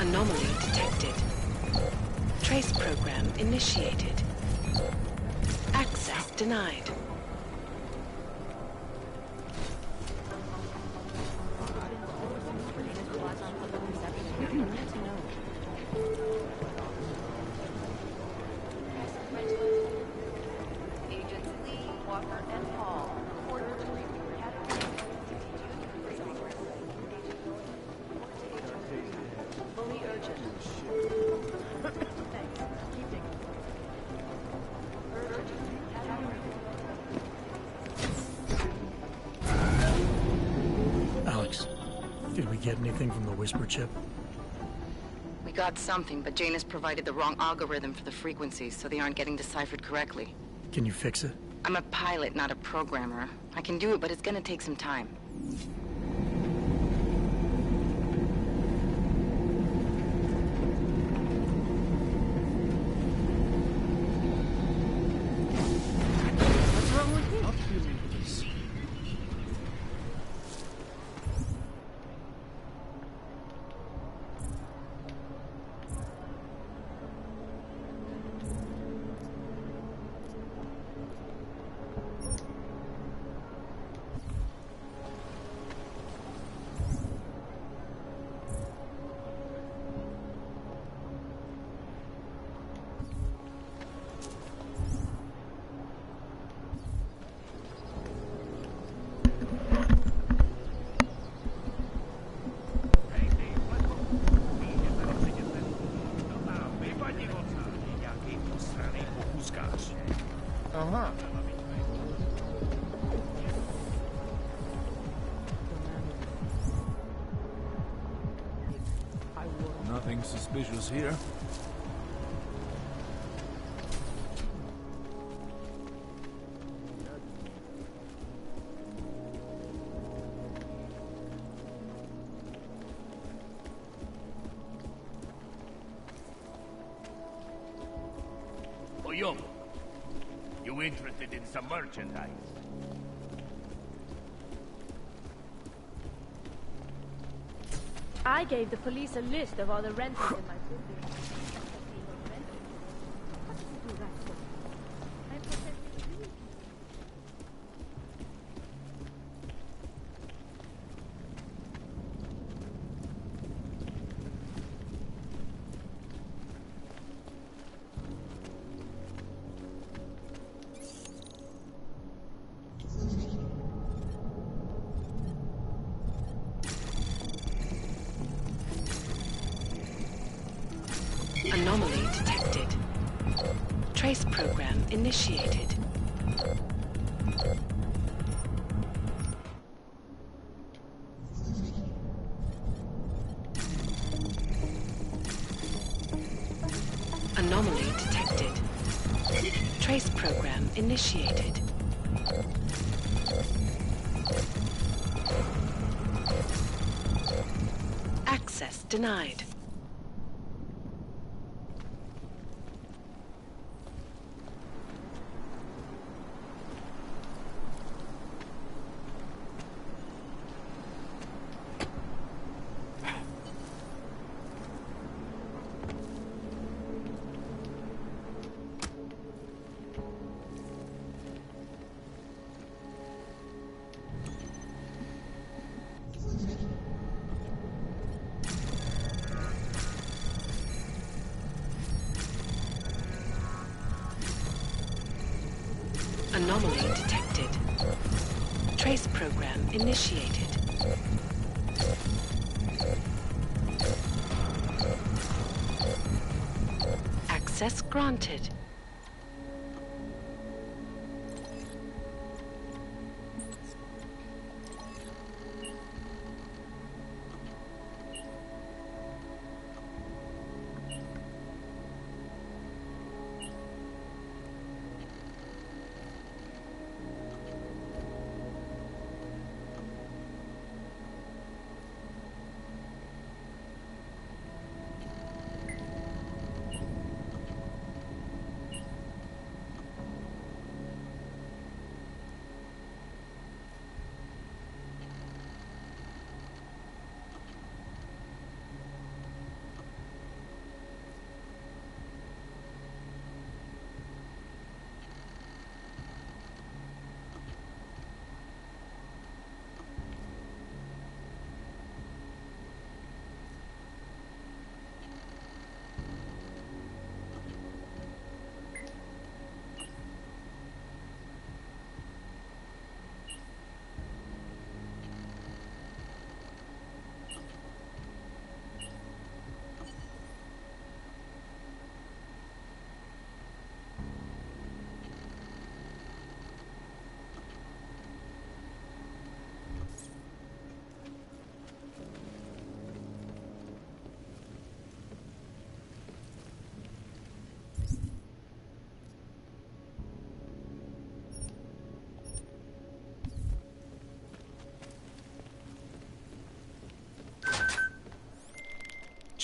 Anomaly detected. Trace program initiated. Access denied. need to know. Agents Lee, Walker, and Hall reported to review category 62 fully urgent. Thanks. Keep digging. Urgent category. Alex, did we get anything from the whisper chip? We got something, but Jane has provided the wrong algorithm for the frequencies, so they aren't getting deciphered correctly. Can you fix it? I'm a pilot, not a programmer. I can do it, but it's gonna take some time. What's wrong with me? Not feeling peace. Ага. Nothing suspicious here. Oyomo, you interested in some merchandise? I gave the police a list of all the renters in my building. What did you do that for? I protected you. Anomaly detected. Trace program initiated. Anomaly detected. Trace program initiated. Access denied. Anomaly detected. Trace program initiated. Access granted.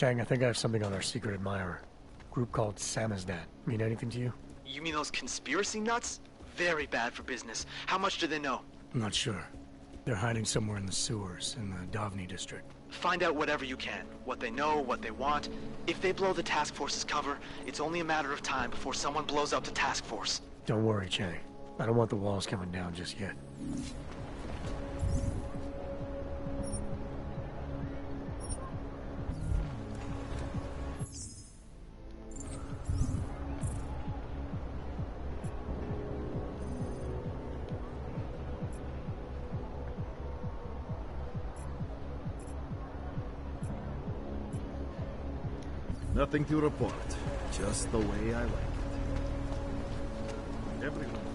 Chang, I think I have something on our secret admirer. Group called Samizdat. Mean anything to you? You mean those conspiracy nuts? Very bad for business. How much do they know? I'm not sure. They're hiding somewhere in the sewers in the Davni district. Find out whatever you can. What they know, what they want. If they blow the task force's cover, it's only a matter of time before someone blows up the task force. Don't worry, Chang. I don't want the walls coming down just yet. Nothing to report. Just the way I like it. Everyone